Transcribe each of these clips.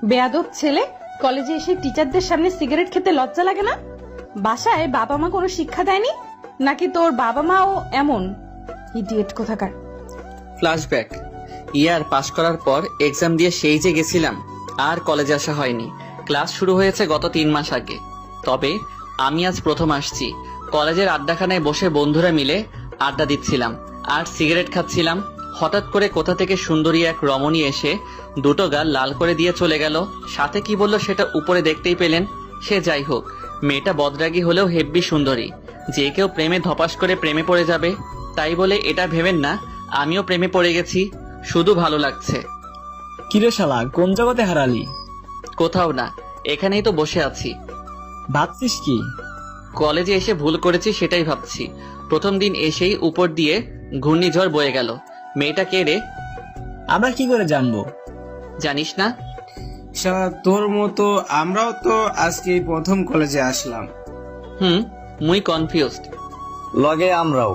বেয়াদব ছেলে, কলেজে এসে টিচারদের সামনে সিগারেট খেতে লজ্জা লাগে না? বাসায় বাবা মা কোনো শিক্ষা দেয়নি নাকি তোর বাবা মাও এমন? ইডিয়েট কোথাকার। ফ্ল্যাশব্যাক। ইয়ার পাশ করার পর এক্সাম দিয়ে সেই যে গেছিলাম, আর কলেজে আসা হয়নি। ক্লাস শুরু হয়েছে গত 3 মাস আগে। তবে আমি আজ প্রথম আসছি। কলেজের আড্ডাখানায় বসে বন্ধুরা মিলে আড্ডা দিচ্ছিলাম আর সিগারেট খাচ্ছিলাম। হঠাৎ করে কোথা থেকে সুন্দরী এক রমণী এসে দুটো গাল লাল করে দিয়ে চলে গেল। সাথে কি বলল সেটা উপরে দেখতেই পেলেন। সে যাই হোক, মেয়েটা বদরাগী হলেও হেব্বি সুন্দরী। যে কেউ প্রেমে ধপাস করে প্রেমে পড়ে যাবে, তাই বলে এটা ভেবেন না আমিও প্রেমে পড়ে গেছি। শুধু ভালো লাগছে। কিরে শালা, কোন জগতে হারালি? কোথাও না, এখানেই তো বসে আছি। ভাবছিস কি? কলেজে এসে ভুল করেছি সেটাই ভাবছি। প্রথম দিন এসেই উপর দিয়ে ঘূর্ণিঝড় বয়ে গেল। মেয়েটা কে রে? আমরা কি করে জানবো? জানিস না? শালা তোর মতো আমরাও তো আজকে প্রথম কলেজে আসলাম। মুই কনফিউজড। লগে আমরাও।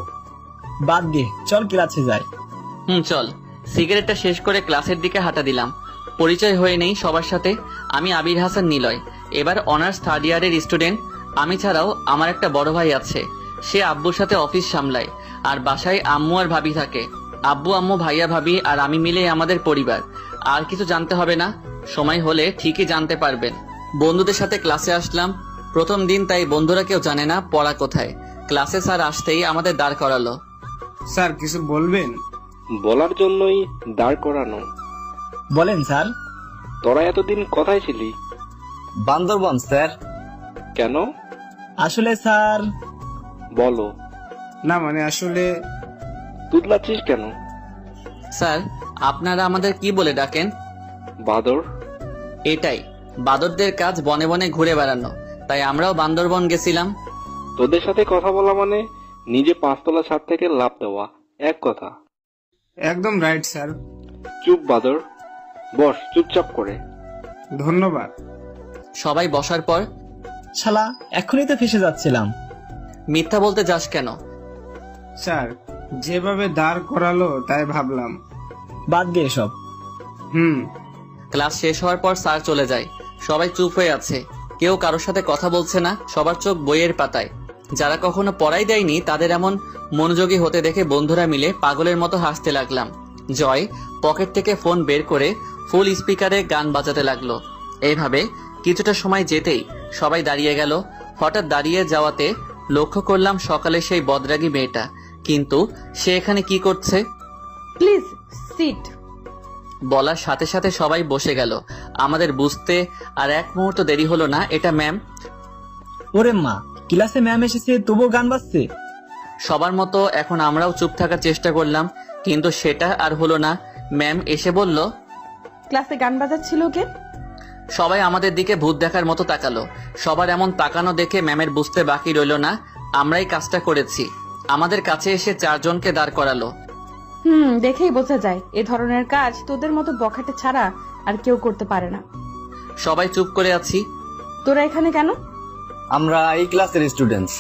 বাদ দে, চল ক্লাসে যাই। চল। সিগারেটটা শেষ করে ক্লাসের দিকে হাঁটা দিলাম। পরিচয় হয়ে নেই সবার সাথে। আমি আবির হাসান নিলয়, এবার অনার্স 3rd ইয়ারের স্টুডেন্ট। আমি ছাড়াও আমার একটা বড় ভাই আছে। সে আব্বুর সাথে অফিস সামলায় আর বাসায় আম্মু আর ভাবি থাকে। আব্বু আম্মু ভাইয়া ভাবি আর আমি মিলে আমাদের পরিবার। আর কিছু জানতে হবে না, সময় হলে ঠিকই জানতে পারবেন। বন্ধুদের সাথে ক্লাসে আসলাম প্রথম দিন, তাই বন্ধুরা কেউ জানে না পড়া কোথায়। ক্লাসে স্যার আসতেই আমাদের দাঁড় করালো। স্যার কিছু বলবেন? বলার জন্যই দাঁড় করানো। বলেন স্যার। তোরা এতদিন কোথায় ছিলি? বান্দরবন স্যার। কেন? আসলে স্যার। বলো। না মানে আসলে। তুতলাচ্ছিস কেন? স্যার, আপনারা আমাদের কি বলে ডাকেন? বাদর। এটাই, বাদরদের কাজ বনে বনে ঘুরে বেড়ানো, তাই আমরাও বান্দরবন গেছিলাম। তোদের সাথে কথা বলা মানে নিজে 5 তলা ছাদ থেকে লাফ দেওয়া, এক কথা। একদম রাইট স্যার। চুপ বাদর, বস চুপচাপ করে। ধন্যবাদ। সবাই বসার পর, শালা এখনই তো ফেসে যাচ্ছিলাম। মিথ্যা বলতে যাস কেন? স্যার যেভাবে দাঁড় করালো তাই ভাবলাম। বাদ দে এসব। ক্লাস শেষ হওয়ার পর স্যার চলে যায়। সবাই চুপ হয়ে আছে, কেউ কারোর সাথে কথা বলছে না। সবার চোখ বইয়ের পাতায়। যারা কখনো পড়াই দেয়নি তাদের এমন মনোযোগী হতে দেখে বন্ধুরা মিলে পাগলের মতো হাসতে লাগলাম। জয় পকেট থেকে ফোন বের করে ফুল স্পিকারে গান বাজাতে লাগলো। এইভাবে কিছুটা সময় যেতেই সবাই দাঁড়িয়ে গেল। হঠাৎ দাঁড়িয়ে যাওয়াতে লক্ষ্য করলাম সকালে সেই বদরাগী মেয়েটা। কিন্তু সে এখানে কি করছে? Please sit. বলার সাথে সাথে সবাই বসে গেল। আমাদের বুঝতে আর এক মুহূর্ত দেরি হলো না, এটা ম্যাম। ওরে মা, ক্লাসে ম্যাম এসেছে তবুও গান বাজছে। সবার মতো এখন আমরাও চুপ থাকার চেষ্টা করলাম, কিন্তু সেটা আর হলো না। ম্যাম এসে বলল, ক্লাসে গান বাজাচ্ছিল কে? সবাই আমাদের দিকে ভূত দেখার মতো তাকালো। সবার এমন তাকানো দেখে ম্যামের বুঝতে বাকি রইল না আমরাই কাজটা করেছি। আমাদের কাছে এসে 4 জনকে দাঁড় করালো। দেখেই বোঝা যায় এ ধরনের কাজ তোদের মতো বখাটে ছাড়া আর কেউ করতে পারে না। সবাই চুপ করে আছি। তোরা এখানে কেন? আমরা এই ক্লাসের স্টুডেন্টস।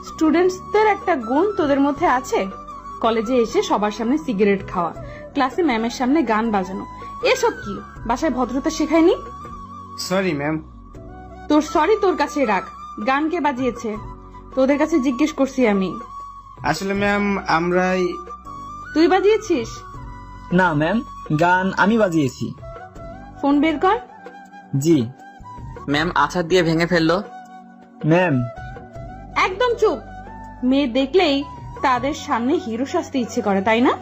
স্টুডেন্টসদের একটা গুণ তোদের মধ্যে আছে, কলেজে এসে সবার সামনে সিগারেট খাওয়া, ক্লাসে ম্যামের সামনে গান বাজানো। এসব কি বাসায় ভদ্রতা শেখায়নি? Sorry ma'am. তোর সরি তোর কাছে রাখ। গান কে বাজিয়েছে তোদের কাছে জিজ্ঞেস করছি আমি। আসলে ম্যাম আমরাই। তুই বাজিয়েছিস? না ম্যাম, গান আমি বাজিয়েছি। ফোন বের কর। জি। ম্যাম আছাড় দিয়ে ভেঙে ফেললো। ম্যাম। একদম চুপ। মেয়ে দেখলেই তাদের সামনে হিরো সাজতে ইচ্ছে করে, তাই না?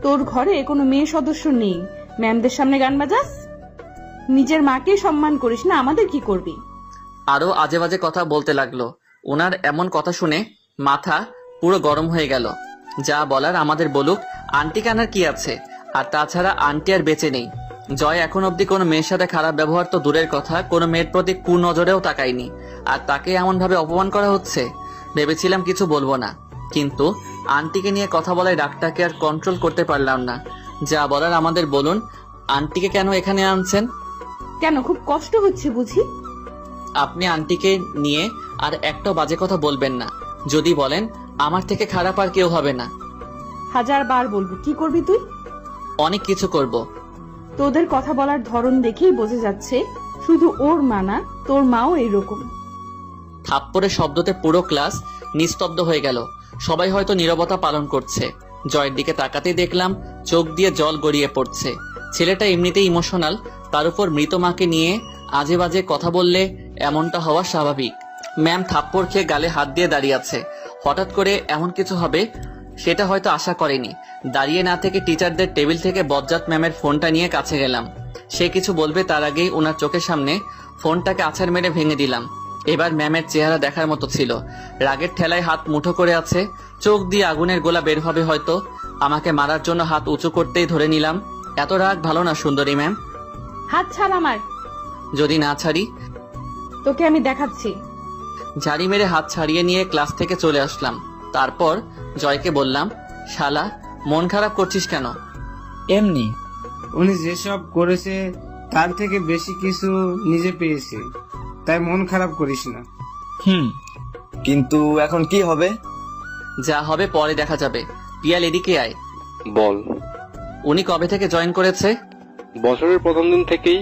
তোর ঘরে কোনো মেয়ে সদস্য নেই, ম্যামদের সামনে গান বাজাস? নিজের মাকে সম্মান করিস না, আমাদের কি করবি? আরো আজে বাজে কথা বলতে লাগলো। ওনার এমন কথা শুনে মাথা পুরো গরম হয়ে গেল। যা বলার আমাদের বলুক, আন্টি কানার কি আছে? আর তাছাড়া আন্টি আর বেঁচে নেই। জয় এখন অব্দি কোনো মেয়ের সাথে খারাপ ব্যবহার তো দূরের কথা, কোনো মেয়ের প্রতি কুনজরেও তাকায়নি। আর তাকে এমন ভাবে অপমান করা হচ্ছে। ভেবেছিলাম কিছু বলবো না, কিন্তু আন্টিকে নিয়ে কথা বলায় রাগটাকে আর কন্ট্রোল করতে পারলাম না। যা বলার আমাদের বলুন, আন্টিকে কেন এখানে আনছেন? কেন, খুব কষ্ট হচ্ছে বুঝি? আপনি আন্টিকে নিয়ে আর একটা বাজে কথা বলবেন না। যদি বলেন আমার থেকে খারাপ আর কেউ হবে না। 1000 বার বলবো। কি করবি তুই? অনেক কিছু করব। তোদের কথা বলার ধরন দেখেই বোঝা যাচ্ছে শুধু ওর মা না, তোর মাও এইরকম। থাপ্পড়ের শব্দতে পুরো ক্লাস নিস্তব্ধ হয়ে গেল। সবাই হয়তো নীরবতা পালন করছে। জয়ের দিকে তাকাতেই দেখলাম চোখ দিয়ে জল গড়িয়ে পড়ছে। ছেলেটা এমনিতেই ইমোশনাল, তার উপর মৃত মাকে নিয়ে আজে বাজে কথা বললে এমনটা হওয়া স্বাভাবিক। ম্যাম থাপ্পড় খেয়ে গালে হাত দিয়ে দাঁড়িয়ে আছে। হঠাৎ করে এমন কিছু হবে সেটা হয়তো আশা করেনি। দাঁড়িয়ে না থেকে টিচারদের টেবিল থেকে বজ্জাত ম্যামের ফোনটা নিয়ে কাছে গেলাম। সে কিছু বলবে তার আগেই ওনার চোখের সামনে ফোনটাকে আছাড় মেরে ভেঙে দিলাম। এবার ম্যামের চেহারা দেখার মতো ছিল। রাগের ঠেলায় হাত মুঠো করে আছে, চোখ দিয়ে আগুনের গোলা বের হবে হয়তো। আমাকে মারার জন্য হাত উঁচু করতেই ধরে নিলাম। এত রাগ ভালো না সুন্দরী ম্যাম। হাত ছাড় আমার। যদি না ছাড়ি? তোকে আমি দেখাচ্ছি। ঝাড়ি মেরে হাত ছাড়িয়ে নিয়ে ক্লাস থেকে চলে আসলাম। তারপর জয়কে বললাম, শালা মন খারাপ করছিস কেন? এমনি। উনি যেসব করেছে তার থেকে বেশি কিছু নিজে পেয়েছে, তাই মন খারাপ করিস না। কিন্তু এখন কি হবে? যা হবে পরে দেখা যাবে। পিয়াল এদিকে আয়। বল। উনি কবে থেকে জয়েন করেছে? বছরের প্রথম দিন থেকেই,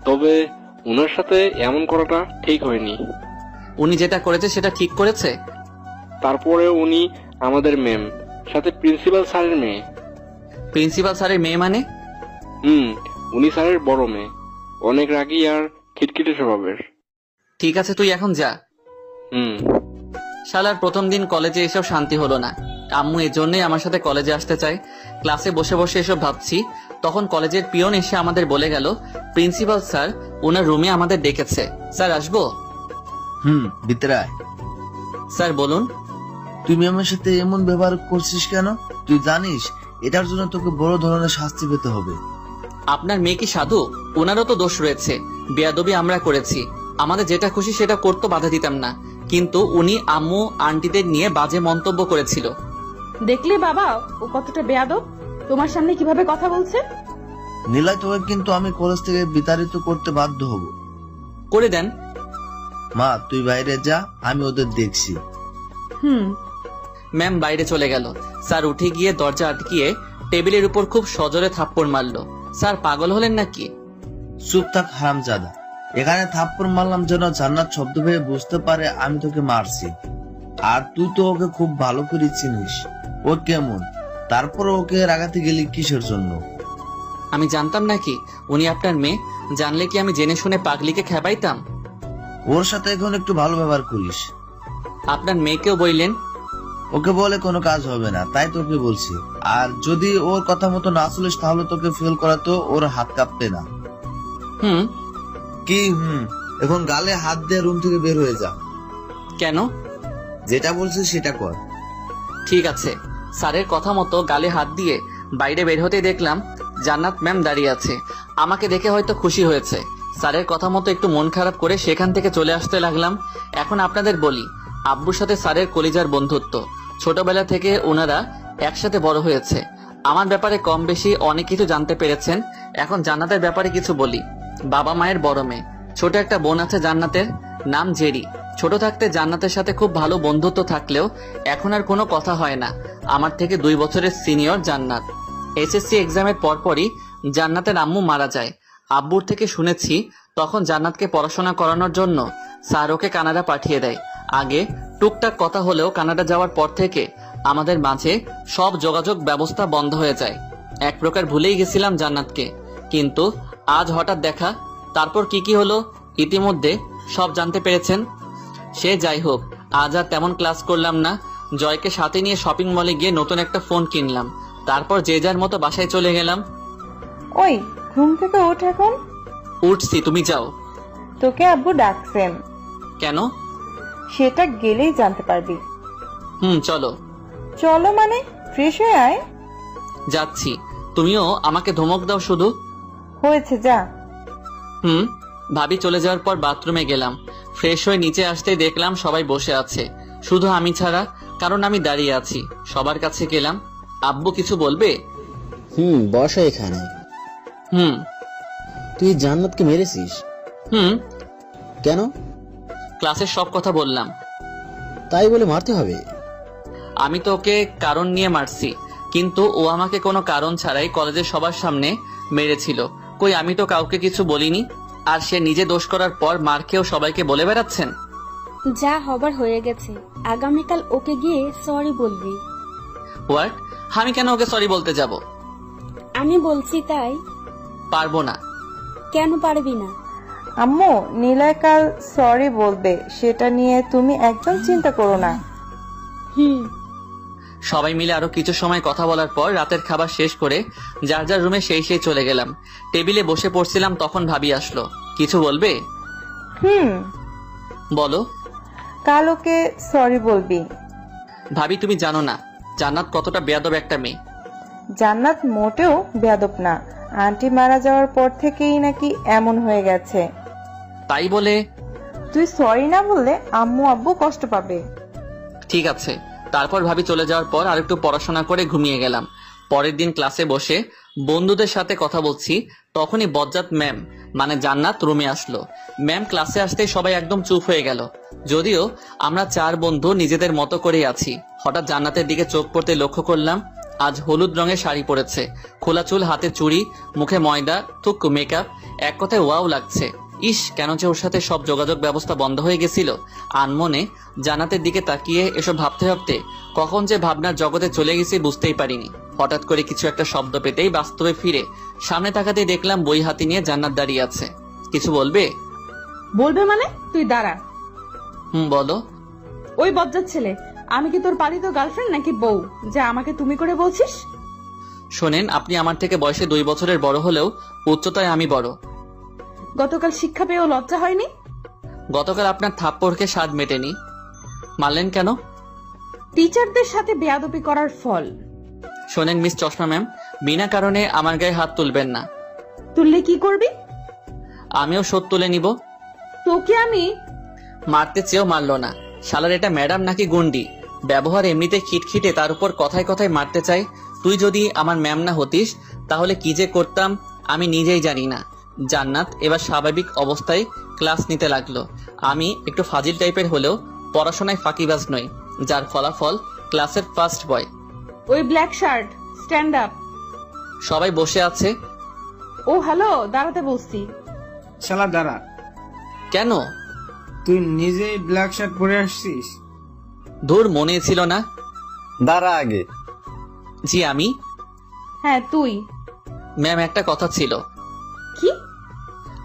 তবে ওনার সাথে এমন করাটা ঠিক হয়নি। উনি যেটা করেছে সেটা ঠিক করেছে? তারপরে উনি আমাদের ম্যাম, সাথে প্রিন্সিপাল স্যারের মেয়ে। প্রিন্সিপাল স্যারের মেয়ে মানে? উনি স্যারের বড় মেয়ে, অনেক রাগী আর খিটখিটে স্বভাবের। ঠিক আছে, তুই এখন যা। শালার প্রথম দিন কলেজে এসব শান্তি হলো না। আম্মু এজন্যই আমার সাথে কলেজে আসতে চায়। ক্লাসে বসে বসে এসব ভাবছি, তখন কলেজের পিয়ন এসে আমাদের বলে গেল প্রিন্সিপাল স্যার ওনার রুমে আমাদের ডেকেছে। স্যার আসবো? ভিতরে আয়। স্যার বলুন। তুমি আমার সাথে এমন ব্যবহার করছিস কেন? তুই জানিস এটার জন্য তোকে বড় ধরনের শাস্তি পেতে হবে। আপনার মেয়ে কি সাধু? ওনারও তো দোষ রয়েছে। বেয়াদবি আমরা করেছি, আমাদের যেটা খুশি সেটা করতে বাধা দিতাম না, কিন্তু উনি আম্মু আন্টিদের নিয়ে বাজে মন্তব্য করেছিল। দেখলে বাবা ও কতটা বেয়াদব, তোমার সামনে কিভাবে কথা বলছে। নীলা, তোকে কিন্তু আমি কলেজ থেকে বিতাড়িত করতে বাধ্য হব। করে দেন। মা তুই বাইরে যা, আমি ওদের দেখছি। ম্যাম বাইরে চলে গেল। স্যার উঠে গিয়ে দরজা আটকিয়ে টেবিলের উপর খুব সজোরে থাপ্পড় মারলো। স্যার পাগল হলেন নাকি? চুপ থাক হারামজাদা। এখানে থাপ্পড় মারলাম যেন জান্নাত শব্দ পেয়ে বুঝতে পারে আমি তোকে মারছি। আর তুই তো ওকে খুব ভালো করে চিনিস ও কেমন, তারপর ওকে রাগাতে গেলি কিসের জন্য? আমি জানতাম নাকি উনি আপনার মেয়ে? জানলে কি আমি জেনে শুনে পাগলিকে খেপাইতাম? ওর সাথে এখন একটু ভালো ব্যবহার করিস। আপনার মেয়েকেও বললেন? ওকে বলে কোনো কাজ হবে না, তাই তোকে বলছি। আর যদি ওর কথা মতো না চলিস তাহলে তোকে ফেল করাতো ওর হাত কাঁপতে না। কি এখন গালে হাত দিয়ে রুম থেকে বের হয়ে যা। কেন? যেটা বলছিস সেটা কর। ঠিক আছে। স্যারের কথা মতো গালে হাত দিয়ে বাইরে বের হতে দেখলাম জান্নাত ম্যাম দাঁড়িয়ে আছে। আমাকে দেখে হয়তো খুশি হয়েছে। স্যারের কথা মতো একটু মন খারাপ করে সেখান থেকে চলে আসতে লাগলাম। এখন আপনাদের বলি, আব্বুর সাথে স্যারের কলিজার বন্ধুত্ব। ছোটবেলা থেকে ওনারা একসাথে বড় হয়েছে। আমার ব্যাপারে কম বেশি অনেক কিছু জানতে পেরেছেন। এখন জান্নাতের ব্যাপারে কিছু বলি। বাবা মায়ের বড় মেয়ে, ছোট একটা বোন আছে জান্নাতের, নাম জেরি। ছোট থাকতে জান্নাতের সাথে খুব ভালো বন্ধুত্ব থাকলেও এখন আর কোনো কথা হয় না। আমার থেকে 2 বছরের সিনিয়র জান্নাত। এসএসসি এক্সামের পরপরই জান্নাতের আম্মু মারা যায়। আব্বুর থেকে শুনেছি তখন জান্নাতকে পড়াশোনা করানোর জন্য স্যার ওকে কানাডা পাঠিয়ে দেয়। আগে টুকটাক কথা হলেও কানাডা যাওয়ার পর থেকে আমাদের মাঝে সব যোগাযোগ ব্যবস্থা বন্ধ হয়ে যায়। এক প্রকার ভুলেই গেছিলাম জান্নাতকে, কিন্তু আজ হঠাৎ দেখা। তারপর কি হলো ইতিমধ্যে সব জানতে পেরেছেন। সে যাই হোক, আজ আর তেমন ক্লাস করলাম না। জয়কে সাথে নিয়ে শপিং মলে গিয়ে নতুন একটা ফোন কিনলাম। তারপর যে যার মতো বাসায় চলে গেলাম। ওই ঘুম থেকে ওঠ এখন। উঠছি, তুমি যাও। তোকে আব্বু ডাকছেন। কেন? সেটা গেলেই জানতে পারবি। চলো। চলো মানে ফ্রেশ হয়ে আয়। যাচ্ছি। তুমিও আমাকে ধমক দাও শুধু। হয়েছে যা। ভাবি চলে যাওয়ার পর বাথরুমে গেলাম। ফ্রেশ হয়ে নিচে আসতেই দেখলাম সবাই বসে আছে, শুধু আমি ছাড়া, কারণ আমি দাঁড়িয়ে আছি। সবার কাছে গেলাম। আব্বু কিছু বলবে? বসা এখানে। তুই জান্নাতকে মেরেছিস? কেন? ক্লাসের সব কথা বললাম। তাই বলে মারতে হবে? আমি তো ওকে কারণ নিয়ে মারছি, কিন্তু ও আমাকে কোনো কারণ ছাড়াই কলেজের সবার সামনে মেরেছিল। কই আমি তো কাউকে কিছু বলিনি। আর সে নিজে দোষ করার পর মার খেয়েও সবাইকে বলে বেড়াচ্ছেন। যা হবার হয়ে গেছে, আগামীকাল ওকে গিয়ে সরি বলবি। হোয়াট? আমি কেন ওকে সরি বলতে যাব? আমি বলছি তাই। পারবো না। কেন পারবি না? আম্মু, নীলয় কাল সরি বলবে, সেটা নিয়ে তুমি একদম চিন্তা করো না। সবাই মিলে আরো কিছু সময় কথা বলার পর রাতের খাবার শেষ করে যার যার রুমে সেই চলে গেলাম। টেবিলে বসে পড়ছিলাম, তখন ভাবি আসলো। কিছু বলবে? বলো। কাল ওকে সরি বলবি। ভাবি তুমি জানো না জান্নাত কতটা বেয়াদব একটা মেয়ে। জান্নাত মোটেও বেয়াদব না, আন্টি মারা যাওয়ার পর থেকেই নাকি এমন হয়ে গেছে। তাই বলে? তুই সরি না বললে আম্মু আব্বু কষ্ট পাবে। ঠিক আছে। তারপর ভাবি চলে যাওয়ার পর আরেকটু পড়াশোনা করে ঘুমিয়ে গেলাম। পরের দিন ক্লাসে বসে বন্ধুদের সাথে কথা বলছি, তখনই বজ্জাত ম্যাম মানে জান্নাত রুমে আসলো। ম্যাম ক্লাসে আসতেই সবাই একদম চুপ হয়ে গেল। যদিও আমরা 4 বন্ধু নিজেদের মতো করেই আছি। হঠাৎ জান্নাতের দিকে চোখ পড়তে লক্ষ্য করলাম আজ হলুদ রঙের শাড়ি পরেছে, খোলা চুল, হাতে চুড়ি, মুখে ময়দা, থুক মেকআপ। এক কথায় ওয়াও লাগছে। ইস, কেন যে ওর সাথে সব যোগাযোগ ব্যবস্থা বন্ধ হয়ে গেছিল। আনমনে জান্নাতের দিকে তাকিয়ে এসব ভাবতে ভাবতে কখন যে ভাবনার জগতে চলে গেছি বুঝতেই পারিনি। হঠাৎ করে কিছু একটা শব্দ পেতেই বাস্তবে ফিরে সামনে তাকাতেই দেখলাম বই হাতে নিয়ে জান্নাত দাঁড়িয়ে আছে। কিছু বলবে? বলবে মানে? তুই দাঁড়া। বলো। ওই বজ্জাত ছেলে, আমি কি তোর পালিত গার্লফ্রেন্ড নাকি বউ যে আমাকে তুমি করে বলছিস? শোনেন, আপনি আমার থেকে বয়সে 2 বছরের বড় হলেও উচ্চতায় আমি বড়। গতকাল শিক্ষা পেয়েও লজ্জা হয়নি? গতকাল আপনার থাপ্পড়কে স্বাদ মেটেনি। মারলেন কেন? টিচারদের সাথে বেয়াদবি করার ফল। শোনেন মিস চশমা ম্যাম, বিনা কারণে আমার গায়ে হাত তুলবেন না। তুললে কি করবি? আমিও শোধ তুলে নিব। তোকে আমি মারতে চেয়েও মারলো না। শালার এটা ম্যাডাম নাকি গুন্ডি? ব্যবহার এমনিতে খিটখিটে, তার উপর কথায় কথায় মারতে চাই। তুই যদি আমার ম্যাম না হতিস তাহলে কি যে করতাম আমি নিজেই জানি না। জান্নাত এবার স্বাভাবিক অবস্থায় ক্লাস নিতে লাগলো। আমি একটু ফাজিল টাইপের হলেও পড়াশোনায় ফাঁকিবাজ নই, যার ফলাফল ক্লাসের ফার্স্ট বয়। ওই ব্ল্যাক শার্ট, স্ট্যান্ড আপ। সবাই বসে আছে। ও হ্যালো, দাঁড়াতে বলছি। শালা দাঁড়া। কেন? তুই নিজেই ব্ল্যাক শার্ট পরে আসছিস? ধুর, মনে ছিল না। দাঁড়া আগে। জি আমি। হ্যাঁ তুই। ম্যাম একটা কথা ছিল। কি?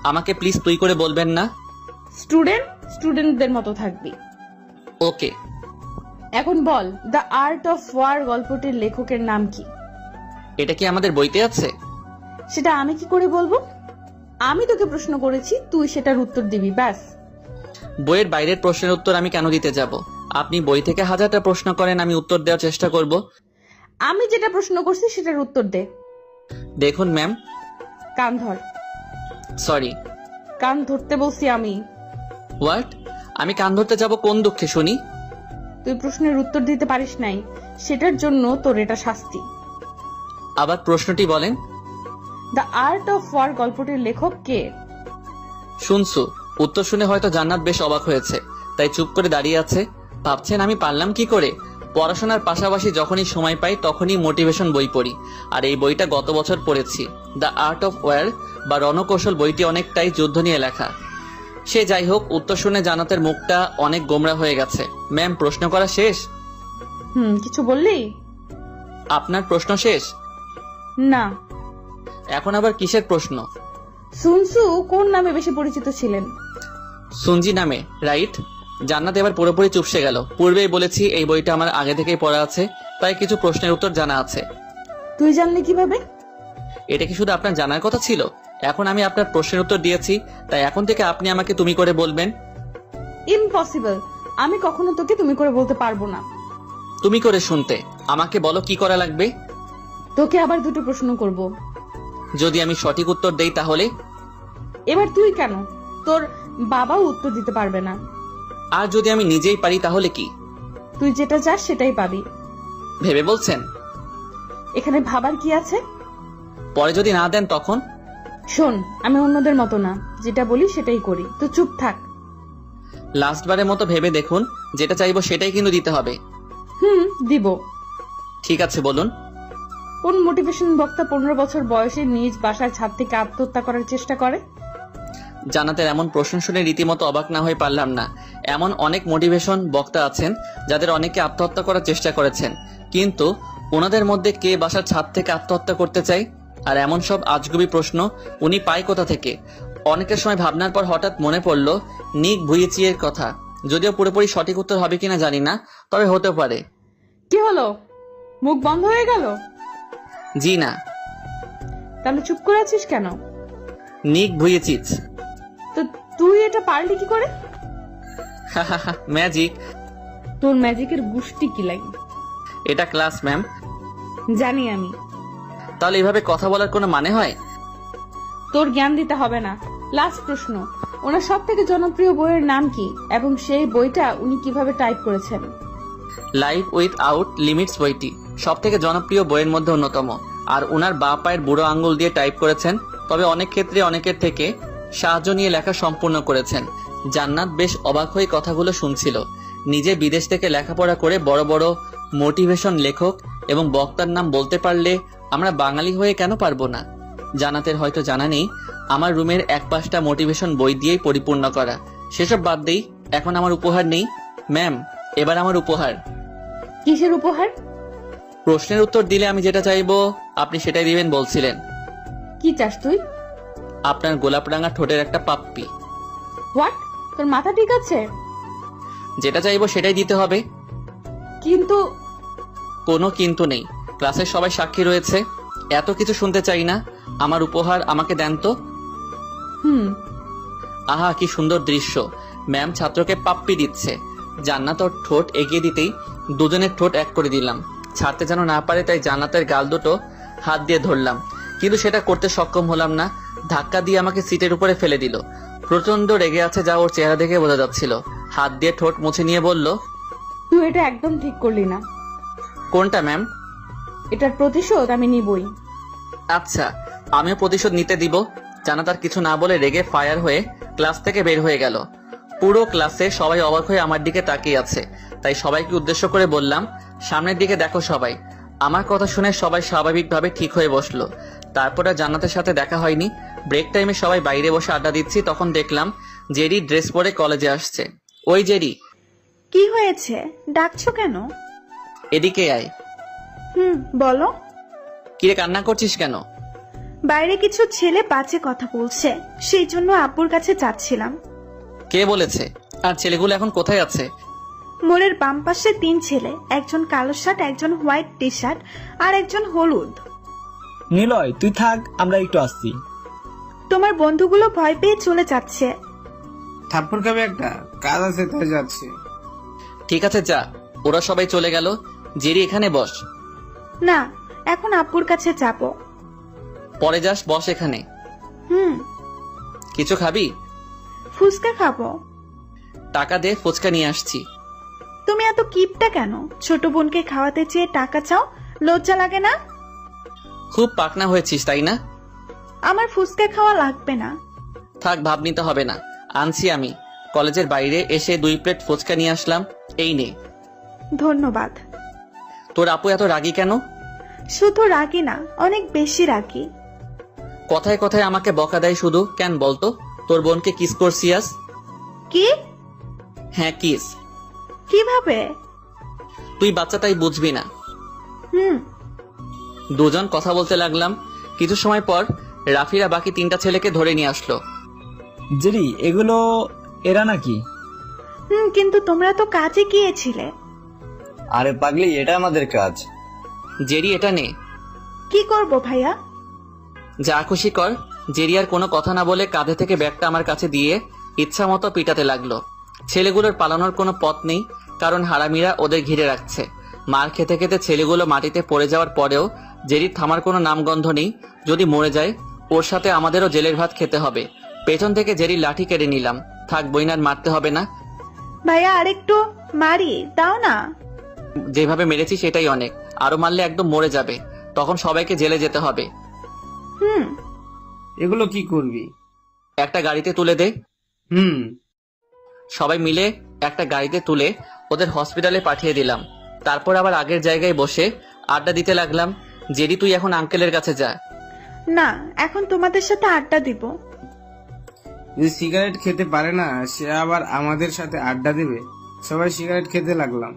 আমাকে প্লিজ তুই করে বলবেন না। স্টুডেন্টদের মতো থাকবি। ওকে। এখন বল, দ্য আর্ট অফ ওয়ার গল্পটির লেখকের নাম কি? এটা কি আমাদের বইতে আছে? সেটা আমি কি করে বলবো? আমি তোকে প্রশ্ন করেছি, তুই সেটার উত্তর দিবি, ব্যাস। বইয়ের বাইরের প্রশ্নের উত্তর আমি কেন দিতে যাব? আপনি বই থেকে 1000টা প্রশ্ন করেন, আমি উত্তর দেওয়ার চেষ্টা করব। আমি যেটা প্রশ্ন করছি সেটার উত্তর দে। দেখুন ম্যাম। কান ধর। সরি। কান ধরতে বলছি আমি। হোয়াট? আমি কান ধরতে যাব কোন দুঃখে শুনি? তুই প্রশ্নের উত্তর দিতে পারিস নাই, সেটার জন্য তোর এটা শাস্তি। আবার প্রশ্নটি বলেন। দ্য আর্ট অফ ওয়ার গল্পটির লেখক কে? শুনছু। উত্তর শুনে হয়তো জান্নাত বেশ অবাক হয়েছে, তাই চুপ করে দাঁড়িয়ে আছে। ভাবছেন আমি পারলাম কি করে? পড়াশোনার পাশাপাশি যখনই সময় পাই তখনই মোটিভেশন বই পড়ি, আর এই বইটা গত বছর পড়েছি। দ্য আর্ট অফ ওয়ার বা রণকৌশল বইটি অনেকটাই যুদ্ধ নিয়ে লেখা। সে যাই হোক, উত্তর শুনে জান্নাতের মুখটা অনেক গোমরা হয়ে গেছে। ম্যাম, প্রশ্ন করা শেষ? কিছু বললি? আপনার প্রশ্ন শেষ? না। এখন আবার কিসের প্রশ্ন? সুনসু কোন নামে বেশি পরিচিত ছিলেন? সুনজি নামে, রাইট? জান্নাত এবার পুরোপুরি চুপসে গেল। পূর্বেই বলেছি এই বইটা আমার আগে থেকেই পড়া আছে, তাই কিছু প্রশ্নের উত্তর জানা আছে। তুই জানলি কিভাবে? এটা কি শুধু আপনার জানার কথা ছিল? এখন আমি আপনার প্রশ্নের উত্তর দিয়েছি, তাই এখন থেকে আপনি আমাকে তুমি করে বলবেন। ইম্পসিবল, আমি কখনো তোকে তুমি করে বলতে পারবো না। তুমি করে শুনতে আমাকে বলো কি করা লাগবে? তোকে আবার দুটো প্রশ্ন করব। যদি আমি সঠিক উত্তর দেই তাহলে? এবার তুই কেন, তোর বাবাও উত্তর দিতে পারবে না। আর যদি আমি নিজেই পারি তাহলে কি? তুই যেটা চাস সেটাই পাবি। ভেবে বলছেন? এখানে ভাবার কি আছে? পরে যদি না দেন তখন? শোন, আমি অন্যদের মতো না, যেটা বলি সেটাই করি, তো চুপ থাক। লাস্টবারের মতো ভেবে দেখুন, যেটা চাইবো সেটাই কিন্তু দিতে হবে। দিব। ঠিক আছে, বলুন। কোন মোটিভেশন বক্তা 15 বছর বয়সে নিজ বাসার ছাদ থেকে আত্মহত্যা করার চেষ্টা করে? জান্নাতের এমন প্রশ্ন শুনে রীতিমতো অবাক না হয়ে পারলাম না। এমন অনেক মোটিভেশন বক্তা আছেন যাদের অনেকে আত্মহত্যা করার চেষ্টা করেছেন, কিন্তু ওনাদের মধ্যে কে বাসার ছাদ থেকে আত্মহত্যা করতে চায়? আর এমন সব আজগুবি প্রশ্ন উনি পায় কোথা থেকে? অনেকের সময় ভাবনার পর হঠাৎ মনে পড়ল নিক ভুইয়েচিয়ের কথা। যদিও পুরোপুরি সঠিক উত্তর হবে কিনা জানি না, তবে হতে পারে। কি হলো, মুখ বন্ধ হয়ে গেল? জি না। তাহলে চুপ করে আছিস কেন? নিক ভুইয়েচিচ। তো তুই এটা পারলি কি করে? ম্যাজিক। তোর ম্যাজিকের গুষ্টি কি লাগে? এটা ক্লাস ম্যাম। জানি আমি। তাহলে এভাবে কথা বলার কোনো মানে হয়? তোর জ্ঞান দিতে হবে না। লাস্ট প্রশ্ন, ওনার সব থেকে জনপ্রিয় বইয়ের নাম কি এবং সেই বইটা উনি কিভাবে টাইপ করেছেন? লাইফ উইথ আউট লিমিটস বইটি সব থেকে জনপ্রিয় বইয়ের মধ্যে অন্যতম, আর উনার বাঁ পায়ের বুড়ো আঙ্গুল দিয়ে টাইপ করেছেন। তবে অনেক ক্ষেত্রে অনেকের থেকে সাহায্য নিয়ে লেখা সম্পূর্ণ করেছেন। জান্নাত বেশ অবাক হয়ে কথাগুলো শুনছিল। নিজে বিদেশ থেকে লেখাপড়া করে বড় বড় মোটিভেশন লেখক এবং বক্তার নাম বলতে পারলে আমরা বাঙালি হয়ে কেন পারবো না? জান্নাতের হয়তো জানা নেই আমার রুমের এক পাশটা মোটিভেশন বই দিয়েই পরিপূর্ণ করা। সেসব বাদ দেই, এখন আমার উপহার নেই ম্যাম, এবার আমার উপহার। কিসের উপহার? প্রশ্নের উত্তর দিলে আমি যেটা চাইবো আপনি সেটাই দিবেন বলছিলেন। কি চাস তুই? আপনার গোলাপ রাঙা ঠোঁটের একটা পাপ্পি। হোয়াট? তোর মাথা ঠিক আছে? যেটা চাইবো সেটাই দিতে হবে। কিন্তু কোনো কিন্তু নেই, ক্লাসের সবাই সাক্ষী রয়েছে। এত কিছু শুনতে চাই না, আমার উপহার আমাকে দেন তো। আহা কি সুন্দর দৃশ্য, ম্যাম ছাত্রকে পাপ্পি দিচ্ছে। জান্নাত ওর ঠোঁট এগিয়ে দিতেই দুজনের ঠোঁট এক করে দিলাম। ছাড়তে যেন না পারে তাই জান্নাতের গাল দুটো হাত দিয়ে ধরলাম, কিন্তু সেটা করতে সক্ষম হলাম না। ধাক্কা দিয়ে আমাকে সিটের উপরে ফেলে দিল। প্রচন্ড রেগে আছে যা ওর চেহারা দেখে বোঝা যাচ্ছিল। হাত দিয়ে ঠোঁট মুছে নিয়ে বলল, তুই এটা একদম ঠিক করলি না। কোনটা ম্যাম? এটার প্রতিশোধ আমি নিবই। আচ্ছা, আমিও প্রতিশোধ নিতে দিব। জান্নাত আর কিছু না বলে রেগে ফায়ার হয়ে ক্লাস থেকে বের হয়ে গেল। পুরো ক্লাসে সবাই অবাক হয়ে আমার দিকে তাকিয়ে আছে, তাই সবাইকে উদ্দেশ্য করে বললাম, সামনের দিকে দেখো সবাই। আমার কথা শুনে সবাই স্বাভাবিকভাবে ঠিক হয়ে বসলো। তারপরে জান্নাতের সাথে দেখা হয়নি। ব্রেক টাইমে সবাই বাইরে বসে আড্ডা দিচ্ছি, তখন দেখলাম জেরি ড্রেস পরে কলেজে আসছে। ওই জেরি। কি হয়েছে, ডাকছো কেন? এদিকে আয়। বলো। কিরে কান্না করছিস কেন? বাইরে কিছু ছেলে বাজে কথা বলছে, সেই জন্য আব্বুর কাছে যাচ্ছিলাম। কে বলেছে? আর ছেলেগুলো এখন কোথায় আছে? মোড়ের বাম পাশে 3 ছেলে, একজন কালো শার্ট, একজন হোয়াইট টি শার্ট আর একজন হলুদ। নিলয় তুই থাক, আমরা একটু আসছি। তোমার বন্ধুগুলো ভয় পেয়ে চলে যাচ্ছে। থাপ্পড় খাবে একটা, কাজ আছে তাই যাচ্ছে। ঠিক আছে যা। ওরা সবাই চলে গেল। জেরি এখানে বস। না, এখন আব্বুর কাছে যাব। পরে যাস, বস এখানে। কিছু খাবি? ফুচকা খাবো। টাকা দে, ফুচকা নিয়ে আসছি। তুমি এত কিপটা কেন? ছোট বোনকে খাওয়াতে চেয়ে টাকা চাও, লজ্জা লাগে না? খুব পাকনা হয়েছিস তাই না? আমার ফুচকা খাওয়া লাগবে না। থাক, ভাব নিতে হবে না, আনছি আমি। কলেজের বাইরে এসে 2 প্লেট ফুচকা নিয়ে আসলাম, এই নে। ধন্যবাদ। তোর আপু এত রাগী কেন? শুধু রাগী না, অনেক বেশি রাগী। কথায় কথায় আমাকে বকা দেয় শুধু। কেন বলতো? তোর বোনকে কিস করছিস? কি? হ্যাঁ কিস। কিভাবে? তুই বাচ্চা তাই বুঝবি না। দুজন কথা বলতে লাগলাম। কিছু সময় পর রাফিরা বাকি 3টা ছেলেকে ধরে নিয়ে আসলো। জেরি এগুলো এরা নাকি? কিন্তু তোমরা তো কাজে গিয়েছিলে। আরে পাগলি, এটা আমাদের কাজ। জেরি এটা নে। কি করব ভাইয়া? যা খুশি কর। জেরি আর কোনো কথা না বলে কাঁধে থেকে ব্যাগটা আমার কাছে দিয়ে ইচ্ছা মতো পিটাতে লাগলো। ছেলেগুলোর পালানোর কোনো পথ নেই, কারণ হারামিরা ওদের ঘিরে রাখছে। মার খেতে খেতে ছেলেগুলো মাটিতে পড়ে যাওয়ার পরেও জেরির থামার কোনো নামগন্ধ নেই। যদি মরে যায় ওর সাথে আমাদেরও জেলের ভাত খেতে হবে। পেছন থেকে জেরির লাঠি কেড়ে নিলাম। থাক বইনার মারতে হবে না। ভাইয়া আরেকটু মারি দাও না। যেভাবে মেরেছি সেটাই অনেক, আরো মারলে একদম মরে যাবে, তখন সবাইকে জেলে যেতে হবে। এগুলো কি করবি? একটা গাড়িতে তুলে দে। সবাই মিলে একটা গাড়িতে তুলে ওদের হসপিটালে পাঠিয়ে দিলাম। তারপর আবার আগের জায়গায় বসে আড্ডা দিতে লাগলাম। জেরি তুই এখন আঙ্কেলের কাছে যা। না, এখন তোমাদের সাথে আড্ডা দিব। যে সিগারেট খেতে পারে না সে আবার আমাদের সাথে আড্ডা দেবে? সবাই সিগারেট খেতে লাগলাম।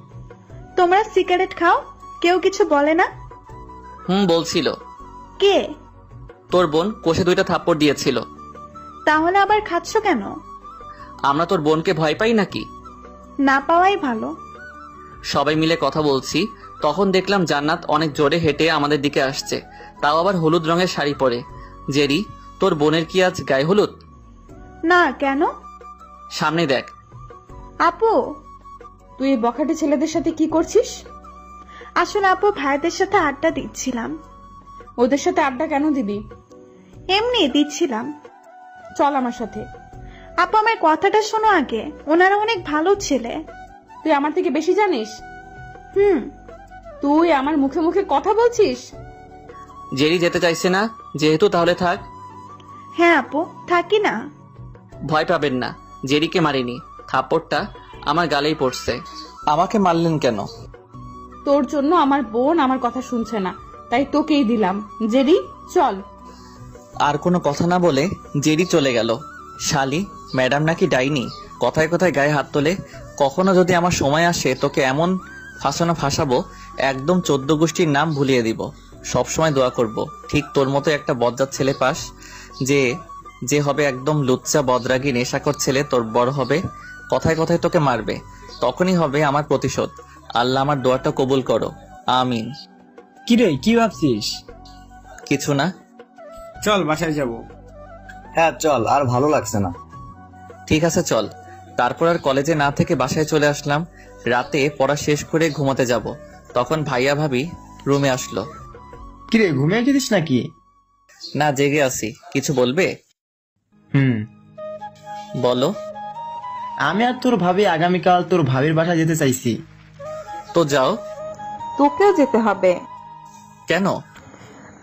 তোমরা সিগারেট খাও, কেউ কিছু বলে না? বলছিল। কে? তোর বোন কোষে 2টা থাপ্পড় দিয়েছিল। তাহলে আবার খাচ্ছ কেন? আমরা তোর বোনকে ভয় পাই নাকি? না পাওয়াই ভালো। সবাই মিলে কথা বলছি, তখন দেখলাম জান্নাত অনেক জোরে হেঁটে আমাদের দিকে আসছে, তাও আবার হলুদ রঙের শাড়ি পরে। জেরি, তোর বোনের কি আজ গায়ে হলুদ? না, কেন? সামনে দেখ। আপু, তুই এই বখাটে ছেলেদের সাথে কি করছিস? আসলে আপু, ভাইদের সাথে আড্ডা দিচ্ছিলাম। ওদের সাথে আড্ডা কেন দিবি? এমনি দিচ্ছিলাম। চল আমার সাথে। আপু, আমার কথাটা শোনো আগে, ওনারা অনেক ভালো ছেলে। তুই আমার থেকে বেশি জানিস? হুম। তুই আমার মুখে মুখে কথা বলছিস? জেরি যেতে চাইছে না যেহেতু, তাহলে থাক। হ্যাঁ আপু, থাকি না। ভয় পাবেন না, জেরিকে মারিনি, থাপ্পড়টা আমার গালেই পড়ছে। আমাকে মারলেন কেন? তোর জন্য আমার বোন আমার কথা শুনছে না, তাই তোকেই দিলাম। জেরি, চল। আর কোনো কথা না বলে জেরি চলে গেল। শালি, ম্যাডাম নাকি ডাইনি, কথায় কথায় গায়ে হাত তোলে। কখনো যদি আমার সময় আসে তোকে এমন ফাঁসাবো, একদম 14 গোষ্ঠীর নাম ভুলিয়ে দিব। সবসময় দোয়া করব ঠিক তোর মতো একটা বজ্জাত ছেলে পাস, যে হবে একদম লুচ্চা বদরাগী নেশাকর ছেলে। তোর বড় হবে, কথায় কথায় তোকে মারবে, তখনই হবে আমার প্রতিশোধ। আল্লাহ আমার দোয়াটা কবুল করো, আমিন। কিরে, কি ভাবছিস? কিছু না। চল বাসায় যাব। হ্যাঁ চল, আর ভালো লাগছে না। ঠিক আছে চল। তারপর আর কলেজে না থেকে বাসায় চলে আসলাম। রাতে পড়া শেষ করে ঘুমাতে যাব, তখন ভাইয়া ভাবি রুমে আসলো। কিরে, ঘুমিয়ে গেছিস নাকি? না, জেগে আছি। কিছু বলবে? বলো। আমি আর তোর ভাবি আগামীকাল তোর ভাবির বাসায় যেতে চাইছি। তো যাও। তোকেও যেতে হবে। কেন?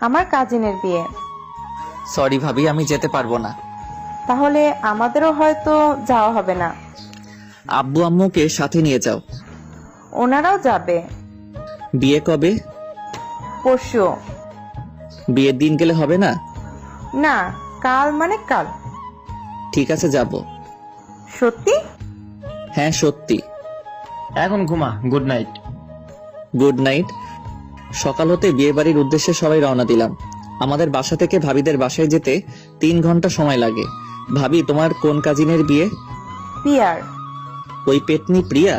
আমার কাজিনের বিয়ে। সরি ভাবি, আমি যেতে পারবো না। তাহলে আমাদেরও হয়তো যাওয়া হবে না। আব্বু আম্মুকে সাথে নিয়ে যাও। ওনারাও যাবে। বিয়ে কবে? পরশু। বিয়ের দিন গেলে হবে না? না, কাল মানে কাল। ঠিক আছে, যাব। সত্যি? হ্যাঁ সত্যি। এখন ঘুমা, গুড নাইট। Good night. সকাল হতে বিয়ে বাড়ির উদ্দেশ্যে সবাই রওনা দিলাম। আমাদের বাসা থেকে ভাবিদের বাসায় যেতে 3 ঘন্টা সময় লাগে। ভাবি, তোমার কোন কাজিনের বিয়ে? পিয়ার। ওই পেটনি প্রিয়া?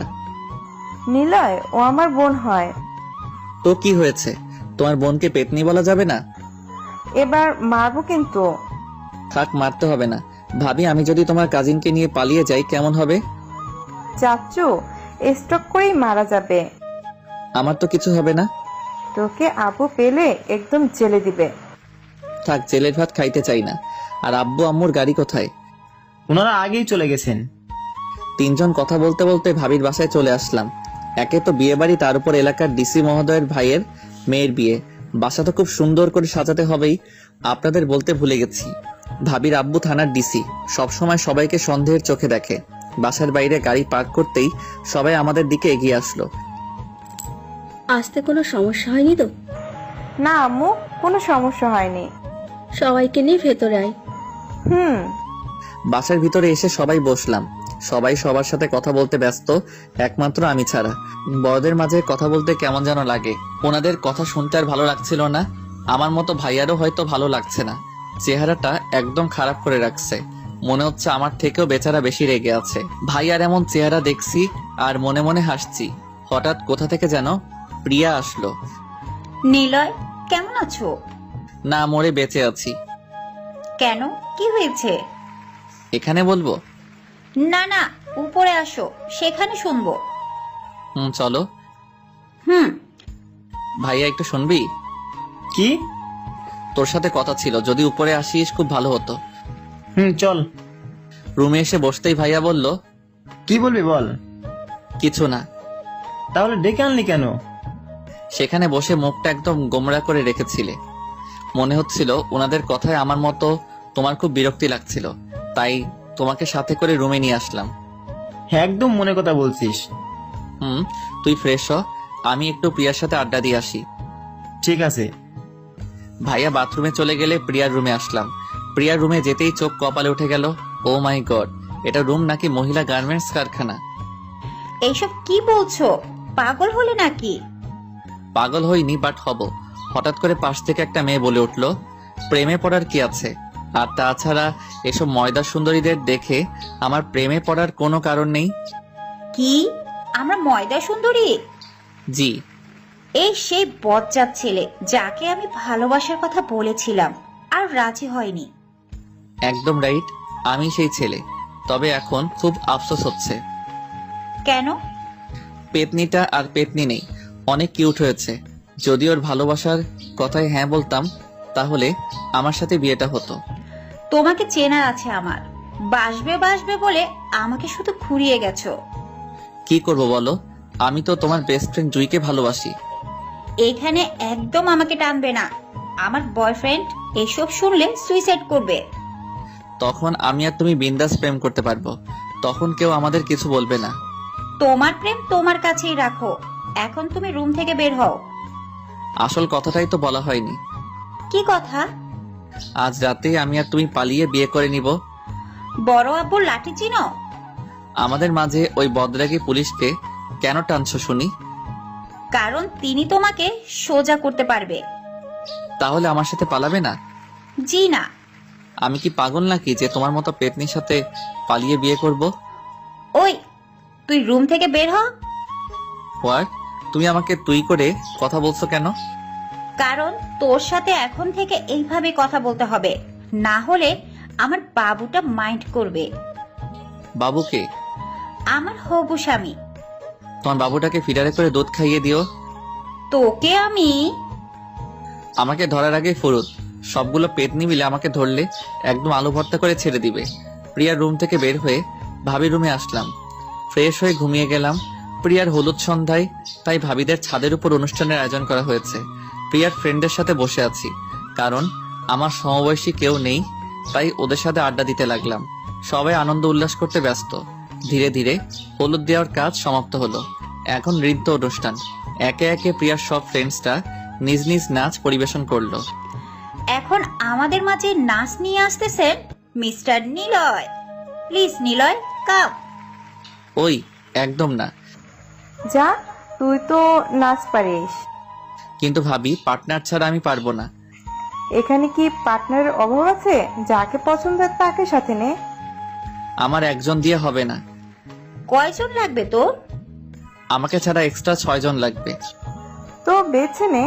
নিলয়, ও আমার বোন হয়। তো কি হয়েছে, তোমার বোনকে পেটনি বলা যাবে না? এবার মারবো কিন্তু। থাক, মারতে হবে না। ভাবি, আমি যদি তোমার কাজিনকে নিয়ে পালিয়ে যাই কেমন হবে? চাচু, স্ট্রোক করেই মারা যাবে। আমার তো কিছু হবে না। তোকে আবু পেলে একদম জেলে দিবে। থাক, জেলের ভাত খাইতে চাই না। আর আব্বু আম্মুর গাড়ি কোথায়? ওনারা আগেই চলে গেছেন। 3 জন কথা বলতে বলতে ভাবির বাসায় চলে আসলাম। একে তো বিয়ে বাড়ি, তার উপর এলাকার ডিসি মহোদয়ের ভাইয়ের মেয়ের বিয়ে। বাসা তো খুব সুন্দর করে সাজাতে হবেই। আপনাদের বলতে ভুলে গেছি, ভাবির আব্বু থানার ডিসি, সবসময় সবাইকে সন্দেহের চোখে দেখে। বাসার বাইরে গাড়ি পার্ক করতেই সবাই আমাদের দিকে এগিয়ে আসলো। আসতে কোনো সমস্যা হয়নি তো? না আম্মু, কোনো সমস্যা হয়নি। সবাইকে নিয়ে ভেতরে আয়। বাসার ভিতরে এসে সবাই বসলাম। সবাই সবার সাথে কথা বলতে ব্যস্ত, একমাত্র আমি ছাড়া। বড়দের মাঝে কথা বলতে কেমন যেন লাগে। ওনাদের কথা শুনতে আর ভালো লাগছিল না। আমার মতো ভাইয়ারও হয়তো ভালো লাগছে না। চেহারাটা একদম খারাপ করে রাখছে, মনে হচ্ছে আমার থেকেও বেচারা বেশি রেগে আছে। ভাইয়ার এমন চেহারা দেখছি আর মনে মনে হাসছি। হঠাৎ কোথা থেকে যেন প্রিয়া আসলো। নিলয়, কেমন আছো? না, মরে বেঁচে আছি। কেন, কি হয়েছে? এখানে বলবো? না না, উপরে আসো, সেখানে শুনবো। চলো। ভাইয়া, একটু শুনবি? কি? তোর সাথে কথা ছিল, যদি উপরে আসিস খুব ভালো হতো। চল। রুমে এসে বসতেই ভাইয়া বলল, কি বলবি বল। কিছু না। তাহলে ডেকে আনলি কেন? সেখানে বসে মুখটা একদম গোমরা করে রেখেছিলে। মনে হচ্ছিল ওনাদের কথায় আমার মতো তোমার খুব বিরক্তি লাগছিল, তাই তোমাকে সাথে করে রুমে নিয়ে আসলাম। হ্যাঁ, একদম মনে কথা বলছিস। তুই ফ্রেশ হ, আমি একটু প্রিয়ার সাথে আড্ডা দিয়ে আসি। ঠিক আছে। ভাইয়া বাথরুমে চলে গেলে প্রিয়ার রুমে আসলাম। প্রিয়ার রুমে যেতেই চোখ কপালে উঠে গেল। ও মাই গড, এটা রুম নাকি মহিলা গার্মেন্টস কারখানা? এইসব কি বলছো? পাগল হলে নাকি? পাগল হইনি, বাট হব। হঠাৎ করে পাশ থেকে একটা মেয়ে বলে উঠল, প্রেমে পড়ার কি আছে? আর তাছাড়া এসব ময়দা সুন্দরীদের দেখে আমার প্রেমে পড়ার কোনো কারণ নেই। কি? আমরা ময়দা সুন্দরী? জি। এই সেই বজ্জাত ছেলে যাকে আমি ভালোবাসার কথা বলেছিলাম আর রাজি হয়নি। একদম রাইট, আমি সেই ছেলে। তবে এখন খুব আফসোস হচ্ছে। কেন? পেতনিটা আর পেতনি নেই, অনেক কিউট হয়েছে। যদি ওর ভালোবাসার কথায় হ্যাঁ বলতাম তাহলে আমার সাথে বিয়েটা হতো। তোমাকে চেনা আছে আমার, বাসবে বাসবে বলে আমাকে শুধু খুঁড়িয়ে গেছো। কি করব বলো, আমি তো তোমার বেস্ট ফ্রেন্ড জুইকে ভালোবাসি। এখানে একদম আমাকে টানবে না। আমার বয়ফ্রেন্ড এসব শুনলে সুইসাইড করবে। তখন আমি আর তুমি বিন্দাস প্রেম করতে পারবো, তখন কেউ আমাদের কিছু বলবে না। তোমার প্রেম তোমার কাছেই রাখো, এখন তুমি রুম থেকে বের হও। আসল কথাটাই তো বলা হয়নি। কি কথা? আজ রাতে আমি আর তুমি পালিয়ে বিয়ে করে নিব। বড় আব্বুর লাঠি চিনো? আমাদের মাঝে ওই বদরাগী পুলিশকে কেন টানছো শুনি? কারণ তিনি তোমাকে সোজা করতে পারবে। তাহলে আমার সাথে পালাবে না? জি না। আমি কি পাগল নাকি যে তোমার মতো পেতনির সাথে পালিয়ে বিয়ে করব? ওই, তুই রুম থেকে বের হ। হোয়াট? তুমি আমাকে তুই করে কথা বলছো কেন? কারণ তোর সাথে এখন থেকে এইভাবে কথা বলতে হবে, না হলে আমার বাবুটা মাইন্ড করবে। বাবুকে? আমার হবু স্বামী। তোমার বাবুটাকে ফিডারে করে দুধ খাইয়ে দিও। তোকে আমি? আমাকে ধরার আগে ফুরুত, সবগুলো পেতনি মিলে আমাকে ধরলে একদম আলু ভর্তা করে ছেড়ে দিবে। প্রিয়ার রুম থেকে বের হয়ে ভাবি রুমে আসলাম, ফ্রেশ হয়ে ঘুমিয়ে গেলাম। প্রিয়ার হলুদ সন্ধ্যায়, তাই ভাবিদের ছাদের উপর অনুষ্ঠানের আয়োজন করা হয়েছে। প্রিয়ার ফ্রেন্ডের সাথে বসে আছি, কারণ আমার সমবয়সী কেউ নেই, তাই ওদের সাথে আড্ডা দিতে লাগলাম। সবাই আনন্দ উল্লাস করতে ব্যস্ত। ধীরে ধীরে হলুদ দেওয়ার কাজ সমাপ্ত হলো। এখন নৃত্য অনুষ্ঠান। একে একে প্রিয়ার সব ফ্রেন্ডসরা নিজ নিজ নাচ পরিবেশন করলো। এখন আমাদের মাঝে নাচ নিয়ে আসতেছেন মিস্টার নিলয়। প্লিজ নিলয়, কাম। ওই, একদম না। যা, তুই তো নাচ পারিস। কিন্তু ভাবি, পার্টনার ছাড়া আমি পারবো না। এখানে কি পার্টনারের অভাব আছে? যাকে পছন্দ তাকে সাথে নে। আমার একজন দিয়ে হবে না। কয়জন লাগবে তোর? আমাকে ছাড়া এক্সট্রা 6 জন লাগবে। তো বেছে নে।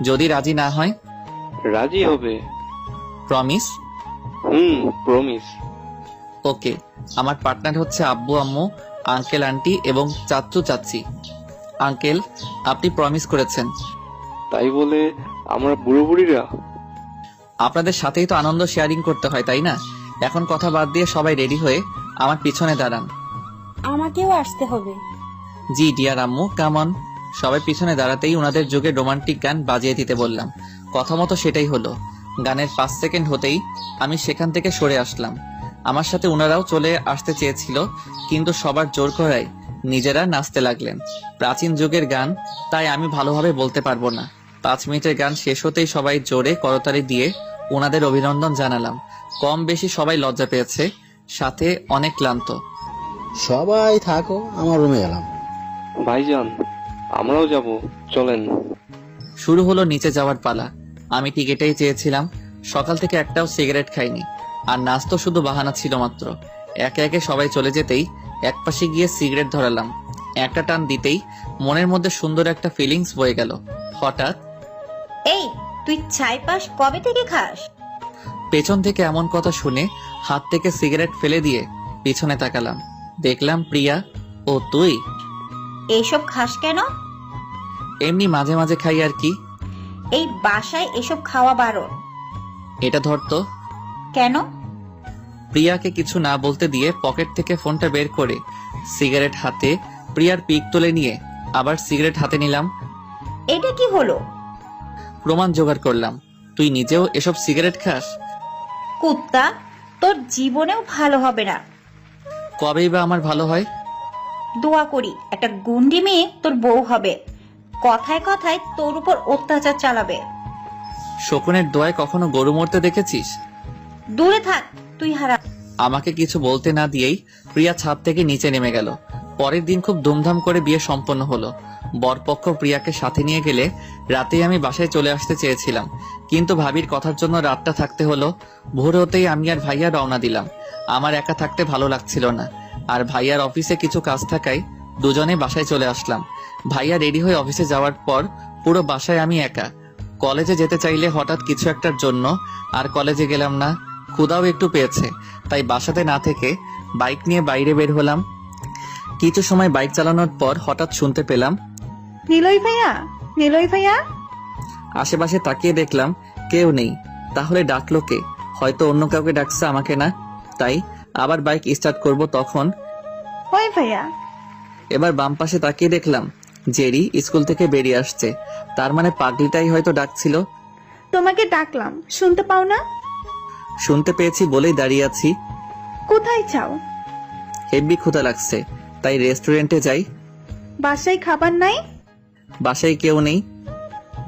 যদি রাজি না হয়? রাজি হবে। প্রমিস? প্রমিস। ওকে। আমার পার্টনার হচ্ছে আব্বু আম্মু, আঙ্কেল আন্টি এবং চাচু চাচি। আঙ্কেল, আপনি প্রমিস করেছেন। তাই বলে আমরা বুড়ো বুড়িরা? আপনাদের সাথেই তো আনন্দ শেয়ারিং করতে হয়, তাই না? এখন কথা বাদ দিয়ে সবাই রেডি হয়ে আমার পিছনে দাঁড়ান। আমাকেও আসতে হবে। জি ডিয়ার আম্মু, কাম অন। সবাই পিছনে দাঁড়াতেই ওনাদের যুগে রোমান্টিক গান বাজিয়ে দিতে বললাম। কথা মতো সেটাই হলো। গানের 5 সেকেন্ড হতেই আমি সেখান থেকে সরে আসলাম। আমার সাথে ওনারাও চলে আসতে চেয়েছিল, কিন্তু সবার জোর করায় নিজেরা নাচতে লাগলেন। প্রাচীন যুগের গান, তাই আমি ভালোভাবে বলতে পারবো না। 5 মিনিটের গান শেষ হতেই সবাই জোরে করতালি দিয়ে ওনাদের অভিনন্দন জানালাম। কম বেশি সবাই লজ্জা পেয়েছে, সাথে অনেক ক্লান্ত। সবাই থাকো, আমার রুমে গেলাম। ভাইজান, আমরাও যাব, চলেন। শুরু হলো নিচে যাওয়ার পালা। আমি ঠিক এটাই চেয়েছিলাম। সকাল থেকে একটাও সিগারেট খাইনি, আর নাচ তো শুধু বাহানা ছিল মাত্র। একে একে সবাই চলে যেতেই একপাশে গিয়ে সিগারেট ধরালাম। একটা টান দিতেই মনের মধ্যে সুন্দর একটা ফিলিংস বয়ে গেল। হঠাৎ, এই তুই ছাই পাস কবে থেকে খাস? পেছন থেকে এমন কথা শুনে হাত থেকে সিগারেট ফেলে দিয়ে পিছনে তাকালাম। দেখলাম প্রিয়া। ও তুই? এইসব খাস কেন? এমনি মাঝে মাঝে খাই আর কি। এই বাসায় এসব খাওয়া বারণ। এটা ধরতো। কেন? প্রিয়াকে কিছু না বলতে দিয়ে পকেট থেকে ফোনটা বের করে সিগারেট হাতে প্রিয়ার পিক তুলে নিয়ে আবার সিগারেট হাতে নিলাম। এটা কি হলো? প্রমাণ জোগাড় করলাম। তুই নিজেও এসব সিগারেট খাস? কুত্তা, তোর জীবনেও ভালো হবে না। কবেই বা আমার ভালো হয়? দোয়া করি একটা গুন্ডি মেয়ে তোর বউ হবে, কথায় কথায় তোর উপর অত্যাচার চালাবে। শকুনের দোয়ায় কখনো গরু মরতে দেখেছিস? দূরে থাক, তুই হারা। আমাকে কিছু বলতে না দিয়েই প্রিয়া ছাদ থেকে নিচে নেমে গেল। পরের দিন খুব ধুমধাম করে বিয়ে সম্পন্ন হলো। বরপক্ষ প্রিয়াকে সাথে নিয়ে গেলে রাতেই আমি বাসায় চলে আসতে চেয়েছিলাম, কিন্তু ভাবির কথার জন্য রাতটা থাকতে হলো। ভোর হতেই আমি আর ভাইয়া রওনা দিলাম। আমার একা থাকতে ভালো লাগছিল না, আর ভাইয়ার অফিসে কিছু কাজ থাকায় দুজনে বাসায় চলে আসলাম। ভাইয়া রেডি হয়ে অফিসে যাওয়ার পর পুরো বাসায় আমি একা। কলেজে যেতে চাইলে হঠাৎ কিছু একটার জন্য আর কলেজে গেলাম না। ক্ষুধাও একটু পেয়েছে, তাই বাসাতে না থেকে বাইক নিয়ে বাইরে বের হলাম। কিছু সময় বাইক চালানোর পর হঠাৎ শুনতে পেলাম, নিলয় ভাইয়া, নিলয় ভাইয়া। আশেপাশে তাকিয়ে দেখলাম কেউ নেই। তাহলে ডাকলো কে? হয়তো অন্য কাউকে ডাকছে, আমাকে না। তাই আবার বাইক স্টার্ট করব, তখন ওই ভাইয়া। এবার বাম পাশে তাকিয়ে দেখলাম জেরি স্কুল থেকে বেরিয়ে আসছে। তার মানে পাগলিটাই হয়তো ডাকছিল। তোমাকে ডাকলাম, শুনতে পাও না? শুনতে পেয়েছি বলেই দাঁড়িয়ে আছি। কোথায় চাও? হেব্বি ক্ষুধা লাগছে, তাই রেস্টুরেন্টে যাই। বাসায় খাবার নাই? বাসায় কেউ নেই।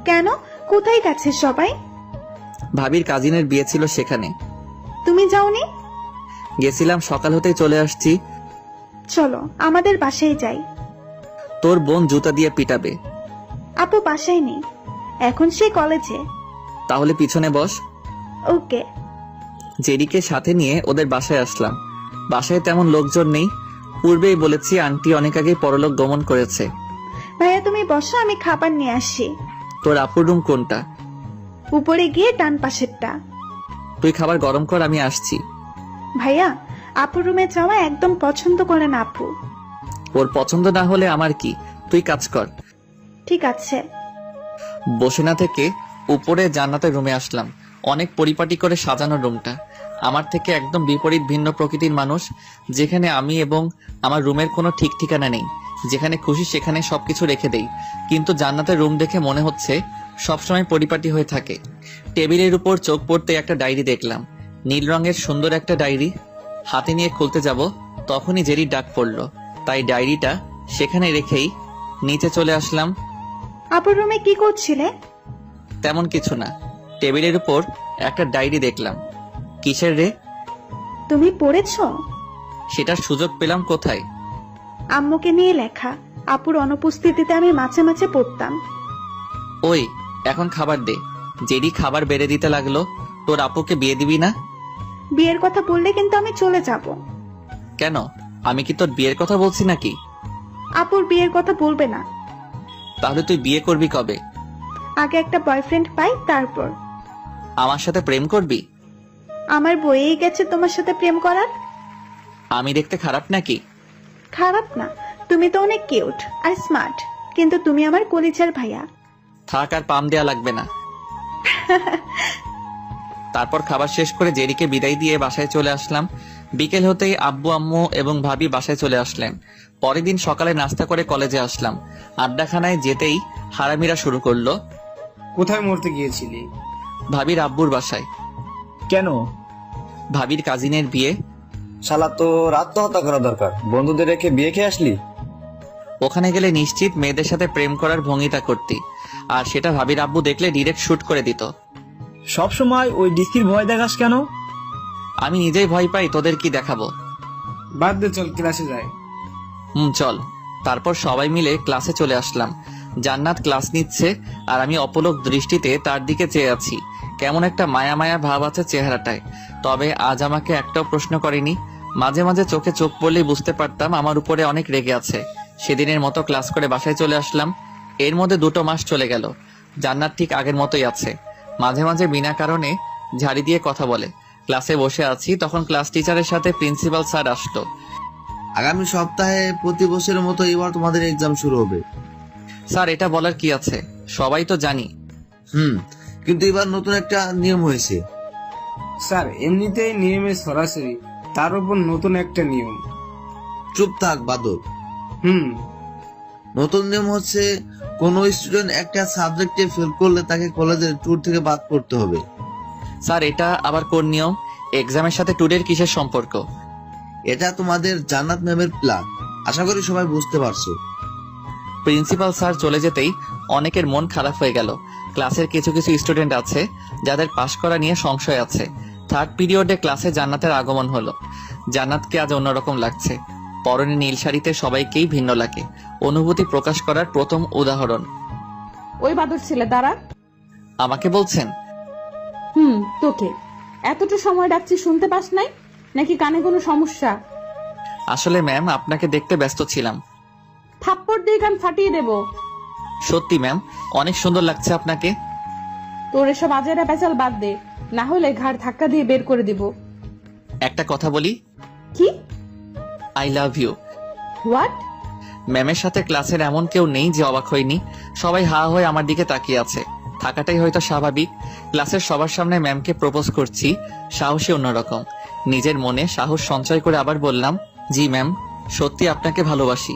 কেন, কোথায় গেছে সবাই? ভাবির কাজিনের বিয়ে ছিল, সেখানে। তুমি যাওনি? গেছিলাম, সকাল হতেই চলে আসছি। চলো আমাদের বাসায় যাই। তোর বোন জুতা দিয়ে পিটাবে। আপু বাসায় নেই, এখন সে কলেজে। তাহলে পিছনে বস। ওকে। জেরিকে সাথে নিয়ে ওদের বাসায় আসলাম। বাসায় তেমন লোকজন নেই। পূর্বেই বলেছি আন্টি অনেক আগেই পরলোক গমন করেছে। ভাইয়া তুমি বসো, আমি খাবার নিয়ে আসি। তোর আপুর রুম কোনটা? উপরে গিয়ে ডান পাশেরটা। তুই খাবার গরম কর, আমি আসছি। ভাইয়া, আপুর রুমে যাওয়া একদম পছন্দ করে না আপু। ওর পছন্দ না হলে আমার কি, তুই কাজ কর। ঠিক আছে। বসে না থেকে উপরে জান্নাতের রুমে আসলাম। অনেক পরিপাটি করে সাজানো রুমটা। আমার থেকে একদম বিপরীত ভিন্ন প্রকৃতির মানুষ, যেখানে আমি এবং আমার রুমের কোনো ঠিক ঠিকানা নেই। যেখানে খুশি সেখানে সবকিছু রেখে দেই, কিন্তু জান্নাতের রুম দেখে মনে হচ্ছে সবসময় পরিপাটি হয়ে থাকে। টেবিলের উপর চোখ পড়তে একটা ডায়েরি দেখলাম, নীল রঙের সুন্দর একটা ডায়েরি। হাতে নিয়ে খুলতে যাব, তখনই জেরি ডাক পড়লো, তাই ডায়েরিটা সেখানে রেখেই নিচে চলে আসলাম। আপুর রুমে কি করছিলে? তেমন কিছু না, টেবিলের উপর একটা ডায়েরি দেখলাম। কিসের রে? তুমি পড়েছো? সেটার সুযোগ পেলাম কোথায়? আম্মুকে নিয়ে লেখা। আপুর অনুপস্থিতিতে আমি মাঝে মাঝে পড়তাম। ওই এখন খাবার দে। জেরি খাবার বেড়ে দিতে লাগলো। তোর আপুকে বিয়ে দিবি না? বিয়ের কথা বললে কিন্তু আমি চলে যাব। কেন, আমি কি তোর বিয়ের কথা বলছি নাকি? আপুর বিয়ের কথা বলবে না। তাহলে তুই বিয়ে করবি কবে? আগে একটা বয়ফ্রেন্ড পাই, তারপর। আমার সাথে প্রেম করবি? আমার বইয়েই গেছে তোমার সাথে প্রেম করার। আমি দেখতে খারাপ নাকি? খারাপ না, তুমি তো অনেক কিউট আর স্মার্ট, কিন্তু তুমি আমার কলিজার ভাইয়া। থাক, আর পাম দেয়া লাগবে না। তারপর খাবার শেষ করে জেরিকে বিদায় দিয়ে বাসায় চলে আসলাম। বিকেল হতেই আব্বু আম্মু এবং ভাবি বাসায় চলে আসলেন। পরের দিন সকালে নাস্তা করে কলেজে আসলাম। আড্ডাখানায় যেতেই হারামিরা শুরু করলো। কোথায় মরতে গিয়েছিলি? ভাবির আব্বুর বাসায়। কেন? ভাবির কাজিনের বিয়ে। শালা তো আত্মহত্যা করা দরকার, বন্ধুদের রেখে বিয়ে খেয়ে আসলি। ওখানে গেলে নিশ্চিত মেয়েদের সাথে প্রেম করার ভঙ্গিটা করতি, আর সেটা ভাবির আব্বু দেখলে ডিরেক্ট শুট করে দিত। সব সময় ওই ডিসির ভয় দেখাস কেন? আমি নিজেই ভয় পাই, তোদের কি দেখাবো? বাদ দে, চল ক্লাসে যাই। চল। তারপর সবাই মিলে ক্লাসে চলে আসলাম। জান্নাত ক্লাস নিচ্ছে, আর আমি অপলক দৃষ্টিতে তার দিকে চেয়ে আছি। কেমন একটা মায়া মায়া ভাব আছে চেহারাটায়। তবে আজ আমাকে একটাও প্রশ্ন করেনি। মাঝে মাঝে চোখে চোখ পড়লেই বুঝতে পারতাম আমার উপরে অনেক রেগে আছে। সেদিনের মতো ক্লাস করে বাসায় চলে আসলাম। এর মধ্যে 2 মাস চলে গেল। জান্নাত ঠিক আগের মতোই আছে। মাঝে মাঝে বিনা কারণে ঝাড়ি দিয়ে কথা বলে। ক্লাসে বসে আছি, তখন ক্লাস টিচারের সাথে প্রিন্সিপাল স্যার আসলো। আগামী সপ্তাহে প্রতি বছরের মতো এবার তোমাদের এক্সাম শুরু হবে। স্যার, এটা বলার কি আছে, সবাই তো জানি। কিন্তু এবার নতুন একটা নিয়ম হয়েছে। স্যার, এমনিতেই নিয়মে সরাসরি, তার উপর নতুন একটা নিয়ম। চুপ থাক বাদল। নতুন নিয়ম হচ্ছে কোন স্টুডেন্ট একটা সাবজেক্টে ফেল করলে তাকে কলেজের ট্যুর থেকে বাদ করতে হবে। স্যার, এটা আবার কোন নিয়ম? এক্সামের সাথে ট্যুরের কিসের সম্পর্ক? এটা তোমাদের জান্নাত ম্যামের প্ল্যান, আশা করি সবাই বুঝতে পারছো। প্রিন্সিপাল স্যার চলে যেতেই অনেকের মন খারাপ হয়ে গেল। ক্লাসের কিছু কিছু স্টুডেন্ট আছে যাদের পাশ করা নিয়ে সংশয় আছে। থার্ড পিরিয়ডে ক্লাসে জান্নাতের আগমন হলো। জান্নাতকে আজ অন্যরকম লাগছে। পরনে নীল শাড়িতে সবাইকেই ভিন্ন লাগে। অনুভূতি প্রকাশ করার প্রথম উদাহরণ। ওই বাদর ছেলে দাঁড়া। আমাকে বলছেন? তোকে এতটা সময় ডাকছি, শুনতে পাস নাই নাকি কানে কোনো সমস্যা? আসলে ম্যাম, আপনাকে দেখতে ব্যস্ত ছিলাম। থাপ্পড় দিয়ে কান ফাটিয়ে দেব। সত্যি ম্যাম, অনেক সুন্দর লাগছে আপনাকে। তোর এসব আজেরা পেঁচাল বাদ দে, না হলে ঘাড় ধাক্কা দিয়ে বের করে দিব। একটা কথা বলি। কি? I love you. হোয়াট? ম্যামের সাথে ক্লাসের এমন কেউ নেই যে অবাক হয়নি। সবাই হা হয়ে আমার দিকে তাকিয়ে আছে। থাকাটাই হয়তো স্বাভাবিক। ক্লাসের সবার সামনে ম্যামকে প্রপোজ করছি, সাহসী অন্যরকম। নিজের মনে সাহস সঞ্চয় করে আবার বললাম, জি ম্যাম, সত্যি আপনাকে ভালোবাসি।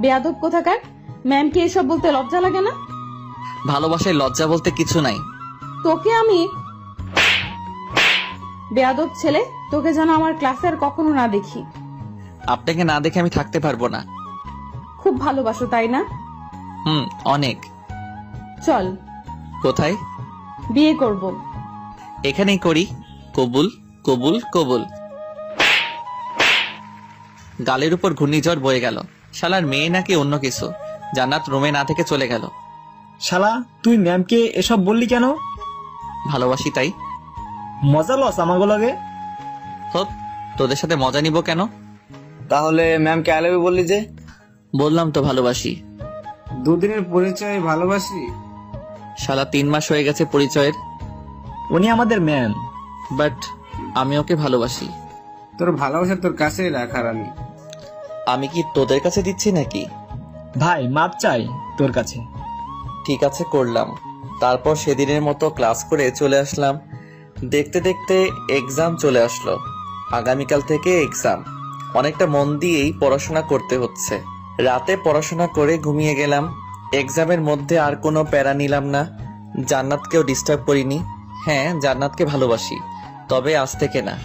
বেয়াদব কোথাকার, ম্যামকে এসব বলতে লজ্জা লাগে না? ভালোবাসায় লজ্জা বলতে কিছু নাই। তোকে আমি বেয়াদব ছেলে, তোকে যেন আমার ক্লাসে আর কখনো না দেখি। আপনাকে না দেখে আমি থাকতে পারবো না। খুব ভালোবাসো তাই না? অনেক। চল। কোথায়? বিয়ে করব। এখানেই করি। কবুল কবুল কবুল। গালের উপর ঘূর্ণিঝড় বয়ে গেল। শালার মেয়ে নাকি অন্য কিছু। জান্নাত রুমে না থেকে চলে গেল। শালা, তুই ম্যামকে এসব বললি কেন? ভালোবাসি তাই। মজা লস আমাকে লাগে। তোদের সাথে মজা নিব কেন? তাহলে ম্যামকে আই লাভ ইউ বললি যে? বললাম তো ভালোবাসি। দুদিনের পরিচয় ভালোবাসি? শালা 3 মাস হয়ে গেছে পরিচয়ের। উনি আমাদের ম্যাম। বাট আমি ওকে ভালোবাসি। তোর ভালোবাসা তোর কাছেই রাখার। আমি কি তোদের কাছে দিচ্ছি নাকি? ভাই মাপ চাই তোর কাছে। ঠিক আছে, করলাম। তারপর সেদিনের মতো ক্লাস করে চলে আসলাম। দেখতে দেখতে এক্সাম চলে আসলো। আগামীকাল থেকে এক্সাম। অনেকটা মন দিয়েই পড়াশোনা করতে হচ্ছে। রাতে পড়াশোনা করে ঘুমিয়ে গেলাম। এক্সামের মধ্যে আর কোনো প্যারা নিলাম না। জান্নাতকেও ডিস্টার্ব করিনি। হ্যাঁ, জান্নাতকে ভালোবাসি, তবে আজ থেকে না,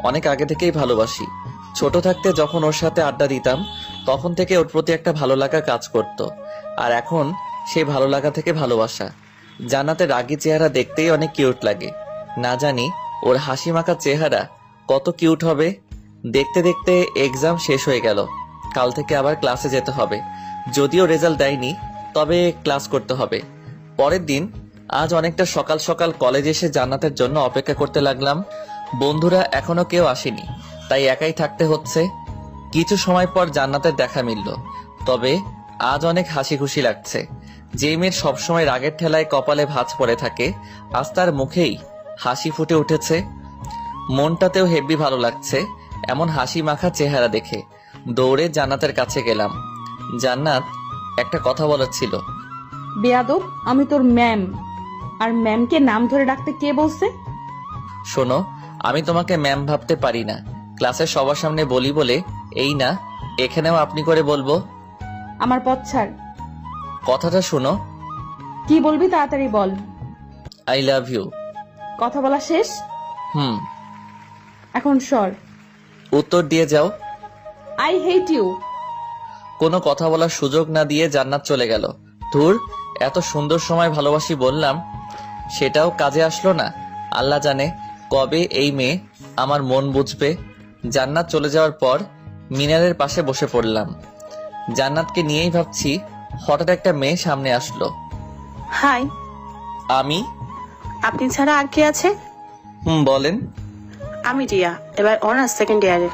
অনেক আগে থেকেই ভালোবাসি। ছোট থাকতে যখন ওর সাথে আড্ডা দিতাম, তখন থেকে ওর প্রতি একটা ভালো লাগা কাজ করত। আর এখন সেই ভালো লাগা থেকে ভালোবাসা। জান্নাতের রাগী চেহারা দেখতেই অনেক কিউট লাগে। না জানি ওর হাসি মাখা চেহারা কত কিউট হবে। দেখতে দেখতে এক্সাম শেষ হয়ে গেল। কাল থেকে আবার ক্লাসে যেতে হবে। যদিও রেজাল্ট দেয়নি, তবে ক্লাস করতে হবে। পরের দিন আজ অনেকটা সকাল সকাল কলেজে এসে জান্নাতের জন্য অপেক্ষা করতে লাগলাম। বন্ধুরা এখনো কেউ আসেনি, তাই একাই থাকতে হচ্ছে। কিছু সময় পর জান্নাতের দেখা মিলল। তবে আজ অনেক হাসি খুশি লাগছে। যে মেয়ের সবসময় রাগের ঠেলায় কপালে ভাঁজ পড়ে থাকে, আজ তার মুখেই হাসি ফুটে উঠেছে। মনটাতেও হেব্বি ভালো লাগছে এমন হাসি মাখা চেহারা দেখে। দৌড়ে জান্নাতের কাছে গেলাম। জান্নাত, একটা কথা বলার ছিল। বেয়াদব, আমি তোর ম্যাম। আর ম্যামকে নাম ধরে ডাকতে কে বলছে? শোনো, আমি তোমাকে ম্যাম ভাবতে পারি না। ক্লাসের সবার সামনে বলি বলে এই না, এখানেও আপনি করে বলবো। আমার পথ ছাড়। কথাটা শোনো। কি বলবি তাড়াতাড়ি বল। I love you. কথা বলা শেষ? এখন সর। উত্তর দিয়ে যাও। I hate you. কোনো কথা বলার সুযোগ না দিয়ে জান্নাত চলে গেল। ধুর, এত সুন্দর সময় ভালোবাসি বললাম, সেটাও কাজে আসলো না। আল্লাহ জানে কবে এই মেয়ে আমার মন বুঝবে। জান্নাত চলে যাওয়ার পর মিনারের পাশে বসে পড়লাম। জান্নাতকে নিয়েই ভাবছি, হঠাৎ একটা মেয়ে সামনে আসলো। হাই। আমি? আপনি ছাড়া আর কে আছে? বলেন। আমি রিয়া, এবার অনার্স সেকেন্ড ইয়ারে।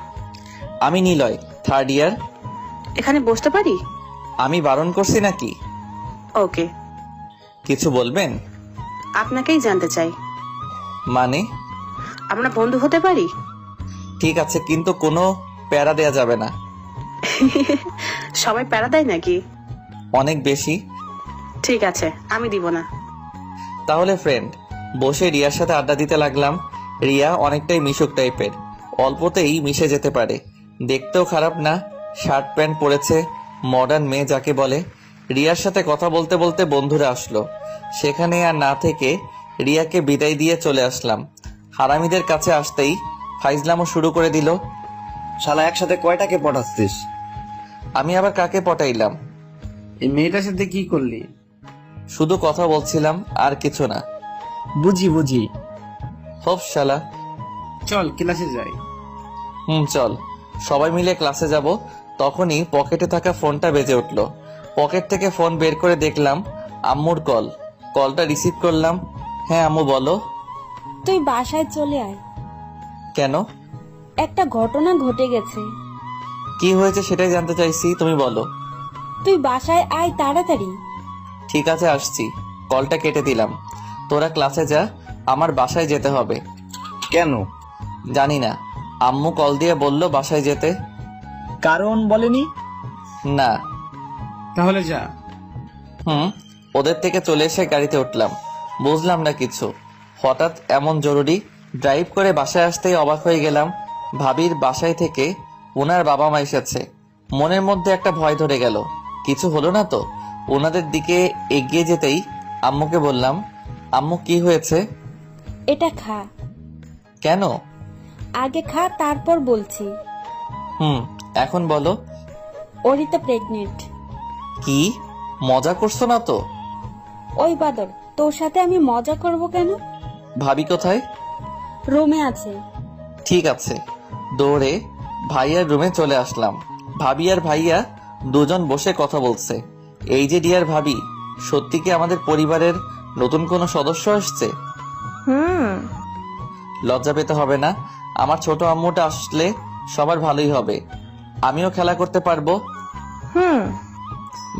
আমি নিলয়, থার্ড ইয়ার। এখানে বসতে পারি? আমি বারণ করছি নাকি? ওকে। কিছু বলবেন? আপনাকেই জানতে চাই। মানে? আমরা বন্ধু হতে পারি? ঠিক আছে, কিন্তু কোনো প্যারা দেয়া যাবে না। সবাই প্যারা দেয় নাকি? অনেক বেশি। ঠিক আছে, আমি দিব না। তাহলে ফ্রেন্ড। বসে রিয়ার সাথে আড্ডা দিতে লাগলাম। রিয়া অনেকটাই মিশুক টাইপের, অল্পতেই মিশে যেতে পারে। দেখতেও খারাপ না, শার্ট প্যান্ট পরেছে, মডার্ন মেয়ে যাকে বলে। রিয়ার সাথে কথা বলতে বলতে বন্ধুরা আসলো। সেখানে আর না থেকে রিয়াকে বিদায় দিয়ে চলে আসলাম। হারামিদের কাছে আসতেই ফাইজলামও শুরু করে দিল। শালা একসাথে কয়টাকে পটাচ্ছিস? আমি আবার কাকে পটাইলাম? এই মেয়েটার সাথে কি করলি? শুধু কথা বলছিলাম, আর কিছু না। বুঝি বুঝি। হোপ শালা। চল ক্লাসে যাই। চল। সবাই মিলে ক্লাসে যাব। তখনই পকেটে থাকা ফোনটা বেজে উঠল। পকেট থেকে ফোন বের করে দেখলাম আম্মুর কল। কলটা রিসিভ করলাম। হ্যাঁ আম্মু বলো। তুই বাসায় চলে আয়। কেন? একটা ঘটনা ঘটে গেছে। কি হয়েছে সেটাই জানতে চাইছি, তুমি বলো। তুই বাসায় আয় তাড়াতাড়ি। ঠিক আছে আসছি। কলটা কেটে দিলাম। তোরা ক্লাসে যা, আমার বাসায় যেতে হবে। কেন? জানি না, আম্মু কল দিয়ে বলল বাসায় যেতে। কারণ বলেনি? না। তাহলে যা। ওদের থেকে চলে এসে গাড়িতে উঠলাম। বুঝলাম না কিছু। হঠাৎ এমন জরুরি। ড্রাইভ করে বাসায় আসতেই অবাক হয়ে গেলাম। ভাবির বাসায় থেকে ওনার বাবা মা এসেছে। মনের মধ্যে একটা ভয় ধরে গেল, কিছু হলো না তো। ওনাদের দিকে এগিয়ে যেতেই আম্মুকে বললাম, আম্মু কি হয়েছে? এটা খা। কেন? আগে খা, তারপর বলছি। এখন বলো। অরিতা প্রেগনেন্ট। কি? মজা করছো না তো? ওই বাদর, তোর সাথে আমি মজা করব কেন? ভাবি কোথায়? রুমে আছে। ঠিক আছে। দৌড়ে ভাইয়ার রুমে চলে আসলাম। ভাবি আর ভাইয়া দুজন বসে কথা বলছে। এই যে ডিয়ার ভাবি, সত্যি কি আমাদের পরিবারের নতুন কোনো সদস্য আসছে? লজ্জা পেতে হবে না। আমার ছোট আম্মুটা আসলে সবার ভালোই হবে। আমিও খেলা করতে পারবো।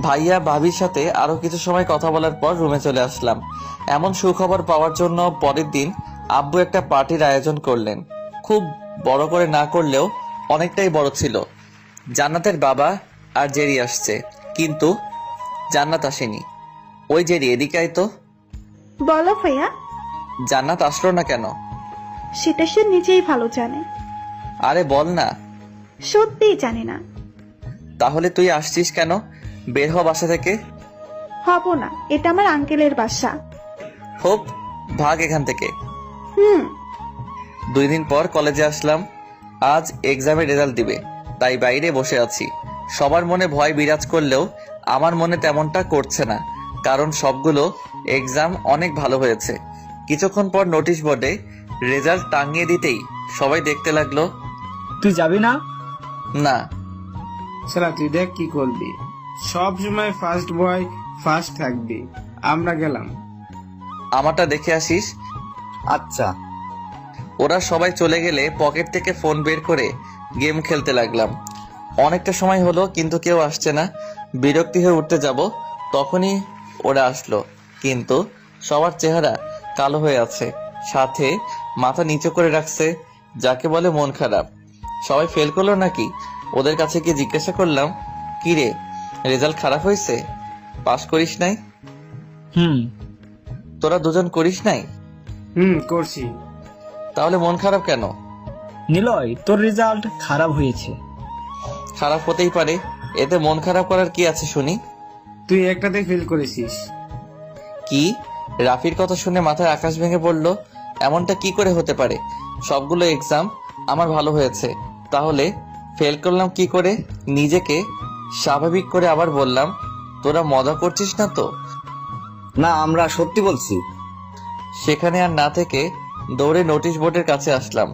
ভাইয়া ভাবির সাথে আরো কিছু সময় কথা বলার পর রুমে চলে আসলাম। এমন সুখবর পাওয়ার জন্য পরের দিন আব্বু একটা পার্টির আয়োজন করলেন। খুব বড় করে না করলেও অনেকটাই বড় ছিল। জান্নাতের বাবা আর জেরি আসছে, কিন্তু জান্নাত আসেনি। ওই জেরি, এদিকে আয় তো। বলো ভাইয়া। জান্নাত আসলো না কেন? সেটা সে নিজেই ভালো জানে। আরে বল না। সত্যিই জানি না। তাহলে তুই আসছিস কেন? বের হ বাসা থেকে। হব না, এটা আমার আঙ্কেলের বাসা। হোপ, ভাগ এখান থেকে। 2 দিন পর কলেজে আসলাম। আজ এক্সামের রেজাল্ট দিবে, তাই বাইরে বসে আছি। সবার মনে ভয় বিরাজ করলেও আমার মনে তেমনটা করছে না, কারণ সবগুলো এক্সাম অনেক ভালো হয়েছে। কিছুক্ষণ পর নোটিশ বোর্ডে রেজাল্ট টাঙিয়ে দিতেই সবাই দেখতে লাগলো। তুই যাবি না? না। শালা তুই দেখ কি করবি। সব সময় ফার্স্ট বয় ফার্স্ট থাকবি। আমরা গেলাম। আমারটা দেখে আসিস। আচ্ছা। ওরা সবাই চলে গেলে পকেট থেকে ফোন বের করে গেম খেলতে লাগলাম। অনেকটা সময় হলো কিন্তু কেউ আসছে না। বিরক্তি হয়ে উঠতে যাব, তখনই ওরা আসলো। কিন্তু সবার চেহারা কালো হয়ে আছে, সাথে মাথা নিচু করে রাখছে, যাকে বলে মন খারাপ। সবাই ফেল করলো নাকি? ওদের কাছে গিয়ে জিজ্ঞাসা করলাম, কি রে, রেজাল্ট খারাপ হয়েছে? পাস করিস নাই? তোরা দুজন করিস নাই? করছি। তাহলে মন খারাপ কেন? নিলয়, তোর রেজাল্ট খারাপ হয়েছে। খারাপ হতেই পারে, এতে মন খারাপ করার কি আছে শুনি? তুই একটাতে ফেল করেছিস। কি? রাফির কথা শুনে মাথায় আকাশ ভেঙে পড়লো। এমনটা কি করে হতে পারে? সবগুলো এক্সাম আমার ভালো হয়েছে, তাহলে ফেল করলাম কি করে? নিজেকে স্বাভাবিক করে আবার বললাম, তোরা মজা করছিস না তো? না, আমরা সত্যি বলছি। সেখানে আর না থেকে দৌড়ে নোটিশ বোর্ডের কাছে আসলাম।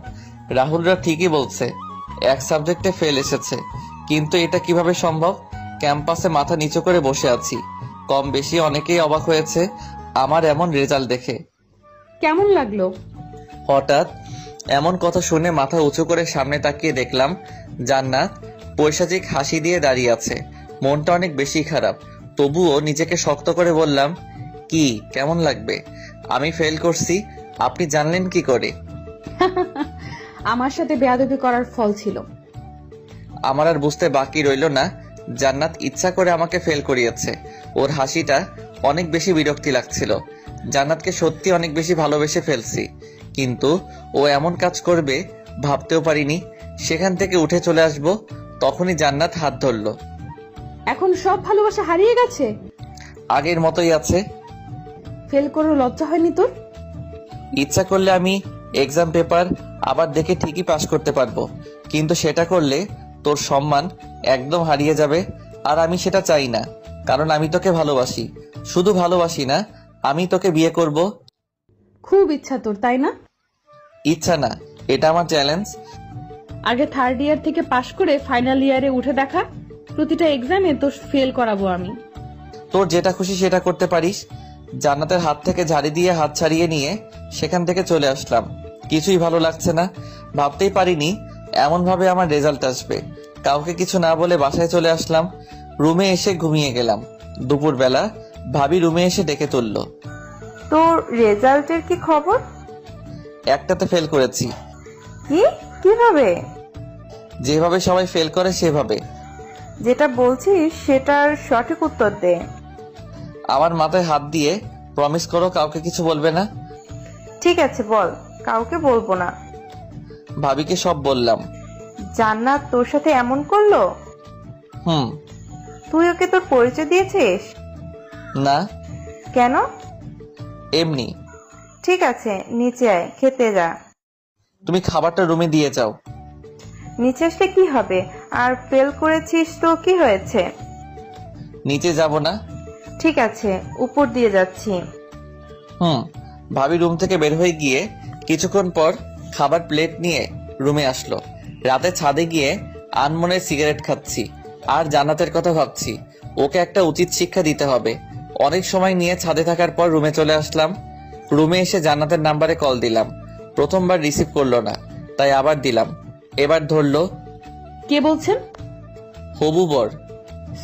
রাহুলরা ঠিকই বলছে, এক সাবজেক্টে ফেল এসেছে, কিন্তু এটা কিভাবে সম্ভব? ক্যাম্পাসে মাথা নিচু করে বসে আছি। কম বেশি অনেকেই অবাক হয়েছে আমার এমন রেজাল্ট দেখে। কেমন লাগলো? হঠাৎ এমন কথা শুনে মাথা উঁচু করে সামনে তাকিয়ে দেখলাম জান্নাত পৈশাচিক হাসি দিয়ে দাঁড়িয়ে আছে। মনটা অনেক বেশি খারাপ, তবুও নিজেকে শক্ত করে বললাম, কি কেমন লাগবে? আমি ফেল করছি, আপনি জানলেন কি করে? আমার সাথে বেয়াদবি করার ফল ছিল। আমার আর বুঝতে বাকি রইল না, জান্নাত ইচ্ছা করে আমাকে ফেল করিয়েছে। ওর হাসিটা অনেক বেশি বিরক্তি লাগছিল। জান্নাতকে সত্যি অনেক বেশি ভালোবেসে ফেলছি, কিন্তু ও এমন কাজ করবে ভাবতেও পারিনি। সেখান থেকে উঠে চলে আসবো, তখনই জান্নাত হাত ধরলো। এখন সব ভালোবাসা হারিয়ে গেছে? আগের মতোই আছে। ফেল করে লজ্জা হয়নি তোর? ইচ্ছা করলে আমি এক্সাম পেপার আবার দেখে ঠিকই পাস করতে পারবো, কিন্তু সেটা করলে তোর সম্মান একদম হারিয়ে যাবে, আর আমি সেটা চাই না। কারণ আমি তোকে ভালোবাসি। শুধু ভালোবাসি না, আমি তোকে বিয়ে করব। খুব ইচ্ছা তোর, তাই না? ইচ্ছা না, এটা আমার চ্যালেঞ্জ। আগে থার্ড ইয়ার থেকে পাশ করে ফাইনাল ইয়ারে উঠে দেখা। প্রতিটা এক্সামে তো ফেল করাবো আমি। তোর যেটা খুশি সেটা করতে পারিস। জান্নাতের হাত থেকে ঝাড়ি দিয়ে হাত ছাড়িয়ে নিয়ে সেখান থেকে চলে আসলাম। কিছুই ভালো লাগছে না। ভাবতেই পারিনি এমন ভাবে আমার রেজাল্ট আসবে। কাউকে কিছু না বলে বাসায় চলে আসলাম। রুমে এসে ঘুমিয়ে গেলাম। দুপুরবেলা ভাবি রুমে এসে ডেকে তুললো। তোর রেজাল্টের কি খবর? একটাতে ফেল করেছি। কি? কিভাবে? যেভাবে সবাই ফেল করে সেভাবে। যেটা বলছিস সেটার সঠিক উত্তর দে। আমার মাথায় হাত দিয়ে প্রমিস করো কাউকে কিছু বলবে না। ঠিক আছে বল, কাউকে বলবো না। ভাবিকে সব বললাম। জান্নাত তোর সাথে এমন করলো? হুম। তুই ওকে তোর পরিচয় দিয়েছিস? না। কেন? এমনি। ঠিক আছে, নিচে আয়, খেতে যা। তুমি খাবারটা রুমে দিয়ে যাও। নিচে আসলে কি হবে? আর ফেল করেছিস তো কি হয়েছে? নিচে যাব না। ঠিক আছে, উপর দিয়ে যাচ্ছি। ভাবি রুম থেকে বের হয়ে গিয়ে কিছুক্ষণ পর খাবার প্লেট নিয়ে রুমে আসলো। রাতে ছাদে গিয়ে আনমনে সিগারেট খাচ্ছি আর জান্নাতের কথা ভাবছি। ওকে একটা উচিত শিক্ষা দিতে হবে। অনেক সময় নিয়ে ছাদে থাকার পর রুমে চলে আসলাম। রুমে এসে জান্নাতের নাম্বারে কল দিলাম। প্রথমবার রিসিভ করলো না, তাই আবার দিলাম। এবার ধরলো। কে বলছেন? হবু বর।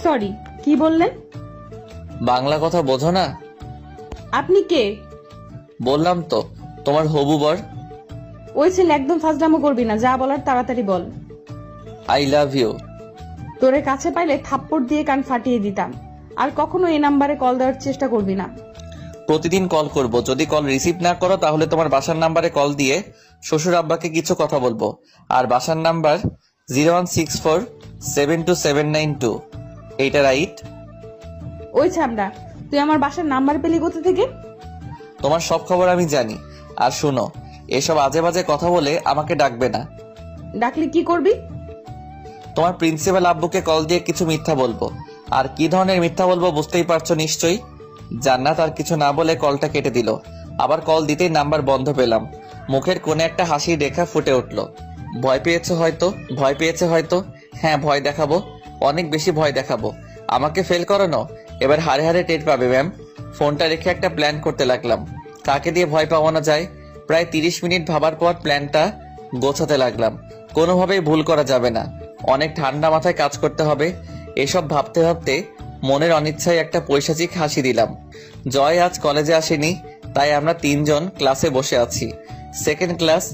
সরি, কি বললেন? বাংলা কথা বোঝো না? আপনি কে? বললাম তো, তোমার হবু বর। ওই ছেলে একদম ফাজলামো করবি না, যা বলার তাড়াতাড়ি বল। I love you. তোরে কাছে পাইলে থাপ্পড় দিয়ে কান ফাটিয়ে দিতাম। আর কখনো এই নাম্বারে কল দেওয়ার চেষ্টা করবি না। প্রতিদিন কল করব। যদি কল রিসিভ না করো তাহলে তোমার বাসার নাম্বারে কল দিয়ে শ্বশুর আব্বাকে কিছু কথা বলবো। আর বাসার নাম্বার 016472792। এইটা রাইট? ওই ছামড়া, তুই আমার বাসার নাম্বার পেলি কোথা থেকে? তোমার সব খবর আমি জানি। আর শুনো, এসব আজে বাজে কথা বলে আমাকে ডাকবে না। ডাকলে কি করবি? তোমার প্রিন্সিপাল আব্বুকে কল দিয়ে কিছু মিথ্যা বলবো। আর কি ধরনের মিথ্যা বলবো বুঝতেই পারছো নিশ্চয়ই। জান্নাত আর কিছু না বলে কলটা কেটে দিল। আবার কল দিতেই নাম্বার বন্ধ পেলাম। মুখের কোণে একটা হাসির রেখা ফুটে উঠল। ভয় পেয়েছে হয়তো। হ্যাঁ, ভয় দেখাবো, অনেক বেশি ভয় দেখাবো। আমাকে ফেল করানো এবার হারে হারে টের পাবে ম্যাম। ফোনটা রেখে একটা প্ল্যান করতে লাগলাম। কাকে দিয়ে ভয় পাওয়ানো যায়। প্রায় 30 মিনিট ভাবার পর প্ল্যানটা গোছাতে লাগলাম। কোনোভাবেই ভুল করা যাবে না। অনেক ঠান্ডা মাথায় কাজ করতে হবে। এসব ভাবতে ভাবতে মনের অনিচ্ছায় একটা পৈশাচিক হাসি দিলাম। জয় আজ কলেজে আসেনি, তাই আমরা 3 জন ক্লাসে বসে আছি। সেকেন্ড ক্লাস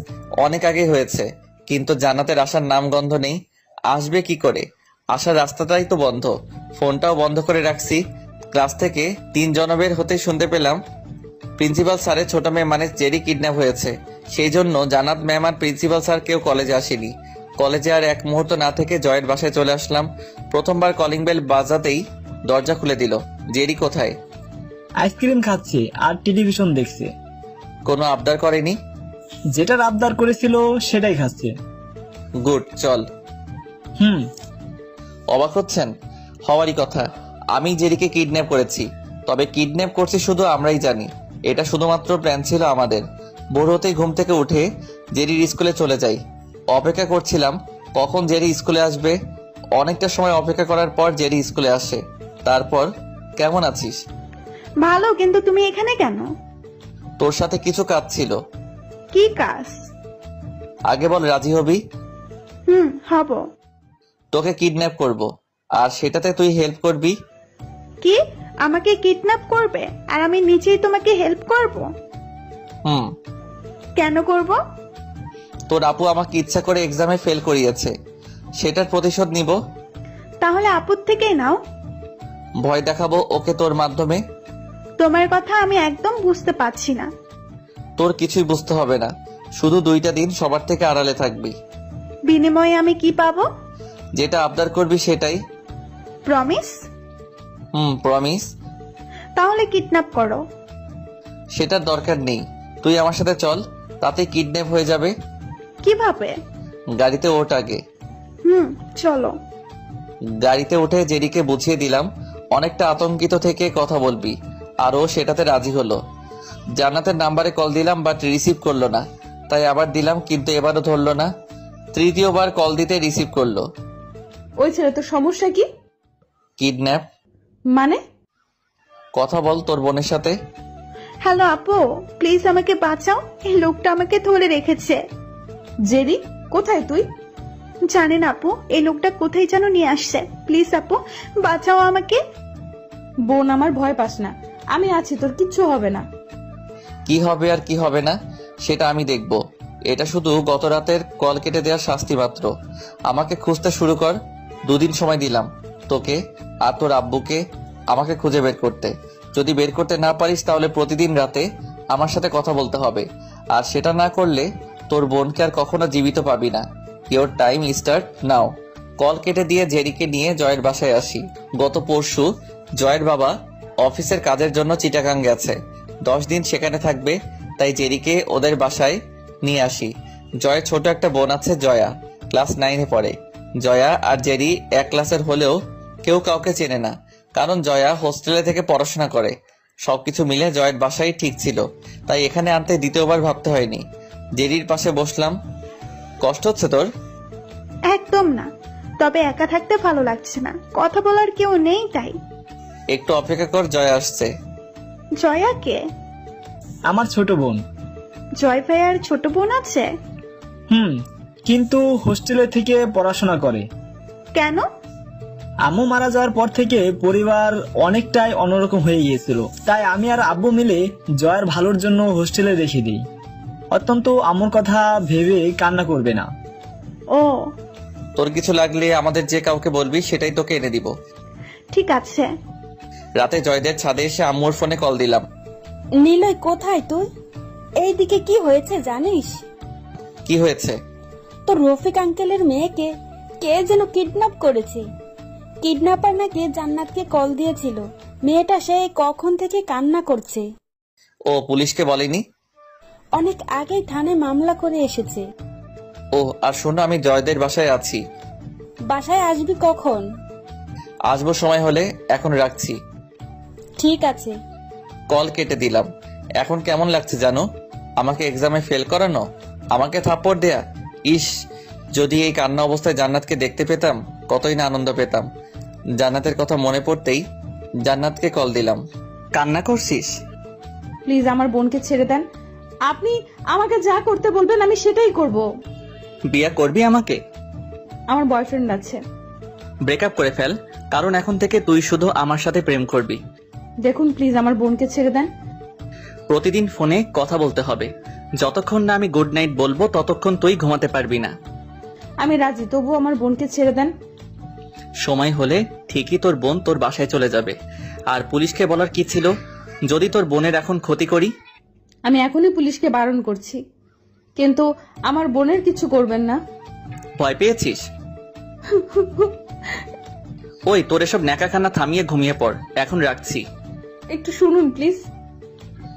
অনেক আগে হয়েছে, কিন্তু জান্নাতের আসার নামগন্ধ নেই। আসবে কি করে? আসার রাস্তাটাই তো বন্ধ। ফোনটাও বন্ধ করে রাখছি। ক্লাস থেকে 3 জন বের হতে শুনতে পেলাম প্রিন্সিপাল স্যারের ছোট মেয়ে মানে জেরি কিডন্যাপ হয়েছে। সেই জন্য জান্নাত ম্যাম আর প্রিন্সিপাল স্যার কেউ কলেজে আসেনি। কলেজে আর এক মুহূর্ত না থেকে জয়ের বাসায় চলে আসলাম। প্রথমবার কলিং বেল বাজাতেই দরজা খুলে দিল। জেরি কোথায়? আইসক্রিম খাচ্ছে আর টেলিভিশন দেখছে। কোনো আবদার করেনি? যেটার আবদার করেছিল সেটাই খাচ্ছে। গুড, চল। অবাক হচ্ছেন? হওয়ারই কথা। আমি জেরিকে কিডন্যাপ করেছি। তবে কিডন্যাপ করছি শুধু আমরাই জানি। এটা শুধুমাত্র প্ল্যান ছিল আমাদের। ভোর হতেই ঘুম থেকে উঠে জেরির স্কুলে চলে যাই। অপেক্ষা করছিলাম কখন জেরি স্কুলে আসবে। অনেকটা সময় অপেক্ষা করার পর জেরি স্কুলে আসে। তারপর, কেমন আছিস? ভালো, কিন্তু তুমি এখানে কেন? তোর সাথে কিছু কাজ ছিল। কি কাজ? আগে বল, রাজি হবি? হব। তোকে কিডন্যাপ করব, আর সেটাতে তুই হেল্প করবি। কি? আমাকে কিডন্যাপ করবে আর আমি নিজেই তোমাকে হেল্প করব? কেন করব? তোর আপু আমাকে ইচ্ছা করে এক্সামে ফেল করিয়েছে, সেটার প্রতিশোধ নিব। তাহলে আপুর থেকেই নাও। ভয় দেখাবো ওকে তোর মাধ্যমে। তোমার কথা আমি একদম বুঝতে পারছি না। তোর কিছুই বুঝতে হবে না, শুধু 2টা দিন সবার থেকে আড়ালে থাকবি। বিনিময়ে আমি কি পাবো? যেটা আবদার করবি সেটাই। প্রমিস? প্রমিস। তাহলে কিডন্যাপ করো। সেটার দরকার নেই, তুই আমার সাথে চল, তাতে কিডন্যাপ হয়ে যাবে। কিভাবে? গাড়িতে ওঠ আগে। চলো। গাড়িতে উঠে জেরিকে বুঝিয়ে দিলাম অনেকটা আতঙ্কিত থেকে কথা বলবি, আর ও সেটাতে রাজি হলো। জান্নাতের নাম্বারে কল দিলাম, বাট রিসিভ করলো না, তাই আবার দিলাম, কিন্তু এবারও ধরলো না। তৃতীয়বার কল দিতে রিসিভ করলো। ওই ছেলে, তোর সমস্যা কি? কিডন্যাপ। মানে? কথা বল তোর বোনের সাথে। হ্যালো আপু, প্লিজ আমাকে বাঁচাও, এই লোকটা আমাকে ধরে রেখেছে। জেরি, কোথায় তুই? জানেন আপু, এই লোকটা কোথায় যেন নিয়ে আসছে। প্লিজ আপু, বাঁচাও আমাকে। বোন আমার, ভয় পাস না, আমি আছি, তোর কিচ্ছু হবে না। কি হবে আর কি হবে না সেটা আমি দেখব। এটা শুধু গত রাতের কল কেটে দেওয়ার শাস্তি মাত্র। আমাকে খুঁজতে শুরু কর। 2 দিন সময় দিলাম তোকে আর তোর আব্বুকে আমাকে খুঁজে বের করতে। যদি বের করতে না পারিস তাহলে প্রতিদিন রাতে আমার সাথে কথা বলতে হবে, আর সেটা না করলে তোর বোনকে আর কখনো জীবিত পাবি না। Your time start now. Call কেটে দিয়ে জেরিকে নিয়ে জয়ের বাসায় আসি। গত পরশু জয়ের বাবা অফিসের কাজের জন্য চিটাগাং গেছে, 10 দিন সেখানে থাকবে, তাই জেরিকে ওদের বাসায় নিয়ে আসি। জয়ের ছোট একটা বোন আছে, জয়া, ক্লাস 9-এ পড়ে। জয়া আর জেরি এক ক্লাসের হলেও কেউ কাউকে চেনে না, কারণ জয়া হোস্টেলে থেকে পড়াশোনা করে। সবকিছু মিলে জয়ের বাসায় ঠিক ছিল, তাই এখানে আনতে দ্বিতীয়বার ভাবতে হয়নি। জেরির পাশে বসলাম। কষ্ট হচ্ছে তোর? একদম না, তবে একা থাকতে ভালো লাগছে না, কথা বলার কেউ নেই তাই। একটু অপেক্ষা কর, জয়া আসছে। জয়া কে? আমার ছোট বোন। জয় ভাইয়ার ছোট বোন আছে? কিন্তু হোস্টেলে থেকে পড়াশোনা করে। কেন? আম্মু মারা যাওয়ার পর থেকে পরিবার অনেকটাই অন্যরকম হয়ে গিয়েছিল, তাই আমি আর আব্বু মিলে জয়ের ভালোর জন্য হোস্টেলে রেখে দিই। অত্যন্ত আম্মুর কথা ভেবে কান্না করবে না। ও, তোর কিছু লাগলে আমাদের যে কাউকে বলবি, সেটাই তোকে এনে দিব। ঠিক আছে। রাতে জয়দের ছাদে এসে আম্মুর ফোনে কল দিলাম। নিলয়, কোথায় তুই? এইদিকে কি হয়েছে জানিস? কি হয়েছে? তোর রফিক আঙ্কেলের মেয়েকে কে যেন কিডন্যাপ করেছে। কিডন্যাপার নাকি জান্নাতকে কল দিয়েছিল। মেয়েটা সেই কখন থেকে কান্না করছে। ও পুলিশকে বলেনি? অনেক আগেই থানায় মামলা করে এসেছে। ও, আর শোনো, আমি জয়দের বাসায় আছি। বাসায় আসবি কখন? আসবো সময় হলে, এখন রাখছি। ঠিক আছে। কল কেটে দিলাম। এখন কেমন লাগছে জানো? আমাকে এক্সামে ফেল করানো, আমাকে থাপ্পড় দেয়া। ইস, যদি এই কান্না অবস্থায় জান্নাতকে দেখতে পেতাম, কতই না আনন্দ পেতাম। জান্নাতের কথা মনে পড়তেই জান্নাতকে কল দিলাম। কান্না করছিস? প্লিজ আমার বোনকে ছেড়ে দেন। আপনি আমাকে যা করতে বলবেন আমি সেটাই করব। বিয়ে করবি আমাকে? আমার বয়ফ্রেন্ড আছে। ব্রেকআপ করে ফেল, কারণ এখন থেকে তুই শুধু আমার সাথে প্রেম করবি। দেখুন প্লিজ আমার বোনকে ছেড়ে দেন। প্রতিদিন ফোনে কথা বলতে হবে। যতক্ষণ না আমি গুড নাইট বলবো ততক্ষণ তুই ঘুমাতে পারবি না। আমি রাজি, তবু আমার বোনকে ছেড়ে দেন। সময় হলে ঠিকই তোর বোন তোর বাসায় চলে যাবে। আর পুলিশকে বলার কি ছিল, যদি তোর বোনের এখন ক্ষতি করি? আমি এখনই পুলিশকে বারণ করছি, কিন্তু আমার বোনের কিছু করবেন না। ভয় পেয়েছিস? ওই, তোর এসব ন্যাকাখানা থামিয়ে ঘুমিয়ে পড়, এখন রাখছি। একটু শুনুন প্লিজ।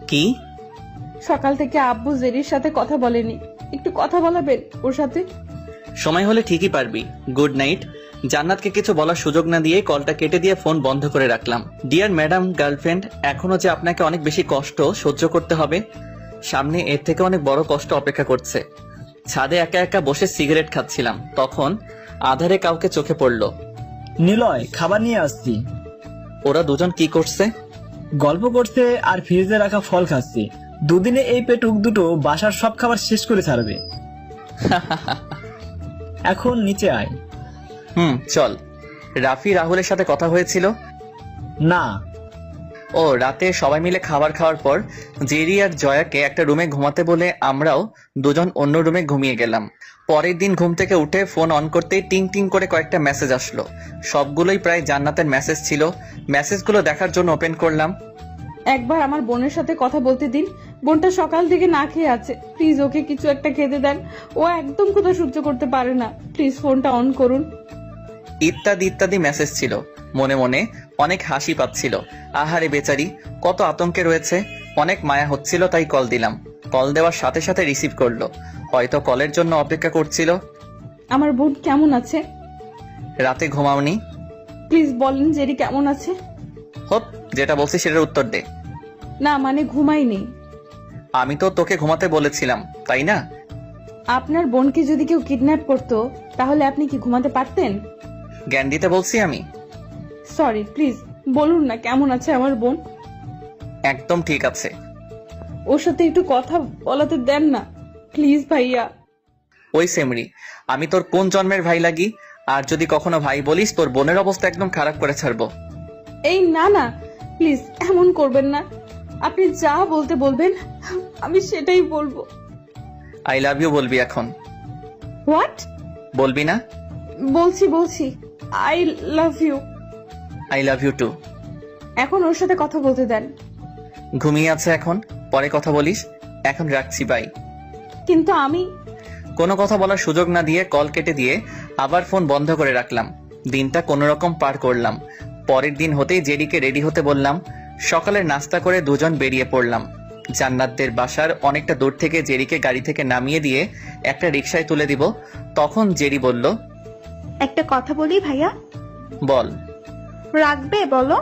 কি? সকাল থেকে আব্বু জেরির সাথে কথা বলেনি, একটু কথা বলাবেন ওর সাথে? সময় হলে ঠিকই পারবি। Good night. জান্নাতকে কিছু বলার সুযোগ না দিয়ে কলটা কেটে দিয়ে ফোন বন্ধ করে রাখলাম। ডিয়ার ম্যাডাম গার্লফ্রেন্ড, এখনো যে আপনাকে অনেক বেশি কষ্ট সহ্য করতে হবে, সামনে এর থেকে অনেক বড় কষ্ট অপেক্ষা করছে। ছাদে একা একা বসে সিগারেট খাচ্ছিলাম, তখন আধারে কাউকে চোখে পড়লো। নিলয়, খাবার নিয়ে আসছি। ওরা দুজন কি করছে? গল্প করছে আর ফ্রিজে রাখা ফল খাচ্ছে। দুদিনে এই পেটুক দুটো বাসার সব খাবার শেষ করে ছাড়বে। এখন নিচে আয়। চল। রাফি রাহুলের সাথে কথা হয়েছিল? না। ও, রাতে সবাই মিলে খাবার খাওয়ার পর জেরি আর জয়াকে একটা রুমে ঘুমাতে বলে আমরাও দুজন অন্য রুমে ঘুমিয়ে গেলাম। পরের দিন ঘুম থেকে উঠে ফোন অন করতেই টিং টিং করে কয়েকটা মেসেজ আসলো। সবগুলোই প্রায় জান্নাতের মেসেজ ছিল। মেসেজগুলো দেখার জন্য ওপেন করলাম। একবার আমার বোনের সাথে কথা বলতে দিন। বোনটা সকাল থেকে না খেয়ে আছে, প্লিজ ওকে কিছু একটা খেতে দেন। ও একদম ক্ষুধা সহ্য করতে পারে না, প্লিজ ফোনটা অন করুন। ইত্যাদি ইত্যাদি মেসেজ ছিল। মনে মনে অনেক হাসি পাচ্ছিল। আহারে বেচারি, কত আতঙ্কে রয়েছে। অনেক মায়া হচ্ছিল, তাই কল দিলাম। কল দেওয়ার সাথে সাথে রিসিভ করলো। হয়তো কলের জন্য অপেক্ষা করছিল। আমার বোন কেমন আছে? রাতে ঘুমাওনি? প্লিজ বলেন জেরি কেমন আছে। হোপ, যেটা বলছি সেটার উত্তর দে। না মানে ঘুমাইনি। আমি তো তোকে ঘুমাতে বলেছিলাম, তাই না? আপনার বোনকে যদি কেউ কিডন্যাপ করতো তাহলে আপনি কি ঘুমাতে পারতেন? জ্ঞান দিতে বলছি আমি? সরি, প্লিজ বলুন না কেমন আছে আমার বোন। একদম ঠিক আছে। ওর সাথে একটু কথা বলাতে দেন না প্লিজ ভাইয়া। ওই সেমরি, আমি তোর কোন জন্মের ভাই লাগি? আর যদি কখনো ভাই বলিস তোর বোনের অবস্থা একদম খারাপ করে ছাড়বো। এই না না, প্লিজ এমন করবেন না। আপনি যা বলতে বলবেন আমি সেটাই বলবো। আই লাভ ইউ বলবি এখন? হোয়াট? বলবি না? বলছি I love you. I love you too. এখন ওর সাথে কথা বলতে দেন। ঘুমিয়ে আছে এখন, পরে কথা বলিস। এখন রাখছি, বাই। কিন্তু আমি কোনো কথা বলার সুযোগ না দিয়ে কল কেটে দিয়ে আবার ফোন বন্ধ করে রাখলাম। দিনটা কোনো রকম পার করলাম। পরের দিন হতেই জেডিকে রেডি হতে বললাম। সকালের নাস্তা করে দুজন বেরিয়ে পড়লাম। জান্নাতদের বাসার অনেকটা দূর থেকে জেরিকে গাড়ি থেকে নামিয়ে দিয়ে একটা রিকশায় তুলে দিব। তখন জেরি বলল, একটা কথা বলি ভাইয়া। বল। রাখবে বলো?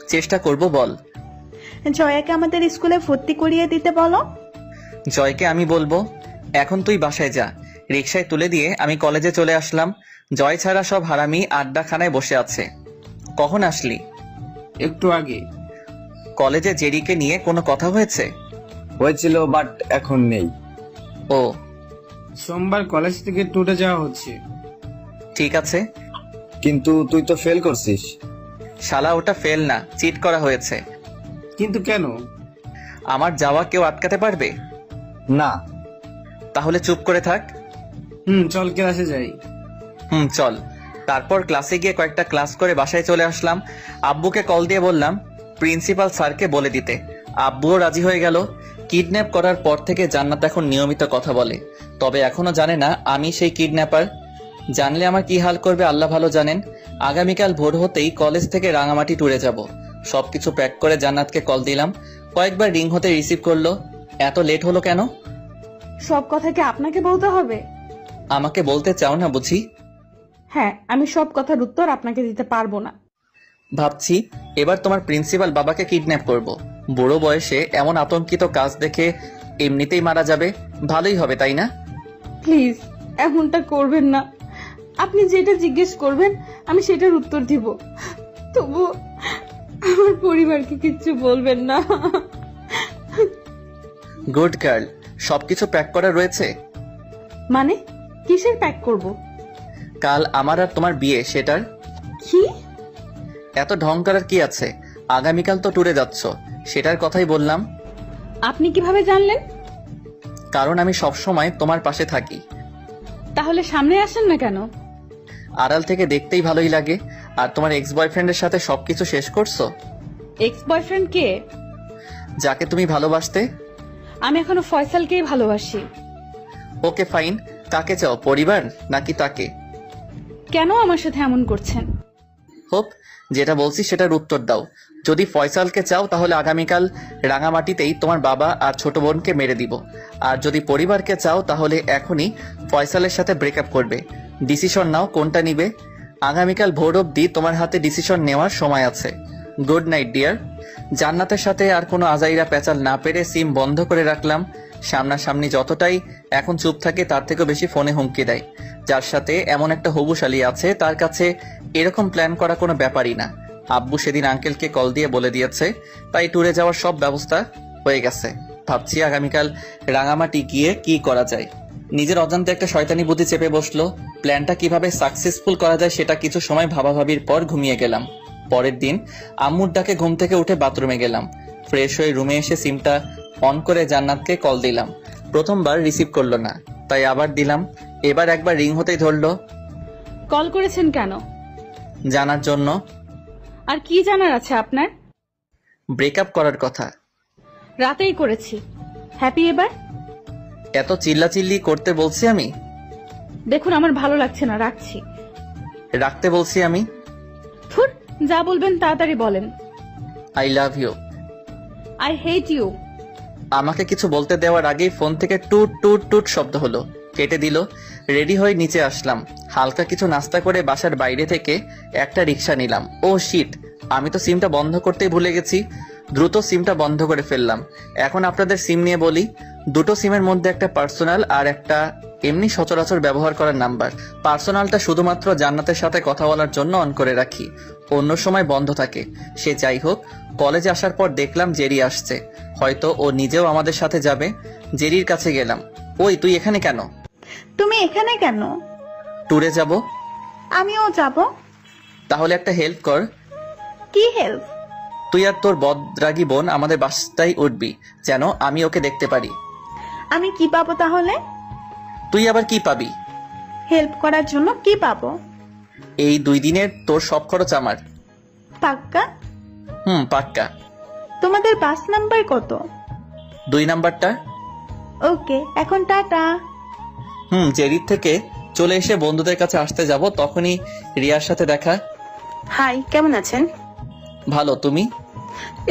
চেষ্টা করব, বল। জয়াকে আমাদের স্কুলে ভর্তি করিয়ে দিতে বলো। জয়কে আমি বলবো? এখন তুই বাসায় যা। রিকশায় তুলে দিয়ে আমি কলেজে চলে আসলাম। জয় ছাড়া সব হারামি আড্ডাখানায় বসে আছে। কখন আসলি? একটু আগে। কলেজে জেরিকে নিয়ে কোনো কথা হয়েছে? হয়েছিল, বাট এখন নেই। ও, সোমবার কলেজ থেকে ট্যুরে যাওয়া হচ্ছে। ঠিক আছে। কিন্তু তুই তো ফেল করছিস। শালা, ওটা ফেল না, চিট করা হয়েছে। কিন্তু কেন? আমার যাওয়া কেউ আটকাতে পারবে না। তাহলে চুপ করে থাক। চল ক্লাসে যাই। চল। তারপর ক্লাসে গিয়ে কয়েকটা ক্লাস করে বাসায় চলে আসলাম। আব্বুকে কল দিয়ে বললাম প্রিন্সিপাল স্যারকে বলে দিতে। আব্বুও রাজি হয়ে গেল। কিডন্যাপ করার পর থেকে জান্নাত এখন নিয়মিত কথা বলে, তবে এখনো জানে না আমি সেই কিডন্যাপার। জানলে আমার কি হাল করবে আল্লাহ ভালো জানেন। আগামীকাল ভোর হতেই কলেজ থেকে রাঙামাটি ট্যুরে যাব। সবকিছু প্যাক করে জান্নাতকে কল দিলাম। কয়েকবার রিং হতে রিসিভ করলো। এত লেট হলো কেন? সব কথা কি আপনাকে বলতে হবে? আমাকে বলতে চাও না বুঝি? হ্যাঁ, আমি সব কথার উত্তর আপনাকে দিতে পারবো না। ভাবছি এবার তোমার প্রিন্সিপাল বাবাকে কিডন্যাপ করব। বুড়ো বয়সে এমন আতঙ্কিত কাজ দেখে এমনিতেই মারা যাবে। ভালোই হবে, তাই না? প্লিজ এমনটা করবেন না। আপনি যেটা জিজ্ঞেস করবেন আমি সেটার উত্তর দিব, তবু আমার পরিবারকে কিচ্ছু বলবেন না। Good girl. সবকিছু প্যাক করা রয়েছে? মানে কিসের প্যাক করব? কাল আমার আর তোমার বিয়ে, সেটার। কি? এত ঢং করার কি আছে? আগামীকাল তো ট্যুরে যাচ্ছ, সেটার কথাই বললাম। আপনি কিভাবে জানলেন? কারণ আমি সব সময় তোমার পাশে থাকি। তাহলে সামনে আসেন না কেন? আড়াল থেকে দেখতেই ভালোই লাগে। আর তোমার এক্স বয়ফ্রেন্ডের সাথে সবকিছু শেষ করছো? এক্স বয়ফ্রেন্ড কে? যাকে তুমি ভালোবাসতে। আমি এখনো ফয়সালকেই ভালোবাসি। Okay fine. কাকে চাও, পরিবার নাকি তাকে? কেন আমার সাথে এমন করছেন? হোপ, যেটা বলছি সেটার উত্তর দাও। যদি ফয়সালকে চাও তাহলে আগামীকাল রাঙামাটিতেই তোমার বাবা আর ছোট বোনকে মেরে দিব। আর যদি পরিবারকে চাও তাহলে এখনই ফয়সালের সাথে ব্রেকআপ করবে। ডিসিশন নাও, কোনটা নিবে। আগামীকাল ভোর অবধি তোমার হাতে ডিসিশন নেওয়ার সময় আছে। Good night dear. জান্নাতের সাথে আর কোনো আজাইরা পেঁচাল না পেরে সিম বন্ধ করে রাখলাম। সামনাসামনি যতটাই এখন চুপ থাকে তার থেকেও বেশি ফোনে হুমকি দেয়। যার সাথে এমন একটা হবুশালী আছে তার কাছে এরকম প্ল্যান করা কোনো ব্যাপারই না। আব্বু সেদিন আঙ্কেলকে কল দিয়ে বলে দিয়েছে, তাই ট্যুরে যাওয়ার সব ব্যবস্থা হয়ে গেছে। ভাবছি আগামীকাল রাঙামাটি গিয়ে কি করা যায়। নিজের অজান্তে একটা শয়তানি বুদ্ধি চেপে বসলো। প্ল্যানটা কিভাবে সাকসেসফুল করা যায় সেটা কিছু সময় ভাবাভাবির পর ঘুমিয়ে গেলাম। পরের দিন আম্মুর ডাকে ঘুম থেকে উঠে বাথরুমে গেলাম। ফ্রেশ হয়ে রুমে এসে সিমটা অন করে জান্নাতকে কল দিলাম। প্রথমবার রিসিভ করলো না, তাই আবার দিলাম। এবার একবার রিং হতেই ধরলো। কল করেছেন কেন? জানার জন্য। আর কি জানার আছে আপনার? ব্রেকআপ করার কথা। রাতেই করেছি। হ্যাপি এবার? এত চিল্লাচিল্লি করতে বলছি আমি? দেখুন আমার ভালো লাগছে না, রাখছি। রাখতে বলছি আমি? ধুর, যা বলবেন তাড়াতাড়ি বলেন। I love you. I hate you. আমাকে কিছু বলতে দেওয়ার আগেই ফোন থেকে টুট টুট টুট শব্দ হলো। কেটে দিল। রেডি হয়ে নিচে আসলাম। হালকা কিছু নাস্তা করে বাসার বাইরে থেকে একটা রিক্সা নিলাম। ও শিট, আমি তো সিমটা বন্ধ করতেই ভুলে গেছি, দ্রুত সিমটা বন্ধ করে ফেললাম। এখন আপনাদের সিম নিয়ে বলি। দুটো সিমের মধ্যে একটা পার্সোনাল আর একটা এমনি সচরাচর ব্যবহার করার নাম্বার। পার্সোনালটা শুধুমাত্র জান্নাতের সাথে কথা বলার জন্য অন করে রাখি, অন্য সময় বন্ধ থাকে। সে যাই হোক, কলেজে আসার পর দেখলাম জেরি আসছে, হয়তো ও নিজেও আমাদের সাথে যাবে। জেরির কাছে গেলাম। ওই তুই এখানে কেন? তুমি এখানে কেন? ট্যুরে যাব। আমিও যাব। তাহলে একটা হেল্প কর। কি হেল্প? তুই আর তোর বদরাগী বোন আমাদের বাসটাই উঠবি, যেন আমি ওকে দেখতে পারি। আমি কি পাবো তাহলে? তুই আবার কি পাবি? হেল্প করার জন্য কি পাবো? এই 2 দিনের তোর সব খরচ আমার। পাক্কা? পাক্কা। তোমাদের বাস নাম্বার কত? 2 নাম্বারটা। ওকে, এখন টাটা। জেরির থেকে চলে এসে বন্ধুদের কাছে আসতে যাব, তখনই রিয়ার সাথে দেখা। হাই, কেমন আছেন? ভালো, তুমি?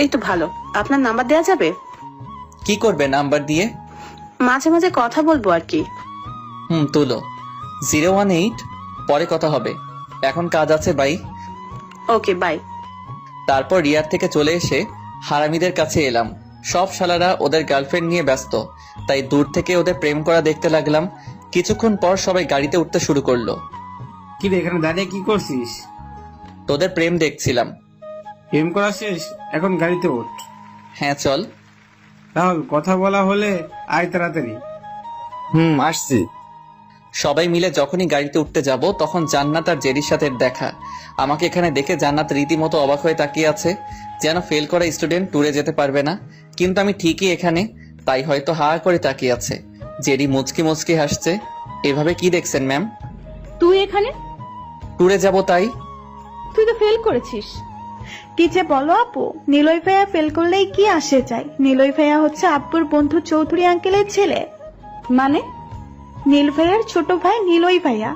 এই তো ভালো। আপনার নাম্বার দেওয়া যাবে? কি করবে নাম্বার দিয়ে? মাঝে মাঝে কথা বলবো আর কি। তুলো। 018, পরে কথা হবে, এখন কাজ আছে, বাই। Okay, by. তারপর রিয়ার থেকে চলে এসে হারামিদের কাছে এলাম। সব শালারা ওদের গার্লফ্রেন্ড নিয়ে ব্যস্ত, তাই দূর থেকে ওদের প্রেম করা দেখতে লাগলাম। কিছুক্ষণ পর সবাই গাড়িতে উঠতে শুরু করলো। কি রে, এখানে দাঁড়িয়ে কি করছিস? তোদের প্রেম দেখছিলাম। প্রেম করা শেষ, এখন গাড়িতে ওঠ। হ্যাঁ চল। রাহুল, কথা বলা হলে আয় তাড়াতাড়ি। আসছি। সবাই মিলে যখনই গাড়িতে উঠতে যাব, তখন জান্নাত আর জেরির সাথে দেখা। আমাকে এখানে দেখে জান্নাত রীতিমতো অবাক হয়ে তাকিয়ে আছে, যেন ফেল করা স্টুডেন্ট ট্যুরে যেতে পারবে না। কিন্তু আমি ঠিকই এখানে, তাই হয়তো হা করে তাকিয়ে আছে। জেরি মুচকি মুচকি হাসছে। এভাবে কি দেখছেন ম্যাম? তুই এখানে? ট্যুরে যাব তাই। তুই তো ফেল করেছিস। কি যে বলো আপু, নিলয় ভাইয়া ফেল করলেই কি আসে যায়? নিলয় ভাইয়া হচ্ছে আব্বুর বন্ধু চৌধুরী আঙ্কেলের ছেলে। মানে? নীল ভাইয়ার ছোট ভাই নিলয় ভাইয়া।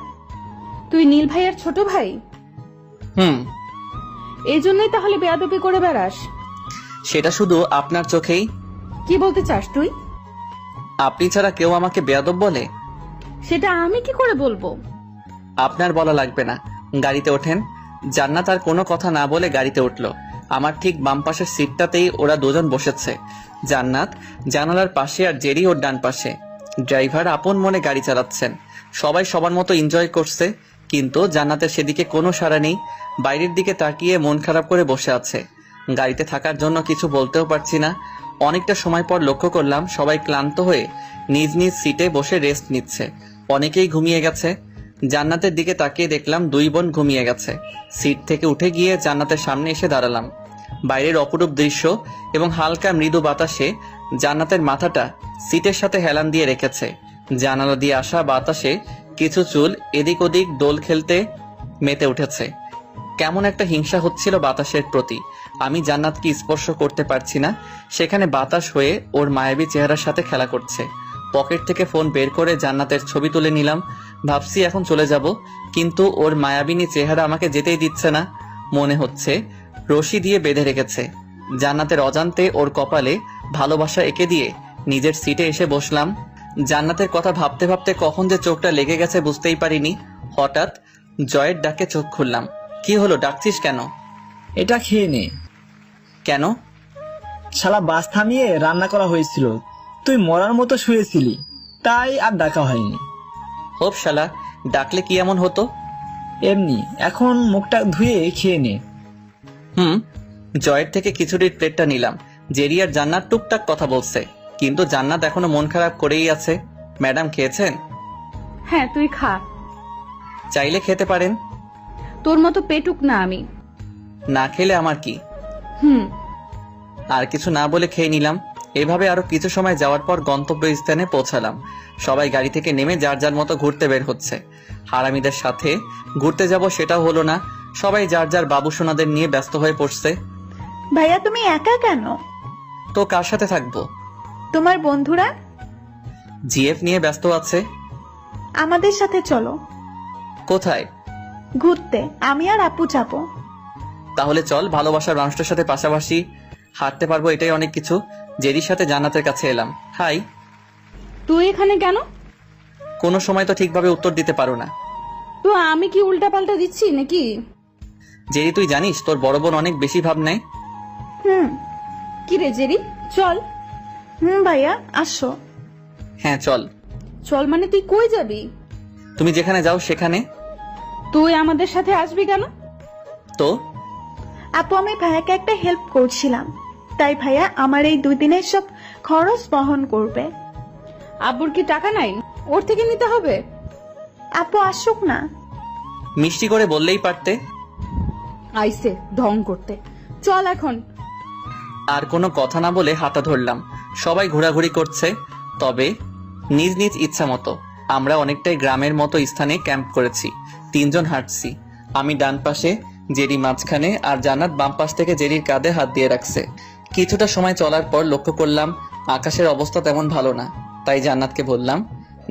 তুই নীল ভাইয়ার ছোট ভাই? এই জন্যই তাহলে বেয়াদবি করে বেড়াস? সেটা শুধু আপনার চোখেই। কি বলতে চাস তুই? আপনি ছাড়া কেউ আমাকে বেয়াদব বলে? সেটা আমি কি করে বলবো? আপনার বলা লাগবে না, গাড়িতে ওঠেন। জান্নাত আর কোনো কথা না বলে গাড়িতে উঠলো। আমার ঠিক বাম পাশের সিটটাতেই ওরা দুজন বসেছে। জান্নাত জানালার পাশে আর জেরি ওর ডান পাশে। ড্রাইভার আপন মনে গাড়ি চালাচ্ছেন। সবাই সবার মতো এনজয় করছে, কিন্তু জান্নাতের সেদিকে কোনো সাড়া নেই। বাইরের দিকে তাকিয়ে মন খারাপ করে বসে আছে। গাড়িতে থাকার জন্য কিছু বলতেও পারছি না। অনেকটা সময় পর লক্ষ্য করলাম সবাই ক্লান্ত হয়ে নিজ নিজ সিটে বসে রেস্ট নিচ্ছে। অনেকেই ঘুমিয়ে গেছে। জান্নাতের দিকে তাকিয়ে দেখলাম 2 বোন ঘুমিয়ে গেছে। সিট থেকে উঠে গিয়ে জান্নাতের সামনে এসে দাঁড়ালাম। বাইরের অপরূপ দৃশ্য এবং হালকা মৃদু বাতাসে জান্নাতের মাথাটা সিটের সাথে হেলান দিয়ে রেখেছে। জানালা দিয়ে আসা বাতাসে কিছু চুল এদিক ওদিক দোল খেলতে মেতে উঠেছে। কেমন একটা হিংসা হচ্ছিল বাতাসের প্রতি। আমি জান্নাতকে স্পর্শ করতে পারছি না, সেখানে বাতাস হয়ে ওর মায়াবী চেহারার সাথে খেলা করছে। পকেট থেকে ফোন বের করে জান্নাতের ছবি তুলে নিলাম। ভাবছি এখন চলে যাব, কিন্তু ওর মায়াবিনী চেহারা আমাকে যেতেই দিচ্ছে না। মনে হচ্ছে রশি দিয়ে বেঁধে রেখেছে। জান্নাতের অজান্তে ওর কপালে ভালোবাসা এঁকে দিয়ে নিজের সিটে এসে বসলাম। জান্নাতের কথা ভাবতে ভাবতে কখন যে চোখটা লেগে গেছে বুঝতেই পারিনি। হঠাৎ জয়ের ডাকে চোখ খুললাম। কি হলো, ডাকছিস কেন? এটা খেয়ে নে। কেন? শালা বাস থামিয়ে রান্না করা হয়েছিল, তুই মরার মতো শুয়েছিলি, তাই আর ডাকা হয়নি। হোপ শালা, ডাকলে কি এমন হতো? এমনি, এখন মুখটা ধুয়ে খেয়ে নে। জয়ের থেকে খিচুড়ির প্লেটটা নিলাম। জেরি আর জান্নাত টুকটাক কথা বলছে, কিন্তু জান্নাত এখনো মন খারাপ করেই আছে। ম্যাডাম খেয়েছেন? হ্যাঁ, তুই খা। চাইলে খেতে পারেন। তোর মতো পেটুক না আমি। না খেলে আমার কি? আর কিছু না বলে খেয়ে নিলাম। এভাবে আরো কিছু সময় যাওয়ার পর গন্তব্যস্থানে পৌঁছালাম। সবাই গাড়ি থেকে নেমে যার যার মতো ঘুরতে বের হচ্ছে। হারামিদের সাথে ঘুরতে যাব সেটাও হলো না। সবাই যার যার বাবু সোনাদের নিয়ে ব্যস্ত হয়ে পড়ছে। ভাইয়া তুমি একা কেন? তো কার সাথে থাকবো? তোমার বন্ধুরা? জিএফ নিয়ে ব্যস্ত আছে। আমাদের সাথে চলো। কোথায়? ঘুরতে। আমি আর আপু যাবো। তাহলে চল, ভালোবাসার মানুষটার সাথে পাশাপাশি হাঁটতে পারবো, এটাই অনেক কিছু। জেরির সাথে জান্নাতের কাছে এলাম। হাই। তুই এখানে কেন? কোনো সময় তো ঠিকভাবে উত্তর দিতে পারো না। তো আমি কি উল্টা পাল্টা দিচ্ছি নাকি? জেরি, তুই জানিস তোর বড় বোন অনেক বেশি ভাব নেয়। কি রে জেরি, চল। ভাইয়া আসো। হ্যাঁ চল। চল মানে তুই কই যাবি? তুমি যেখানে যাও সেখানে। তুই আমাদের সাথে আসবি কেন? তো আপু, আমি ভাইয়াকে একটা হেল্প করছিলাম, তাই ভাইয়া আমার এই 2 দিনের সব খরচ বহন করবে। আব্বুর কি টাকা নাই? ওর থেকে নিতে হবে। আপু আসুক না। মিষ্টি করে বললেই পারতে। আইসে ঢং করতে। চল এখন। আর কোনো কথা না বলে হাতা ধরলাম। সবাই ঘোরাঘুরি করছে, তবে নিজ নিজ ইচ্ছা মতো। আমরা অনেকটাই গ্রামের মতো স্থানে ক্যাম্প করেছি। 3 জন হাঁটছি। আমি ডান পাশে, জেরি মাঝখানে, আর জান্নাত বাম পাশ থেকে জেরির কাঁধে হাত দিয়ে রাখছে। কিছুটা সময় চলার পর লক্ষ্য করলাম আকাশের অবস্থা তেমন ভালো না। তাই জান্নাতকে বললাম,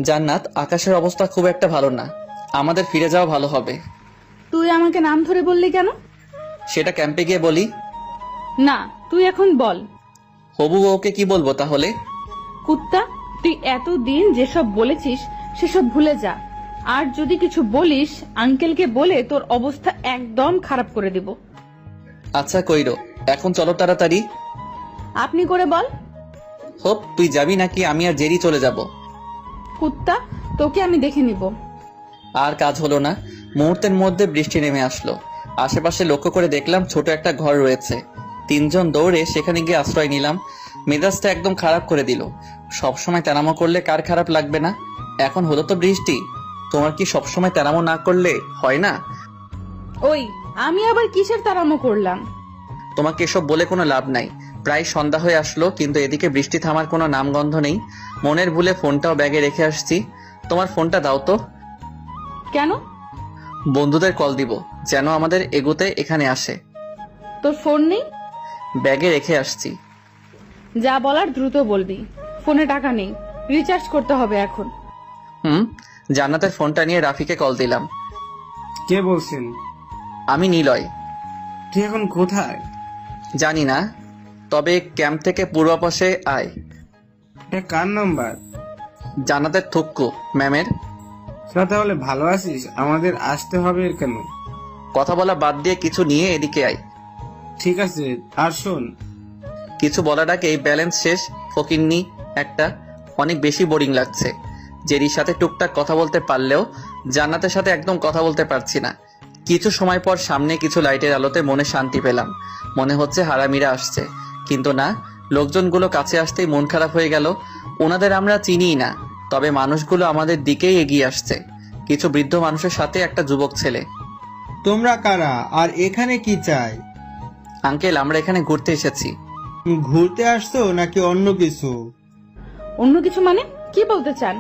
জান্নাত, আকাশের অবস্থা খুব একটা ভালো না, আমাদের ফিরে যাওয়া ভালো হবে। তুই আমাকে নাম ধরে বললি কেন? সেটা ক্যাম্পে গিয়ে বলি। না, তুই এখন বল। হবু ওকে কি বলবো তাহলে? কুত্তা, তুই এতদিন যেসব বলেছিস সেসব ভুলে যা। আর যদি কিছু বলিস, আঙ্কেলকে বলে তোর অবস্থা একদম খারাপ করে দিব। আচ্ছা কইরো, এখন চলো তাড়াতাড়ি। আপনি করে বল। হোপ, তুই যাবি নাকি আমি আর জেরি চলে যাব? কুত্তা, তোকে আমি দেখে নিব। আর কাজ হলো না। মুহূর্তের মধ্যে বৃষ্টি নেমে আসলো। আশেপাশে লক্ষ্য করে দেখলাম ছোট একটা ঘর রয়েছে। 3 জন দৌড়ে সেখানে গিয়ে আশ্রয় নিলাম। মেজাজটা একদম খারাপ করে দিল। সবসময় তেরামো করলে কার খারাপ লাগবে না? এখন হলো তো বৃষ্টি, তোমার কি সবসময় তেরামো না করলে হয় না? ওই, আমি আবার কিসের তাড়ামো করলাম? তোমাকে এসব বলে কোনো লাভ নাই। প্রায় সন্ধ্যা হয়ে আসলো, কিন্তু এদিকে বৃষ্টি থামার কোনো নামগন্ধ নেই। মনের ভুলে ফোনটাও ব্যাগে রেখে আসছি। তোমার ফোনটা দাও তো। কেন? বন্ধুদের কল দিব, যেন আমাদের এগোতে এখানে আসে। তোর ফোন নেই? ব্যাগে রেখে আসছি। যা বলার দ্রুত বলবি। ফোনে টাকা নেই, রিচার্জ করতে হবে এখন। জান্নাতের ফোনটা নিয়ে রাফিকে কল দিলাম। কে বলছেন? আমি নিলয়। তুই এখন কোথায়? জানি না, তবে ক্যাম্প থেকে পূর্ব পাশে আয়। এটা কার নাম্বার? জান্নাতের থুক্কু ম্যামের। তাহলে ভালো আছিস? আমাদের আসতে হবে কেন? কথা বলা বাদ দিয়ে কিছু নিয়ে এদিকে আয়। ঠিক আছে, আর শোন। কিছু বলার আগেই ব্যালেন্স শেষ। ফকিন্নি একটা, অনেক বেশি বোরিং লাগছে। জেরির সাথে টুকটাক কথা বলতে পারলেও জান্নাতের সাথে একদম কথা বলতে পারছি না। কিছু সময় পর সামনে কিছু লাইটের আলোতে মনে শান্তি পেলাম। মনে হচ্ছে হারামিরা আসছে, কিন্তু না, লোকজনগুলো কাছে আসতেই মন খারাপ হয়ে গেল। ওনাদের আমরা চিনিই না, তবে মানুষগুলো আমাদের দিকেই এগিয়ে আসছে। কিছু বৃদ্ধ মানুষের সাথে একটা যুবক ছেলে। তোমরা কারা আর এখানে কি চাই? আঙ্কেল, আমরা এখানে ঘুরতে এসেছি। ঘুরতে আসছো নাকি অন্য কিছু? অন্য কিছু মানে কি বলতে চান?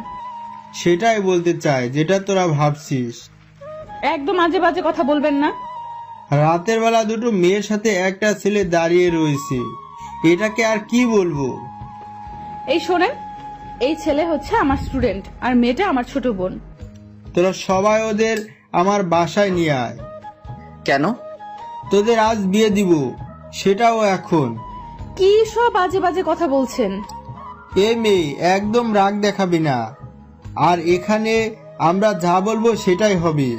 সেটাই বলতে চাই যেটা তোরা ভাবছিস। একদম আজে বাজে কথা বলবেন না। রাতের বেলা 2 মেয়ের সাথে একটা ছেলে দাঁড়িয়ে রয়েছে, এটাকে আর কি বলবো? এই শোনেন, এই ছেলে হচ্ছে আমার স্টুডেন্ট আর মেয়েটা আমার ছোট বোন। তোরা সবাই ওদের আমার বাসায় নিয়ে আয়। কেন? তোদের আজ বিয়ে দিব, সেটাও এখন। কি সব বাজে বাজে কথা বলছেন? এ মেয়ে, একদম রাগ দেখাবি না, আর এখানে আমরা যা বলবো সেটাই হবে।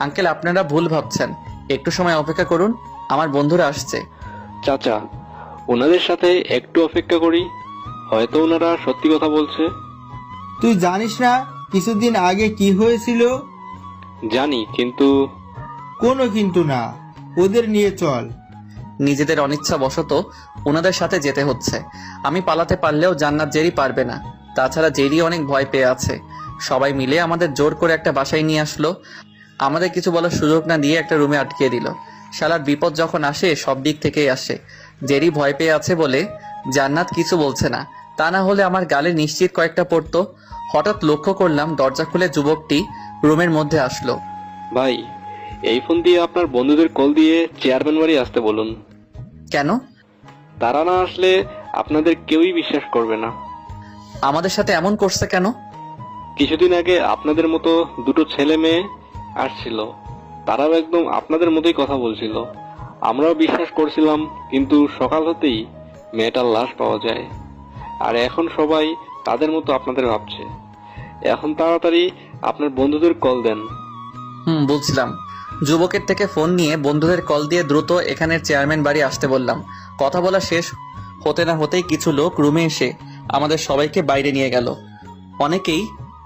আঙ্কেল, আপনারা ভুল ভাবছেন, একটু সময় অপেক্ষা করুন, আমার বন্ধুরা আসছে। চাচা, ওনাদের সাথে একটু অপেক্ষা করি, হয়তো ওনারা সত্যি কথা বলছে। তুই জানিস না কিছুদিন আগে কি হয়েছিল? জানি, কিন্তু কোনো কিন্তু না, ওদের নিয়ে চল। নিজেদের অনিচ্ছা বশত ওনাদের সাথে যেতে হচ্ছে। আমি পালাতে পারলেও জান্নাত জেরি পারবে না। তাছাড়া জেরি অনেক ভয় পেয়ে আছে। সবাই মিলে আমাদের জোর করে একটা বাসায় নিয়ে আসলো। আমাদের কিছু বলার সুযোগ না দিয়ে একটা রুমে আটকিয়ে দিল। শালার বিপদ যখন আসে সব দিক থেকেই আসে। জেরি ভয় পেয়ে আছে বলে জান্নাত কিছু বলছে না, তা না হলে আমার গালে নিশ্চিত কয়েকটা পড়তো। হঠাৎ লক্ষ্য করলাম দরজা খুলে যুবকটি রুমের মধ্যে আসলো। ভাই, এই ফোন দিয়ে আপনার বন্ধুদের কল দিয়ে চেয়ারম্যান বাড়ি আসতে বলুন। কেন? তারা না আসলে আপনাদের কেউই বিশ্বাস করবে না। আমাদের সাথে এমন করছে কেন? কিছুদিন আগে আপনাদের মতো 2 ছেলে মেয়ে আসছিল, তারাও একদম আপনাদের মতোই কথা বলছিল। আমরাও বিশ্বাস করছিলাম, কিন্তু সকাল হতেই মেয়েটার লাশ পাওয়া যায়। আর এখন সবাই তাদের মতো আপনাদের ভাবছে। এখন তাড়াতাড়ি আপনার বন্ধুদের কল দেন। বলছিলাম। যুবকের থেকে ফোন নিয়ে বন্ধুদের কল দিয়ে দ্রুত এখানের চেয়ারম্যান বাড়ি আসতে বললাম। কথা বলা শেষ হতে না হতেই কিছু লোক রুমে এসে আমাদের সবাইকে বাইরে নিয়ে গেল। অনেকেই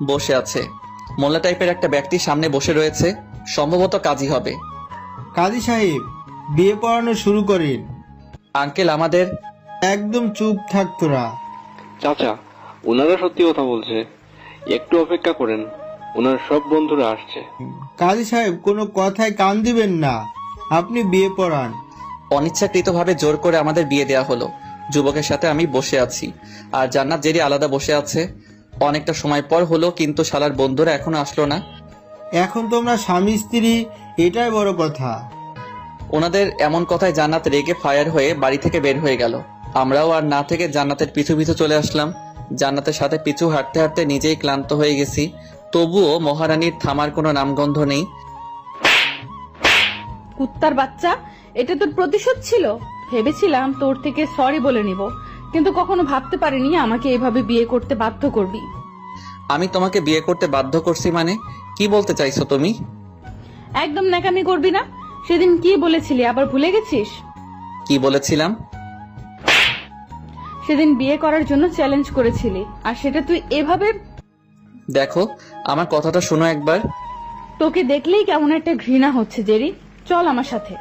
বসে আছে। মোল্লা টাইপের একটা ব্যক্তি সামনে বসে রয়েছে, সম্ভবত কাজী হবে। কাজী সাহেব, বিয়ে পড়ানো শুরু করেন। আঙ্কেল আমাদের। একদম চুপ থাক তোরা। চাচা, ওনারা সত্যি কথা বলছে, একটু অপেক্ষা করেন, ওনার সব বন্ধুরা আসছে। কাজী সাহেব, কোনো কথায় কান দিবেন না, আপনি বিয়ে পড়ান। অনিচ্ছাকৃতভাবে জোর করে আমাদের বিয়ে দেয়া হলো। যুবকের সাথে আমি বসে আছি, আর জান্নাত জেরি আলাদা বসে আছে। অনেকটা সময় পর হলো, কিন্তু শালার বন্ধুরা এখনো আসলো না। এখন তোমরা স্বামী স্ত্রী, এটাই বড় কথা। ওনাদের এমন কথায় জান্নাত রেগে ফায়ার হয়ে বাড়ি থেকে বের হয়ে গেল। আমরাও আর না থেকে জান্নাতের পিছু পিছু চলে আসলাম। জান্নাতের সাথে পিছু হাঁটতে হাঁটতে নিজেই ক্লান্ত হয়ে গেছি, তবুও মহারানীর থামার কোনো নামগন্ধ নেই। কুত্তার বাচ্চা, এটা তোর প্রতিশোধ ছিল? ভেবেছিলাম তোর থেকে সরি বলে নিব, কিন্তু কখনো ভাবতে পারিনি আমাকে এভাবে বিয়ে করতে বাধ্য করবি। আমি তোমাকে বিয়ে করতে বাধ্য করছি মানে কি বলতে চাইছো তুমি? একদম ন্যাকামি করবি না। সেদিন কি বলেছিলি আবার ভুলে গেছিস? কি বলেছিলাম? সেদিন বিয়ে করার জন্য চ্যালেঞ্জ করেছিলি, আর সেটা তুই এভাবে। দেখো, আমার কথাটা শোনো একবার। তোকে দেখলেই কেমন একটা ঘৃণা হচ্ছে জেরি, চল আমার সাথে।